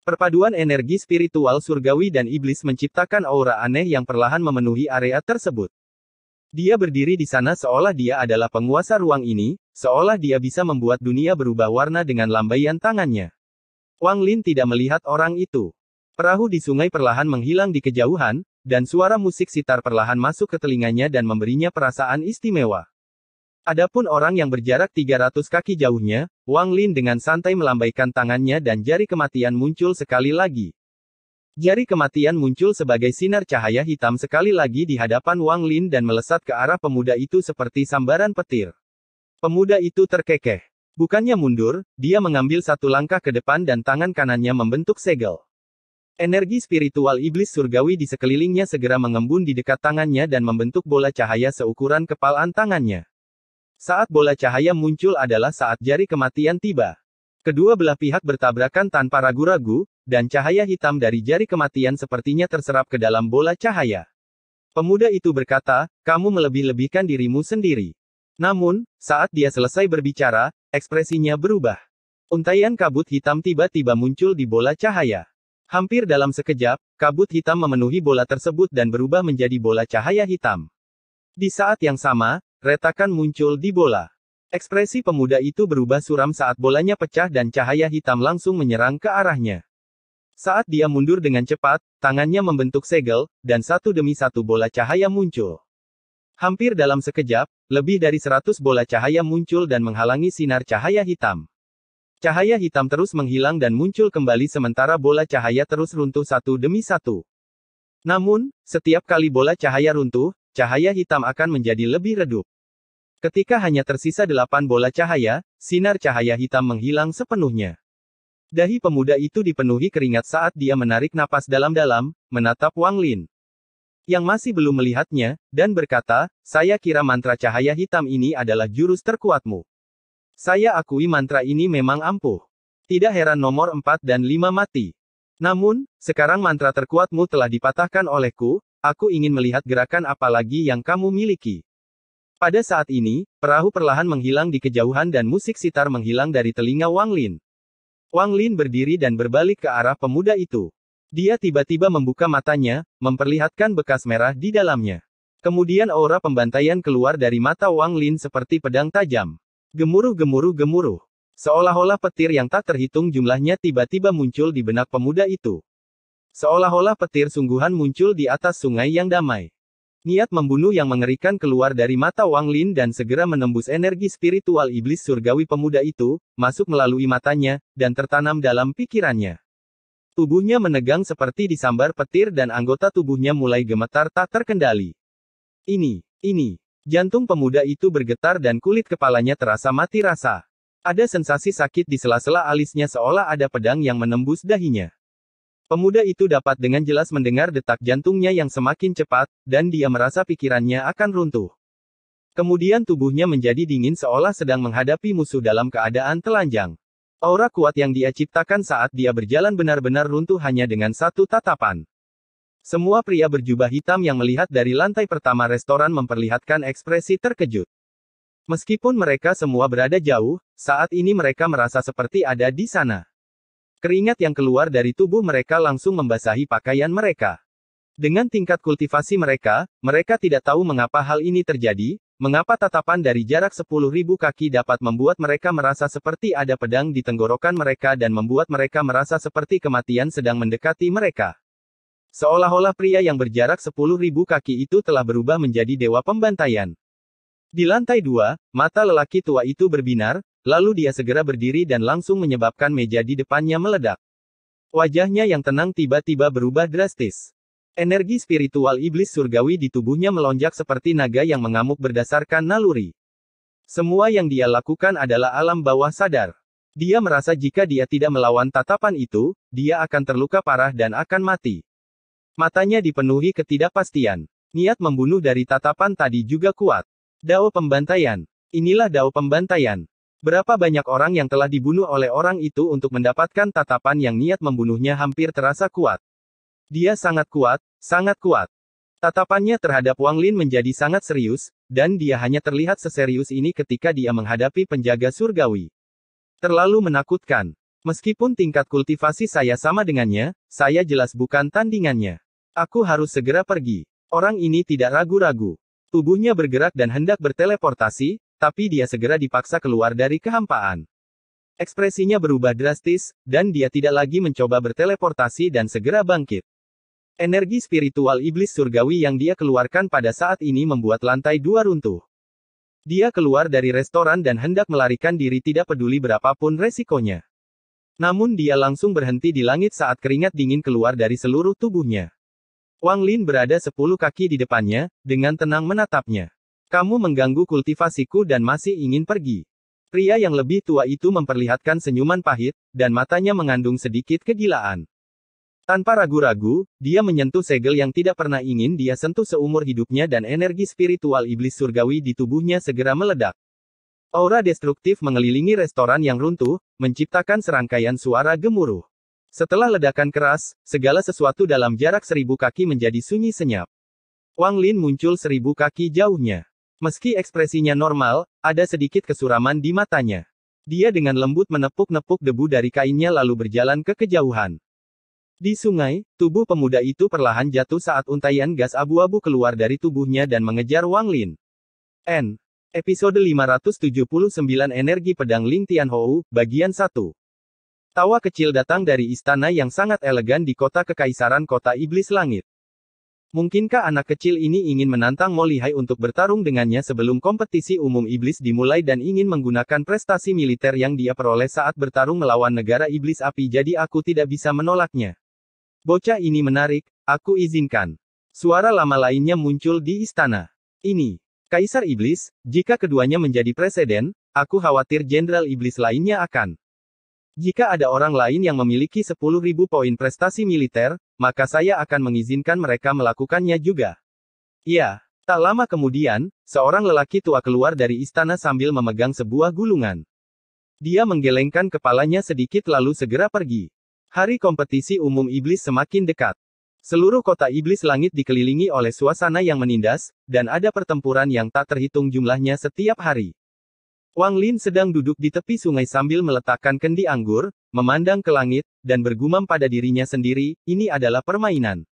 Speaker 1: Perpaduan energi spiritual surgawi dan iblis menciptakan aura aneh yang perlahan memenuhi area tersebut. Dia berdiri di sana seolah dia adalah penguasa ruang ini, seolah dia bisa membuat dunia berubah warna dengan lambaian tangannya. Wang Lin tidak melihat orang itu. Perahu di sungai perlahan menghilang di kejauhan, dan suara musik sitar perlahan masuk ke telinganya dan memberinya perasaan istimewa. Adapun orang yang berjarak 300 kaki jauhnya, Wang Lin dengan santai melambaikan tangannya dan jari kematian muncul sekali lagi. Jari kematian muncul sebagai sinar cahaya hitam sekali lagi di hadapan Wang Lin dan melesat ke arah pemuda itu seperti sambaran petir. Pemuda itu terkekeh. Bukannya mundur, dia mengambil satu langkah ke depan dan tangan kanannya membentuk segel. Energi spiritual iblis surgawi di sekelilingnya segera mengembun di dekat tangannya dan membentuk bola cahaya seukuran kepalan tangannya. Saat bola cahaya muncul adalah saat jari kematian tiba. Kedua belah pihak bertabrakan tanpa ragu-ragu, dan cahaya hitam dari jari kematian sepertinya terserap ke dalam bola cahaya. Pemuda itu berkata, kamu melebih-lebihkan dirimu sendiri. Namun, saat dia selesai berbicara, ekspresinya berubah. Untaian kabut hitam tiba-tiba muncul di bola cahaya. Hampir dalam sekejap, kabut hitam memenuhi bola tersebut dan berubah menjadi bola cahaya hitam. Di saat yang sama, retakan muncul di bola. Ekspresi pemuda itu berubah suram saat bolanya pecah dan cahaya hitam langsung menyerang ke arahnya. Saat dia mundur dengan cepat, tangannya membentuk segel, dan satu demi satu bola cahaya muncul. Hampir dalam sekejap, lebih dari 100 bola cahaya muncul dan menghalangi sinar cahaya hitam. Cahaya hitam terus menghilang dan muncul kembali sementara bola cahaya terus runtuh satu demi satu. Namun, setiap kali bola cahaya runtuh, cahaya hitam akan menjadi lebih redup. Ketika hanya tersisa 8 bola cahaya, sinar cahaya hitam menghilang sepenuhnya. Dahi pemuda itu dipenuhi keringat saat dia menarik napas dalam-dalam, menatap Wang Lin. Yang masih belum melihatnya, dan berkata, saya kira mantra cahaya hitam ini adalah jurus terkuatmu. Saya akui mantra ini memang ampuh. Tidak heran nomor 4 dan 5 mati. Namun, sekarang mantra terkuatmu telah dipatahkan olehku, aku ingin melihat gerakan apa lagi yang kamu miliki. Pada saat ini, perahu perlahan menghilang di kejauhan dan musik sitar menghilang dari telinga Wang Lin. Wang Lin berdiri dan berbalik ke arah pemuda itu. Dia tiba-tiba membuka matanya, memperlihatkan bekas merah di dalamnya. Kemudian aura pembantaian keluar dari mata Wang Lin seperti pedang tajam. Gemuruh gemuruh gemuruh. Seolah-olah petir yang tak terhitung jumlahnya tiba-tiba muncul di benak pemuda itu. Seolah-olah petir sungguhan muncul di atas sungai yang damai. Niat membunuh yang mengerikan keluar dari mata Wang Lin dan segera menembus energi spiritual iblis surgawi pemuda itu, masuk melalui matanya, dan tertanam dalam pikirannya. Tubuhnya menegang seperti disambar petir dan anggota tubuhnya mulai gemetar tak terkendali. Ini. Jantung pemuda itu bergetar dan kulit kepalanya terasa mati rasa. Ada sensasi sakit di sela-sela alisnya seolah ada pedang yang menembus dahinya. Pemuda itu dapat dengan jelas mendengar detak jantungnya yang semakin cepat, dan dia merasa pikirannya akan runtuh. Kemudian tubuhnya menjadi dingin seolah sedang menghadapi musuh dalam keadaan telanjang. Aura kuat yang dia ciptakan saat dia berjalan benar-benar runtuh hanya dengan satu tatapan. Semua pria berjubah hitam yang melihat dari lantai pertama restoran memperlihatkan ekspresi terkejut. Meskipun mereka semua berada jauh, saat ini mereka merasa seperti ada di sana. Keringat yang keluar dari tubuh mereka langsung membasahi pakaian mereka. Dengan tingkat kultivasi mereka, mereka tidak tahu mengapa hal ini terjadi, mengapa tatapan dari jarak 10.000 kaki dapat membuat mereka merasa seperti ada pedang di tenggorokan mereka dan membuat mereka merasa seperti kematian sedang mendekati mereka. Seolah-olah pria yang berjarak 10.000 kaki itu telah berubah menjadi dewa pembantaian. Di lantai 2, mata lelaki tua itu berbinar, lalu dia segera berdiri dan langsung menyebabkan meja di depannya meledak. Wajahnya yang tenang tiba-tiba berubah drastis. Energi spiritual iblis surgawi di tubuhnya melonjak seperti naga yang mengamuk berdasarkan naluri. Semua yang dia lakukan adalah alam bawah sadar. Dia merasa jika dia tidak melawan tatapan itu, dia akan terluka parah dan akan mati. Matanya dipenuhi ketidakpastian. Niat membunuh dari tatapan tadi juga kuat. Dao pembantaian. Inilah dao pembantaian. Berapa banyak orang yang telah dibunuh oleh orang itu untuk mendapatkan tatapan yang niat membunuhnya hampir terasa kuat. Dia sangat kuat, sangat kuat. Tatapannya terhadap Wang Lin menjadi sangat serius, dan dia hanya terlihat seserius ini ketika dia menghadapi penjaga surgawi. Terlalu menakutkan. Meskipun tingkat kultivasi saya sama dengannya, saya jelas bukan tandingannya. Aku harus segera pergi. Orang ini tidak ragu-ragu. Tubuhnya bergerak dan hendak berteleportasi, tapi dia segera dipaksa keluar dari kehampaan. Ekspresinya berubah drastis, dan dia tidak lagi mencoba berteleportasi dan segera bangkit. Energi spiritual iblis surgawi yang dia keluarkan pada saat ini membuat lantai 2 runtuh. Dia keluar dari restoran dan hendak melarikan diri tidak peduli berapapun resikonya. Namun dia langsung berhenti di langit saat keringat dingin keluar dari seluruh tubuhnya. Wang Lin berada 10 kaki di depannya, dengan tenang menatapnya. Kamu mengganggu kultivasiku dan masih ingin pergi. Pria yang lebih tua itu memperlihatkan senyuman pahit, dan matanya mengandung sedikit kegilaan. Tanpa ragu-ragu, dia menyentuh segel yang tidak pernah ingin dia sentuh seumur hidupnya dan energi spiritual iblis surgawi di tubuhnya segera meledak. Aura destruktif mengelilingi restoran yang runtuh, menciptakan serangkaian suara gemuruh. Setelah ledakan keras, segala sesuatu dalam jarak 1000 kaki menjadi sunyi senyap. Wang Lin muncul 1000 kaki jauhnya. Meski ekspresinya normal, ada sedikit kesuraman di matanya. Dia dengan lembut menepuk-nepuk debu dari kainnya lalu berjalan ke kejauhan. Di sungai, tubuh pemuda itu perlahan jatuh saat untaian gas abu-abu keluar dari tubuhnya dan mengejar Wang Lin. Episode 579 Energi Pedang Ling Tianhou, Bagian 1. Tawa kecil datang dari istana yang sangat elegan di kota kekaisaran kota iblis langit. Mungkinkah anak kecil ini ingin menantang Mo Lihai untuk bertarung dengannya sebelum kompetisi umum iblis dimulai dan ingin menggunakan prestasi militer yang dia peroleh saat bertarung melawan negara iblis api, jadi aku tidak bisa menolaknya. Bocah ini menarik, aku izinkan. Suara lama lainnya muncul di istana. Ini, Kaisar Iblis, jika keduanya menjadi presiden, aku khawatir jenderal iblis lainnya akan. Jika ada orang lain yang memiliki 10.000 poin prestasi militer, maka saya akan mengizinkan mereka melakukannya juga. Ya, tak lama kemudian, seorang lelaki tua keluar dari istana sambil memegang sebuah gulungan. Dia menggelengkan kepalanya sedikit lalu segera pergi. Hari kompetisi umum iblis semakin dekat. Seluruh kota iblis langit dikelilingi oleh suasana yang menindas, dan ada pertempuran yang tak terhitung jumlahnya setiap hari. Wang Lin sedang duduk di tepi sungai sambil meletakkan kendi anggur, memandang ke langit, dan bergumam pada dirinya sendiri, ini adalah permainan.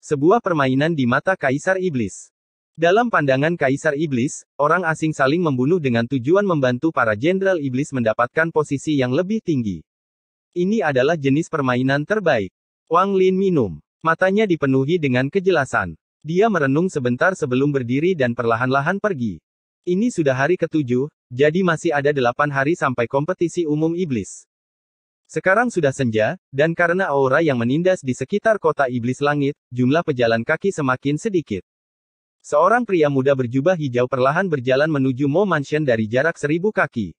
Speaker 1: Sebuah permainan di mata Kaisar Iblis. Dalam pandangan Kaisar Iblis, orang asing saling membunuh dengan tujuan membantu para jenderal iblis mendapatkan posisi yang lebih tinggi. Ini adalah jenis permainan terbaik. Wang Lin minum. Matanya dipenuhi dengan kejelasan. Dia merenung sebentar sebelum berdiri dan perlahan-lahan pergi. Ini sudah hari ke-7, jadi masih ada 8 hari sampai kompetisi umum iblis. Sekarang sudah senja, dan karena aura yang menindas di sekitar kota iblis langit, jumlah pejalan kaki semakin sedikit. Seorang pria muda berjubah hijau perlahan berjalan menuju Mo Mansion dari jarak 1000 kaki.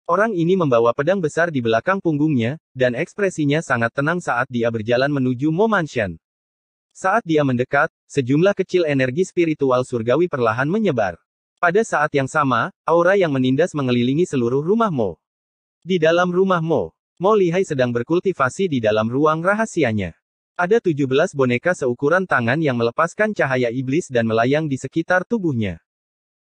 Speaker 1: Orang ini membawa pedang besar di belakang punggungnya, dan ekspresinya sangat tenang saat dia berjalan menuju Mo Mansion. Saat dia mendekat, sejumlah kecil energi spiritual surgawi perlahan menyebar. Pada saat yang sama, aura yang menindas mengelilingi seluruh rumah Mo. Di dalam rumah Mo Lihai sedang berkultivasi di dalam ruang rahasianya. Ada 17 boneka seukuran tangan yang melepaskan cahaya iblis dan melayang di sekitar tubuhnya.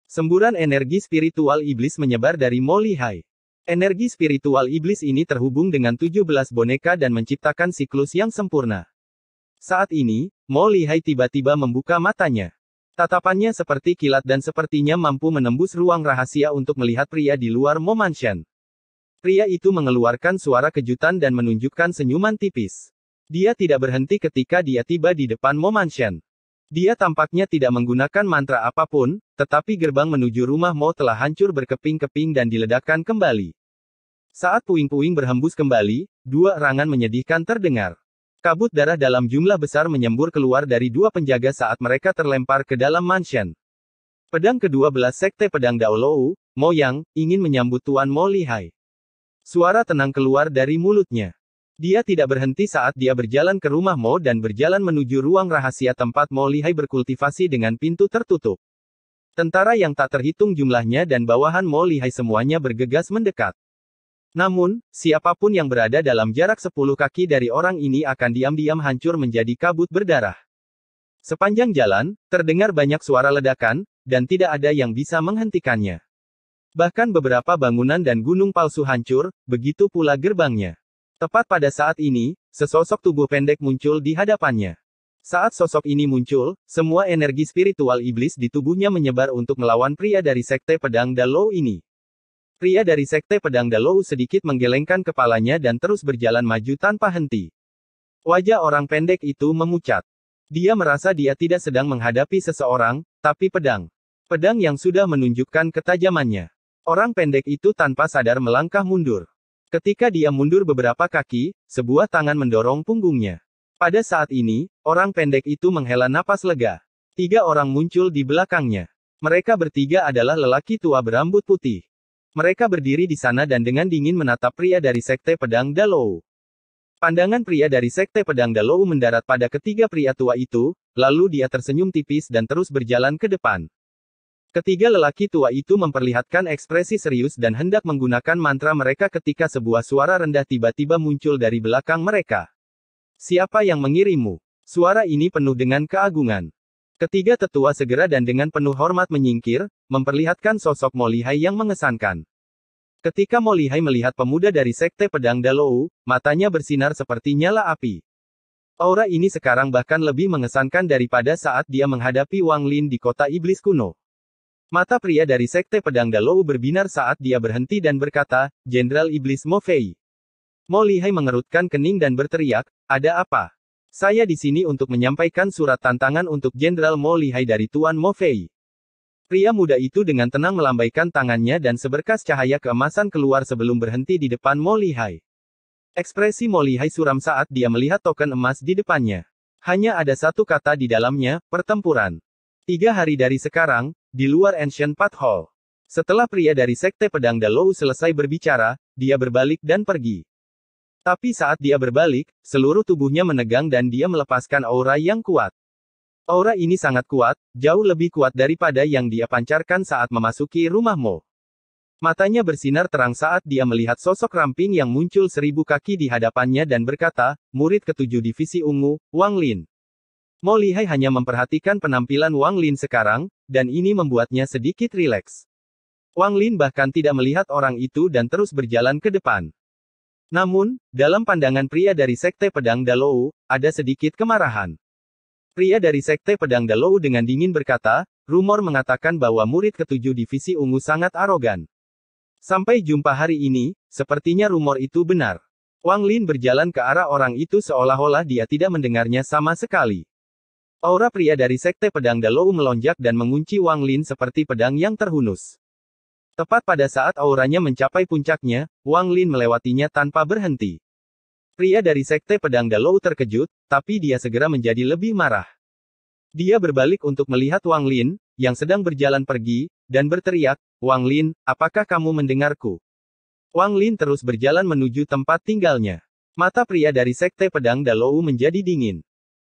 Speaker 1: Semburan energi spiritual iblis menyebar dari Mo Lihai. Energi spiritual iblis ini terhubung dengan 17 boneka dan menciptakan siklus yang sempurna. Saat ini, Mo Lihai tiba-tiba membuka matanya. Tatapannya seperti kilat dan sepertinya mampu menembus ruang rahasia untuk melihat pria di luar Mo Mansion. Pria itu mengeluarkan suara kejutan dan menunjukkan senyuman tipis. Dia tidak berhenti ketika dia tiba di depan Mo Mansion. Dia tampaknya tidak menggunakan mantra apapun, tetapi gerbang menuju rumah Mo telah hancur berkeping-keping dan diledakkan kembali. Saat puing-puing berhembus kembali, 2 erangan menyedihkan terdengar. Kabut darah dalam jumlah besar menyembur keluar dari 2 penjaga saat mereka terlempar ke dalam mansion. Pedang ke-12 Sekte Pedang Daolou, Mo Yang, ingin menyambut Tuan Mo Lihai. Suara tenang keluar dari mulutnya. Dia tidak berhenti saat dia berjalan ke rumah Mo dan berjalan menuju ruang rahasia tempat Mo Lihai berkultivasi dengan pintu tertutup. Tentara yang tak terhitung jumlahnya dan bawahan Mo Lihai semuanya bergegas mendekat. Namun, siapapun yang berada dalam jarak 10 kaki dari orang ini akan diam-diam hancur menjadi kabut berdarah. Sepanjang jalan, terdengar banyak suara ledakan, dan tidak ada yang bisa menghentikannya. Bahkan beberapa bangunan dan gunung palsu hancur, begitu pula gerbangnya. Tepat pada saat ini, sesosok tubuh pendek muncul di hadapannya. Saat sosok ini muncul, semua energi spiritual iblis di tubuhnya menyebar untuk melawan pria dari Sekte Pedang Dalou ini. Pria dari Sekte Pedang Dalou sedikit menggelengkan kepalanya dan terus berjalan maju tanpa henti. Wajah orang pendek itu memucat. Dia merasa dia tidak sedang menghadapi seseorang, tapi pedang. Pedang yang sudah menunjukkan ketajamannya. Orang pendek itu tanpa sadar melangkah mundur. Ketika dia mundur beberapa kaki, sebuah tangan mendorong punggungnya. Pada saat ini, orang pendek itu menghela napas lega. 3 orang muncul di belakangnya. Mereka bertiga adalah lelaki tua berambut putih. Mereka berdiri di sana dan dengan dingin menatap pria dari Sekte Pedang Dalou. Pandangan pria dari Sekte Pedang Dalou mendarat pada ketiga pria tua itu, lalu dia tersenyum tipis dan terus berjalan ke depan. Ketiga lelaki tua itu memperlihatkan ekspresi serius dan hendak menggunakan mantra mereka ketika sebuah suara rendah tiba-tiba muncul dari belakang mereka. Siapa yang mengirimmu? Suara ini penuh dengan keagungan. Ketiga tetua segera dan dengan penuh hormat menyingkir, memperlihatkan sosok Mo Lihai yang mengesankan. Ketika Mo Lihai melihat pemuda dari Sekte Pedang Dalou, matanya bersinar seperti nyala api. Aura ini sekarang bahkan lebih mengesankan daripada saat dia menghadapi Wang Lin di kota iblis kuno. Mata pria dari Sekte Pedang Dalou berbinar saat dia berhenti dan berkata, Jenderal Iblis Mo Fei. Mo Lihai mengerutkan kening dan berteriak, ada apa? Saya di sini untuk menyampaikan surat tantangan untuk Jenderal Mo Lihai dari Tuan Mo Fei. Pria muda itu dengan tenang melambaikan tangannya dan seberkas cahaya keemasan keluar sebelum berhenti di depan Mo Lihai. Ekspresi Mo Lihai suram saat dia melihat token emas di depannya. Hanya ada satu kata di dalamnya, pertempuran. 3 hari dari sekarang, di luar Ancient Path Hall. Setelah pria dari Sekte Pedang Dalou selesai berbicara, dia berbalik dan pergi. Tapi saat dia berbalik, seluruh tubuhnya menegang dan dia melepaskan aura yang kuat. Aura ini sangat kuat, jauh lebih kuat daripada yang dia pancarkan saat memasuki rumah Mo. Matanya bersinar terang saat dia melihat sosok ramping yang muncul 1000 kaki di hadapannya dan berkata, murid ke-7 Divisi Ungu, Wang Lin. Mo Lihai hanya memperhatikan penampilan Wang Lin sekarang, dan ini membuatnya sedikit rileks. Wang Lin bahkan tidak melihat orang itu dan terus berjalan ke depan. Namun, dalam pandangan pria dari Sekte Pedang Dalou, ada sedikit kemarahan. Pria dari Sekte Pedang Dalou dengan dingin berkata, rumor mengatakan bahwa murid ketujuh divisi ungu sangat arogan. Sampai jumpa hari ini, sepertinya rumor itu benar. Wang Lin berjalan ke arah orang itu seolah-olah dia tidak mendengarnya sama sekali. Aura pria dari Sekte Pedang Dalou melonjak dan mengunci Wang Lin seperti pedang yang terhunus. Tepat pada saat auranya mencapai puncaknya, Wang Lin melewatinya tanpa berhenti. Pria dari Sekte Pedang Dalou terkejut, tapi dia segera menjadi lebih marah. Dia berbalik untuk melihat Wang Lin, yang sedang berjalan pergi, dan berteriak, "Wang Lin, apakah kamu mendengarku?" Wang Lin terus berjalan menuju tempat tinggalnya. Mata pria dari Sekte Pedang Dalou menjadi dingin.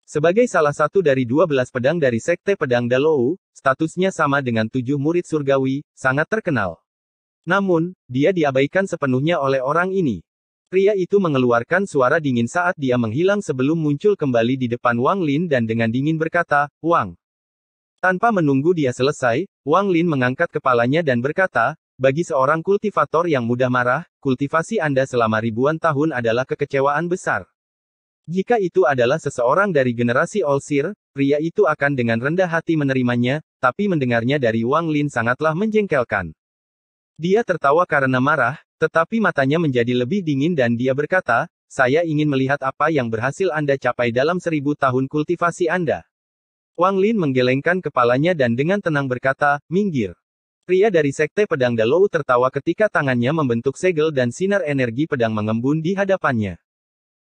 Speaker 1: Sebagai salah satu dari 12 pedang dari Sekte Pedang Dalou, statusnya sama dengan 7 murid surgawi, sangat terkenal. Namun, dia diabaikan sepenuhnya oleh orang ini. Pria itu mengeluarkan suara dingin saat dia menghilang sebelum muncul kembali di depan Wang Lin dan dengan dingin berkata, "Wang." Tanpa menunggu dia selesai, Wang Lin mengangkat kepalanya dan berkata, "Bagi seorang kultivator yang mudah marah, kultivasi Anda selama ribuan tahun adalah kekecewaan besar. Jika itu adalah seseorang dari generasi Olsir, pria itu akan dengan rendah hati menerimanya, tapi mendengarnya dari Wang Lin sangatlah menjengkelkan." Dia tertawa karena marah, tetapi matanya menjadi lebih dingin dan dia berkata, "Saya ingin melihat apa yang berhasil Anda capai dalam 1000 tahun kultivasi Anda." Wang Lin menggelengkan kepalanya dan dengan tenang berkata, "Minggir." Pria dari Sekte Pedang Dalou tertawa ketika tangannya membentuk segel dan sinar energi pedang mengembun di hadapannya.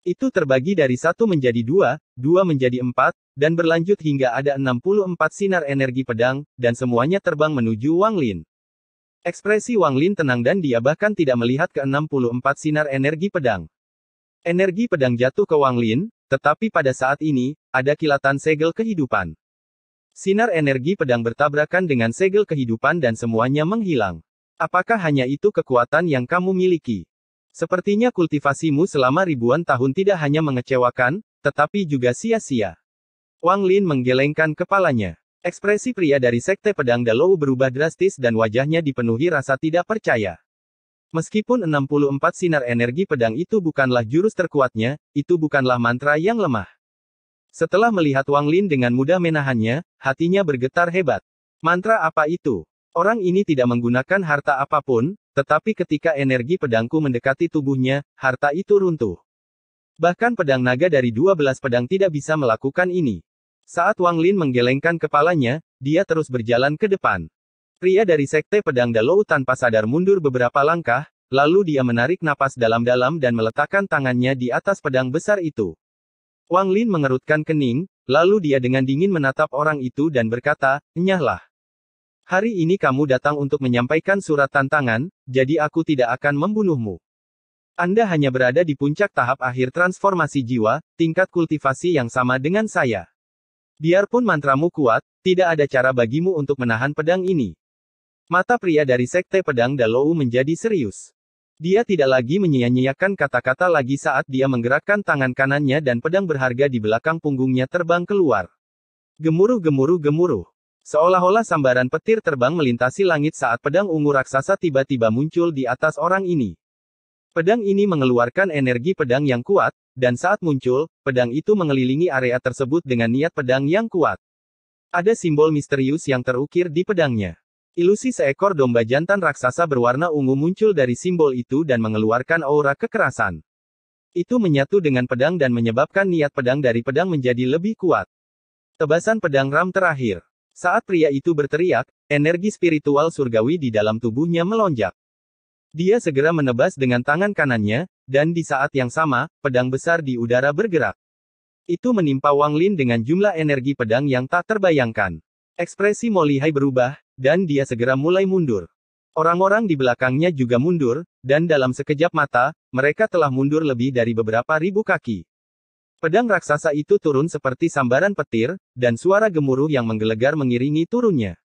Speaker 1: Itu terbagi dari 1 menjadi 2, 2 menjadi 4, dan berlanjut hingga ada 64 sinar energi pedang, dan semuanya terbang menuju Wang Lin. Ekspresi Wang Lin tenang dan dia bahkan tidak melihat ke 64 sinar energi pedang. Energi pedang jatuh ke Wang Lin, tetapi pada saat ini, ada kilatan segel kehidupan. Sinar energi pedang bertabrakan dengan segel kehidupan dan semuanya menghilang. Apakah hanya itu kekuatan yang kamu miliki? Sepertinya kultivasimu selama ribuan tahun tidak hanya mengecewakan, tetapi juga sia-sia. Wang Lin menggelengkan kepalanya. Ekspresi pria dari Sekte Pedang Dalou berubah drastis dan wajahnya dipenuhi rasa tidak percaya. Meskipun 64 sinar energi pedang itu bukanlah jurus terkuatnya, itu bukanlah mantra yang lemah. Setelah melihat Wang Lin dengan mudah menahannya, hatinya bergetar hebat. Mantra apa itu? Orang ini tidak menggunakan harta apapun, tetapi ketika energi pedangku mendekati tubuhnya, harta itu runtuh. Bahkan pedang naga dari 12 pedang tidak bisa melakukan ini. Saat Wang Lin menggelengkan kepalanya, dia terus berjalan ke depan. Pria dari Sekte Pedang Dalou tanpa sadar mundur beberapa langkah, lalu dia menarik napas dalam-dalam dan meletakkan tangannya di atas pedang besar itu. Wang Lin mengerutkan kening, lalu dia dengan dingin menatap orang itu dan berkata, "Enyahlah. Hari ini kamu datang untuk menyampaikan surat tantangan, jadi aku tidak akan membunuhmu. Anda hanya berada di puncak tahap akhir transformasi jiwa, tingkat kultivasi yang sama dengan saya. Biarpun mantramu kuat, tidak ada cara bagimu untuk menahan pedang ini." Mata pria dari Sekte Pedang Dalou menjadi serius. Dia tidak lagi menyia-nyiakan kata-kata lagi saat dia menggerakkan tangan kanannya dan pedang berharga di belakang punggungnya terbang keluar. Gemuruh-gemuruh-gemuruh. Seolah-olah sambaran petir terbang melintasi langit saat pedang ungu raksasa tiba-tiba muncul di atas orang ini. Pedang ini mengeluarkan energi pedang yang kuat, dan saat muncul, pedang itu mengelilingi area tersebut dengan niat pedang yang kuat. Ada simbol misterius yang terukir di pedangnya. Ilusi seekor domba jantan raksasa berwarna ungu muncul dari simbol itu dan mengeluarkan aura kekerasan. Itu menyatu dengan pedang dan menyebabkan niat pedang dari pedang menjadi lebih kuat. Tebasan pedang ram terakhir. Saat pria itu berteriak, energi spiritual surgawi di dalam tubuhnya melonjak. Dia segera menebas dengan tangan kanannya, dan di saat yang sama, pedang besar di udara bergerak. Itu menimpa Wang Lin dengan jumlah energi pedang yang tak terbayangkan. Ekspresi Mo Lihai berubah, dan dia segera mulai mundur. Orang-orang di belakangnya juga mundur, dan dalam sekejap mata, mereka telah mundur lebih dari beberapa ribu kaki. Pedang raksasa itu turun seperti sambaran petir, dan suara gemuruh yang menggelegar mengiringi turunnya.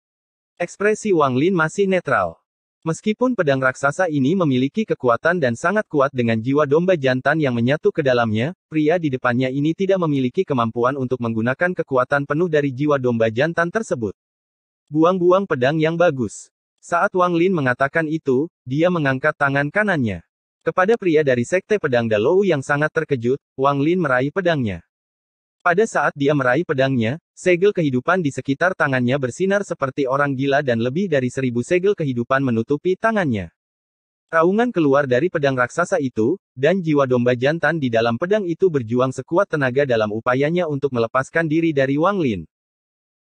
Speaker 1: Ekspresi Wang Lin masih netral. Meskipun pedang raksasa ini memiliki kekuatan dan sangat kuat dengan jiwa domba jantan yang menyatu ke dalamnya, pria di depannya ini tidak memiliki kemampuan untuk menggunakan kekuatan penuh dari jiwa domba jantan tersebut. Buang-buang pedang yang bagus. Saat Wang Lin mengatakan itu, dia mengangkat tangan kanannya. Kepada pria dari Sekte Pedang Dalou yang sangat terkejut, Wang Lin meraih pedangnya. Pada saat dia meraih pedangnya, segel kehidupan di sekitar tangannya bersinar seperti orang gila dan lebih dari 1000 segel kehidupan menutupi tangannya. Raungan keluar dari pedang raksasa itu, dan jiwa domba jantan di dalam pedang itu berjuang sekuat tenaga dalam upayanya untuk melepaskan diri dari Wang Lin.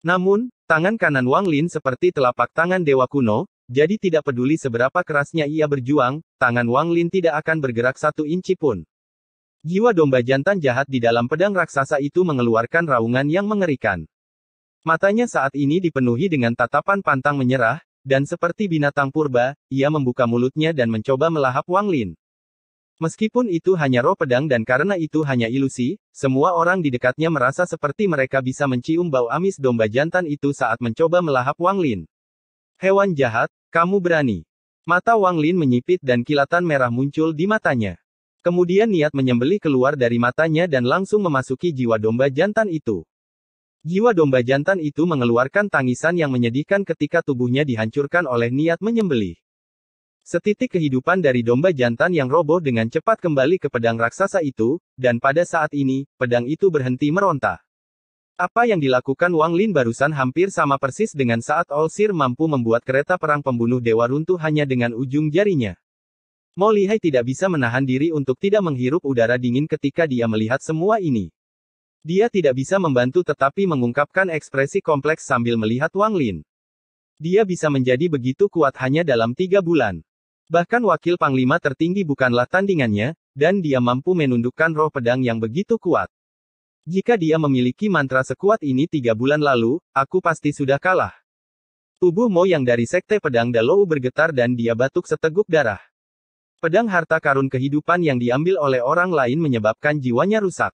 Speaker 1: Namun, tangan kanan Wang Lin seperti telapak tangan dewa kuno, jadi tidak peduli seberapa kerasnya ia berjuang, tangan Wang Lin tidak akan bergerak 1 inci pun. Jiwa domba jantan jahat di dalam pedang raksasa itu mengeluarkan raungan yang mengerikan. Matanya saat ini dipenuhi dengan tatapan pantang menyerah, dan seperti binatang purba, ia membuka mulutnya dan mencoba melahap Wang Lin. Meskipun itu hanya roh pedang dan karena itu hanya ilusi, semua orang di dekatnya merasa seperti mereka bisa mencium bau amis domba jantan itu saat mencoba melahap Wang Lin. Hewan jahat, kamu berani. Mata Wang Lin menyipit dan kilatan merah muncul di matanya. Kemudian niat menyembelih keluar dari matanya dan langsung memasuki jiwa domba jantan itu. Jiwa domba jantan itu mengeluarkan tangisan yang menyedihkan ketika tubuhnya dihancurkan oleh niat menyembelih. Setitik kehidupan dari domba jantan yang roboh dengan cepat kembali ke pedang raksasa itu, dan pada saat ini, pedang itu berhenti meronta. Apa yang dilakukan Wang Lin barusan hampir sama persis dengan saat Olsir mampu membuat kereta perang pembunuh dewa runtuh hanya dengan ujung jarinya. Mo Lihai tidak bisa menahan diri untuk tidak menghirup udara dingin ketika dia melihat semua ini. Dia tidak bisa membantu tetapi mengungkapkan ekspresi kompleks sambil melihat Wang Lin. Dia bisa menjadi begitu kuat hanya dalam 3 bulan. Bahkan wakil panglima tertinggi bukanlah tandingannya, dan dia mampu menundukkan roh pedang yang begitu kuat. Jika dia memiliki mantra sekuat ini 3 bulan lalu, aku pasti sudah kalah. Tubuh Mo yang dari sekte pedang Dalou bergetar dan dia batuk seteguk darah. Pedang harta karun kehidupan yang diambil oleh orang lain menyebabkan jiwanya rusak.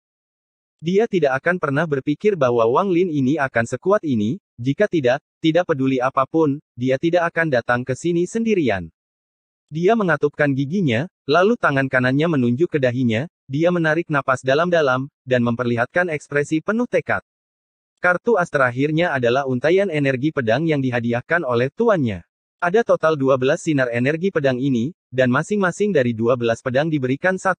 Speaker 1: Dia tidak akan pernah berpikir bahwa Wang Lin ini akan sekuat ini, jika tidak peduli apapun, dia tidak akan datang ke sini sendirian. Dia mengatupkan giginya, lalu tangan kanannya menunjuk ke dahinya, dia menarik napas dalam-dalam, dan memperlihatkan ekspresi penuh tekad. Kartu as terakhirnya adalah untaian energi pedang yang dihadiahkan oleh tuannya. Ada total 12 sinar energi pedang ini, dan masing-masing dari 12 pedang diberikan 1.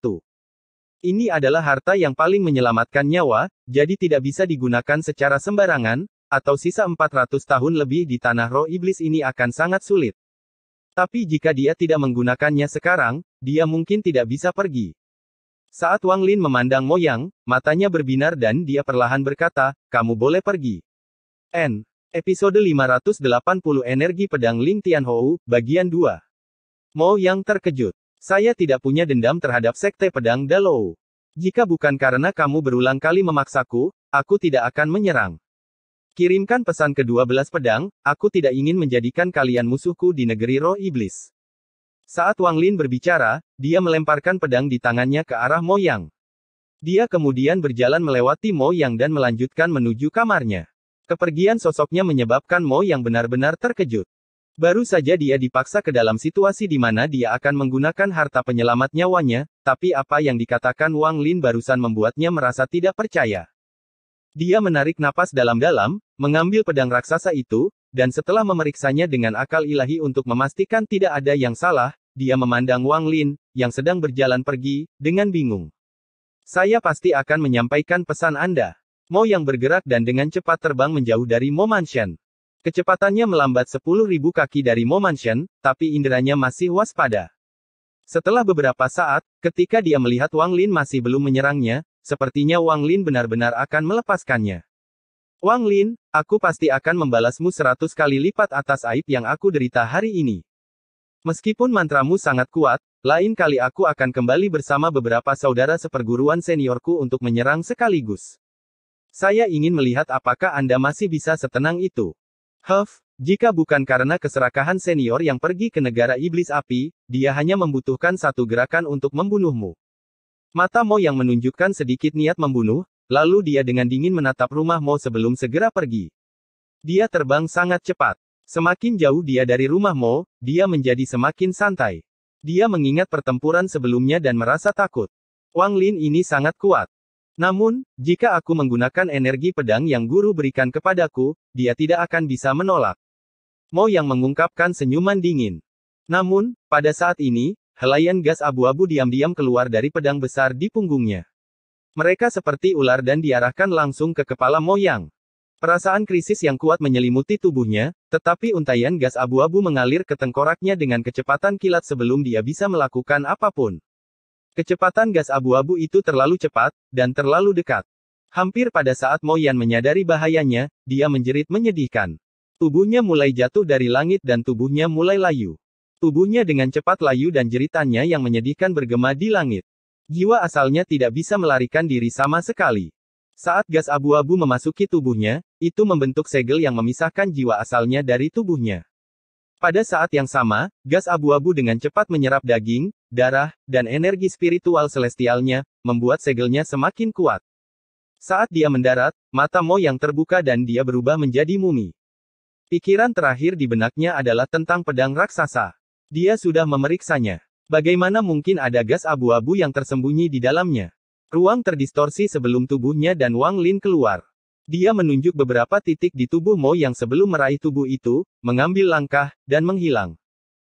Speaker 1: Ini adalah harta yang paling menyelamatkan nyawa, jadi tidak bisa digunakan secara sembarangan, atau sisa 400 tahun lebih di tanah roh iblis ini akan sangat sulit. Tapi jika dia tidak menggunakannya sekarang, dia mungkin tidak bisa pergi. Saat Wang Lin memandang Mo Yang, matanya berbinar dan dia perlahan berkata, kamu boleh pergi. Episode 580 Energi Pedang Ling Tianhou, Bagian 2. Mo Yang terkejut. Saya tidak punya dendam terhadap sekte pedang Dalou. Jika bukan karena kamu berulang kali memaksaku, aku tidak akan menyerang. Kirimkan pesan ke-12 pedang, aku tidak ingin menjadikan kalian musuhku di negeri roh iblis. Saat Wang Lin berbicara, dia melemparkan pedang di tangannya ke arah Mo Yang. Dia kemudian berjalan melewati Mo Yang dan melanjutkan menuju kamarnya. Kepergian sosoknya menyebabkan Mo Yang benar-benar terkejut. Baru saja dia dipaksa ke dalam situasi di mana dia akan menggunakan harta penyelamat nyawanya, tapi apa yang dikatakan Wang Lin barusan membuatnya merasa tidak percaya. Dia menarik napas dalam-dalam, mengambil pedang raksasa itu, dan setelah memeriksanya dengan akal ilahi untuk memastikan tidak ada yang salah, dia memandang Wang Lin, yang sedang berjalan pergi, dengan bingung. Saya pasti akan menyampaikan pesan Anda. Mo yang bergerak dan dengan cepat terbang menjauh dari Mo Mansion. Kecepatannya melambat 10.000 kaki dari Mo Mansion, tapi inderanya masih waspada. Setelah beberapa saat, ketika dia melihat Wang Lin masih belum menyerangnya, sepertinya Wang Lin benar-benar akan melepaskannya. Wang Lin, aku pasti akan membalasmu 100 kali lipat atas aib yang aku derita hari ini. Meskipun mantramu sangat kuat, lain kali aku akan kembali bersama beberapa saudara seperguruan seniorku untuk menyerang sekaligus. Saya ingin melihat apakah Anda masih bisa setenang itu. Jika bukan karena keserakahan senior yang pergi ke negara iblis api, dia hanya membutuhkan 1 gerakan untuk membunuhmu. Mata Mo yang menunjukkan sedikit niat membunuh, lalu dia dengan dingin menatap rumah Mo sebelum segera pergi. Dia terbang sangat cepat. Semakin jauh dia dari rumah Mo, dia menjadi semakin santai. Dia mengingat pertempuran sebelumnya dan merasa takut. Wang Lin ini sangat kuat. Namun, jika aku menggunakan energi pedang yang guru berikan kepadaku, dia tidak akan bisa menolak. Mo yang mengungkapkan senyuman dingin. Namun, pada saat ini, helaian gas abu-abu diam-diam keluar dari pedang besar di punggungnya. Mereka seperti ular dan diarahkan langsung ke kepala Mo Yang. Perasaan krisis yang kuat menyelimuti tubuhnya, tetapi untaian gas abu-abu mengalir ke tengkoraknya dengan kecepatan kilat sebelum dia bisa melakukan apapun. Kecepatan gas abu-abu itu terlalu cepat, dan terlalu dekat. Hampir pada saat Mo Yan menyadari bahayanya, dia menjerit menyedihkan. Tubuhnya mulai jatuh dari langit dan tubuhnya mulai layu. Tubuhnya dengan cepat layu dan jeritannya yang menyedihkan bergema di langit. Jiwa asalnya tidak bisa melarikan diri sama sekali. Saat gas abu-abu memasuki tubuhnya, itu membentuk segel yang memisahkan jiwa asalnya dari tubuhnya. Pada saat yang sama, gas abu-abu dengan cepat menyerap daging, darah, dan energi spiritual celestialnya, membuat segelnya semakin kuat. Saat dia mendarat, mata Mo yang terbuka dan dia berubah menjadi mumi. Pikiran terakhir di benaknya adalah tentang pedang raksasa. Dia sudah memeriksanya. Bagaimana mungkin ada gas abu-abu yang tersembunyi di dalamnya? Ruang terdistorsi sebelum tubuhnya dan Wang Lin keluar. Dia menunjuk beberapa titik di tubuh Mo yang sebelum meraih tubuh itu, mengambil langkah, dan menghilang.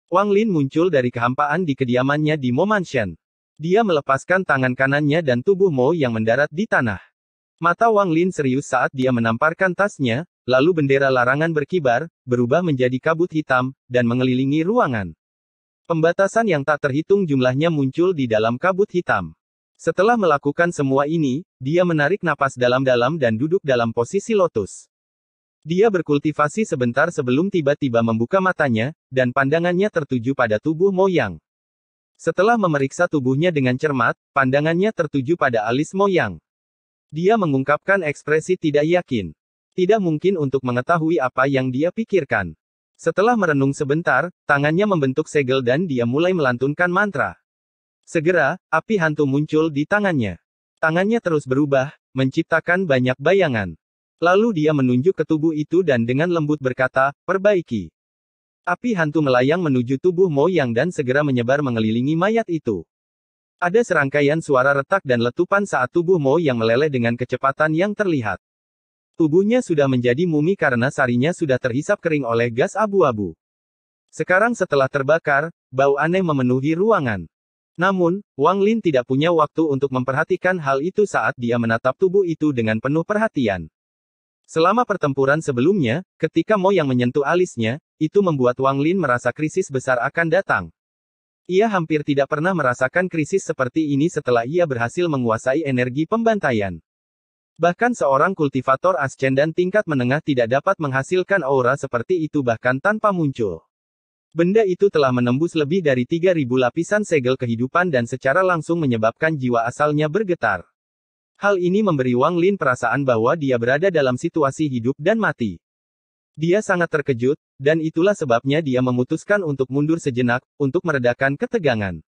Speaker 1: Wang Lin muncul dari kehampaan di kediamannya di Mo Mansion. Dia melepaskan tangan kanannya dan tubuh Mo yang mendarat di tanah. Mata Wang Lin serius saat dia menamparkan tasnya, lalu bendera larangan berkibar, berubah menjadi kabut hitam, dan mengelilingi ruangan. Pembatasan yang tak terhitung jumlahnya muncul di dalam kabut hitam. Setelah melakukan semua ini, dia menarik napas dalam-dalam dan duduk dalam posisi lotus. Dia berkultivasi sebentar sebelum tiba-tiba membuka matanya, dan pandangannya tertuju pada tubuh Mo Yang. Setelah memeriksa tubuhnya dengan cermat, pandangannya tertuju pada alis Mo Yang. Dia mengungkapkan ekspresi tidak yakin. Tidak mungkin untuk mengetahui apa yang dia pikirkan. Setelah merenung sebentar, tangannya membentuk segel dan dia mulai melantunkan mantra. Segera, api hantu muncul di tangannya. Tangannya terus berubah, menciptakan banyak bayangan. Lalu dia menunjuk ke tubuh itu dan dengan lembut berkata, "Perbaiki." Api hantu melayang menuju tubuh Mo Yang dan segera menyebar mengelilingi mayat itu. Ada serangkaian suara retak dan letupan saat tubuh Mo Yang meleleh dengan kecepatan yang terlihat. Tubuhnya sudah menjadi mumi karena sarinya sudah terhisap kering oleh gas abu-abu. Sekarang setelah terbakar, bau aneh memenuhi ruangan. Namun, Wang Lin tidak punya waktu untuk memperhatikan hal itu saat dia menatap tubuh itu dengan penuh perhatian. Selama pertempuran sebelumnya, ketika Mo Yang menyentuh alisnya, itu membuat Wang Lin merasa krisis besar akan datang. Ia hampir tidak pernah merasakan krisis seperti ini setelah ia berhasil menguasai energi pembantaian. Bahkan seorang kultivator ascendan tingkat menengah tidak dapat menghasilkan aura seperti itu bahkan tanpa muncul. Benda itu telah menembus lebih dari 3.000 lapisan segel kehidupan dan secara langsung menyebabkan jiwa asalnya bergetar. Hal ini memberi Wang Lin perasaan bahwa dia berada dalam situasi hidup dan mati. Dia sangat terkejut, dan itulah sebabnya dia memutuskan untuk mundur sejenak, untuk meredakan ketegangan.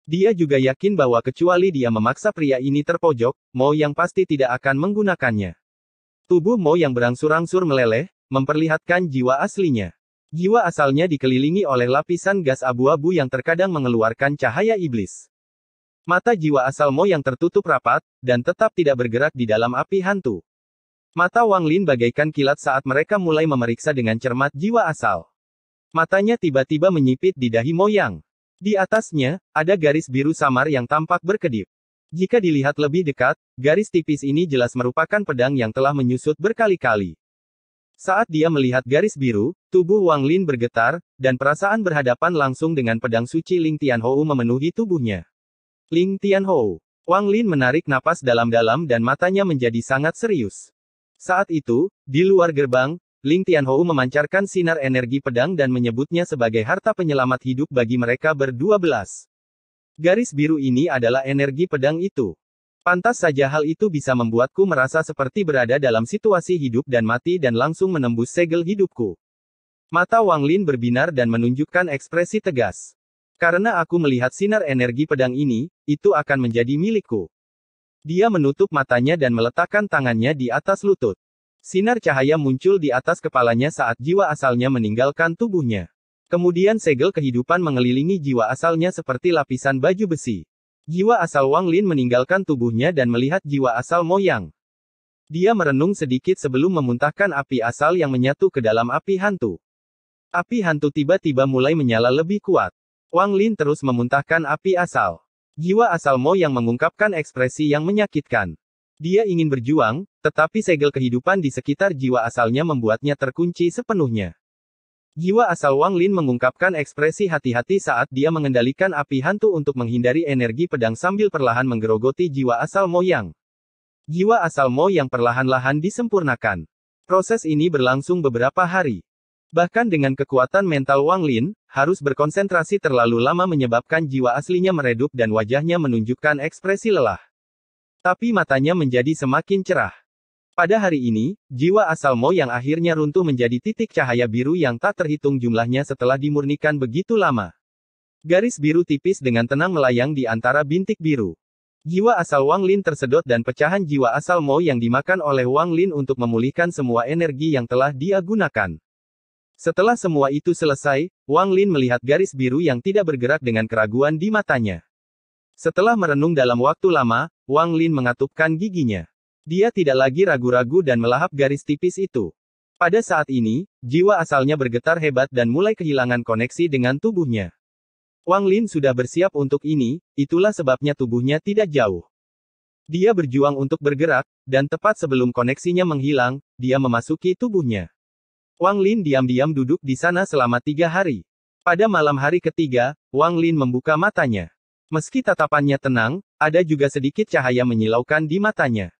Speaker 1: Dia juga yakin bahwa kecuali dia memaksa pria ini terpojok, Mo Yang pasti tidak akan menggunakannya. Tubuh Mo Yang berangsur-angsur meleleh, memperlihatkan jiwa aslinya. Jiwa asalnya dikelilingi oleh lapisan gas abu-abu yang terkadang mengeluarkan cahaya iblis. Mata jiwa asal Mo Yang tertutup rapat, dan tetap tidak bergerak di dalam api hantu. Mata Wang Lin bagaikan kilat saat mereka mulai memeriksa dengan cermat jiwa asal. Matanya tiba-tiba menyipit di dahi Mo Yang. Di atasnya, ada garis biru samar yang tampak berkedip. Jika dilihat lebih dekat, garis tipis ini jelas merupakan pedang yang telah menyusut berkali-kali. Saat dia melihat garis biru, tubuh Wang Lin bergetar, dan perasaan berhadapan langsung dengan pedang suci Ling Tianhou memenuhi tubuhnya. Ling Tianhou. Wang Lin menarik napas dalam-dalam dan matanya menjadi sangat serius. Saat itu, di luar gerbang, Ling Tianhou memancarkan sinar energi pedang dan menyebutnya sebagai harta penyelamat hidup bagi mereka berdua. Garis biru ini adalah energi pedang itu. Pantas saja hal itu bisa membuatku merasa seperti berada dalam situasi hidup dan mati dan langsung menembus segel hidupku. Mata Wang Lin berbinar dan menunjukkan ekspresi tegas. Karena aku melihat sinar energi pedang ini, itu akan menjadi milikku. Dia menutup matanya dan meletakkan tangannya di atas lutut. Sinar cahaya muncul di atas kepalanya saat jiwa asalnya meninggalkan tubuhnya. Kemudian segel kehidupan mengelilingi jiwa asalnya seperti lapisan baju besi. Jiwa asal Wang Lin meninggalkan tubuhnya dan melihat jiwa asal Mo Yang. Dia merenung sedikit sebelum memuntahkan api asal yang menyatu ke dalam api hantu. Api hantu tiba-tiba mulai menyala lebih kuat. Wang Lin terus memuntahkan api asal. Jiwa asal Mo yang mengungkapkan ekspresi yang menyakitkan. Dia ingin berjuang, tetapi segel kehidupan di sekitar jiwa asalnya membuatnya terkunci sepenuhnya. Jiwa asal Wang Lin mengungkapkan ekspresi hati-hati saat dia mengendalikan api hantu untuk menghindari energi pedang sambil perlahan menggerogoti jiwa asal Mo Yang. Jiwa asal Mo yang perlahan-lahan disempurnakan. Proses ini berlangsung beberapa hari. Bahkan dengan kekuatan mental Wang Lin, harus berkonsentrasi terlalu lama menyebabkan jiwa aslinya meredup dan wajahnya menunjukkan ekspresi lelah. Tapi matanya menjadi semakin cerah. Pada hari ini, jiwa asal Mo yang akhirnya runtuh menjadi titik cahaya biru yang tak terhitung jumlahnya setelah dimurnikan begitu lama. Garis biru tipis dengan tenang melayang di antara bintik biru. Jiwa asal Wang Lin tersedot dan pecahan jiwa asal Mo yang dimakan oleh Wang Lin untuk memulihkan semua energi yang telah dia gunakan. Setelah semua itu selesai, Wang Lin melihat garis biru yang tidak bergerak dengan keraguan di matanya. Setelah merenung dalam waktu lama, Wang Lin mengatupkan giginya. Dia tidak lagi ragu-ragu dan melahap garis tipis itu. Pada saat ini, jiwa asalnya bergetar hebat dan mulai kehilangan koneksi dengan tubuhnya. Wang Lin sudah bersiap untuk ini, itulah sebabnya tubuhnya tidak jauh. Dia berjuang untuk bergerak, dan tepat sebelum koneksinya menghilang, dia memasuki tubuhnya. Wang Lin diam-diam duduk di sana selama 3 hari. Pada malam hari ketiga, Wang Lin membuka matanya. Meski tatapannya tenang, ada juga sedikit cahaya menyilaukan di matanya.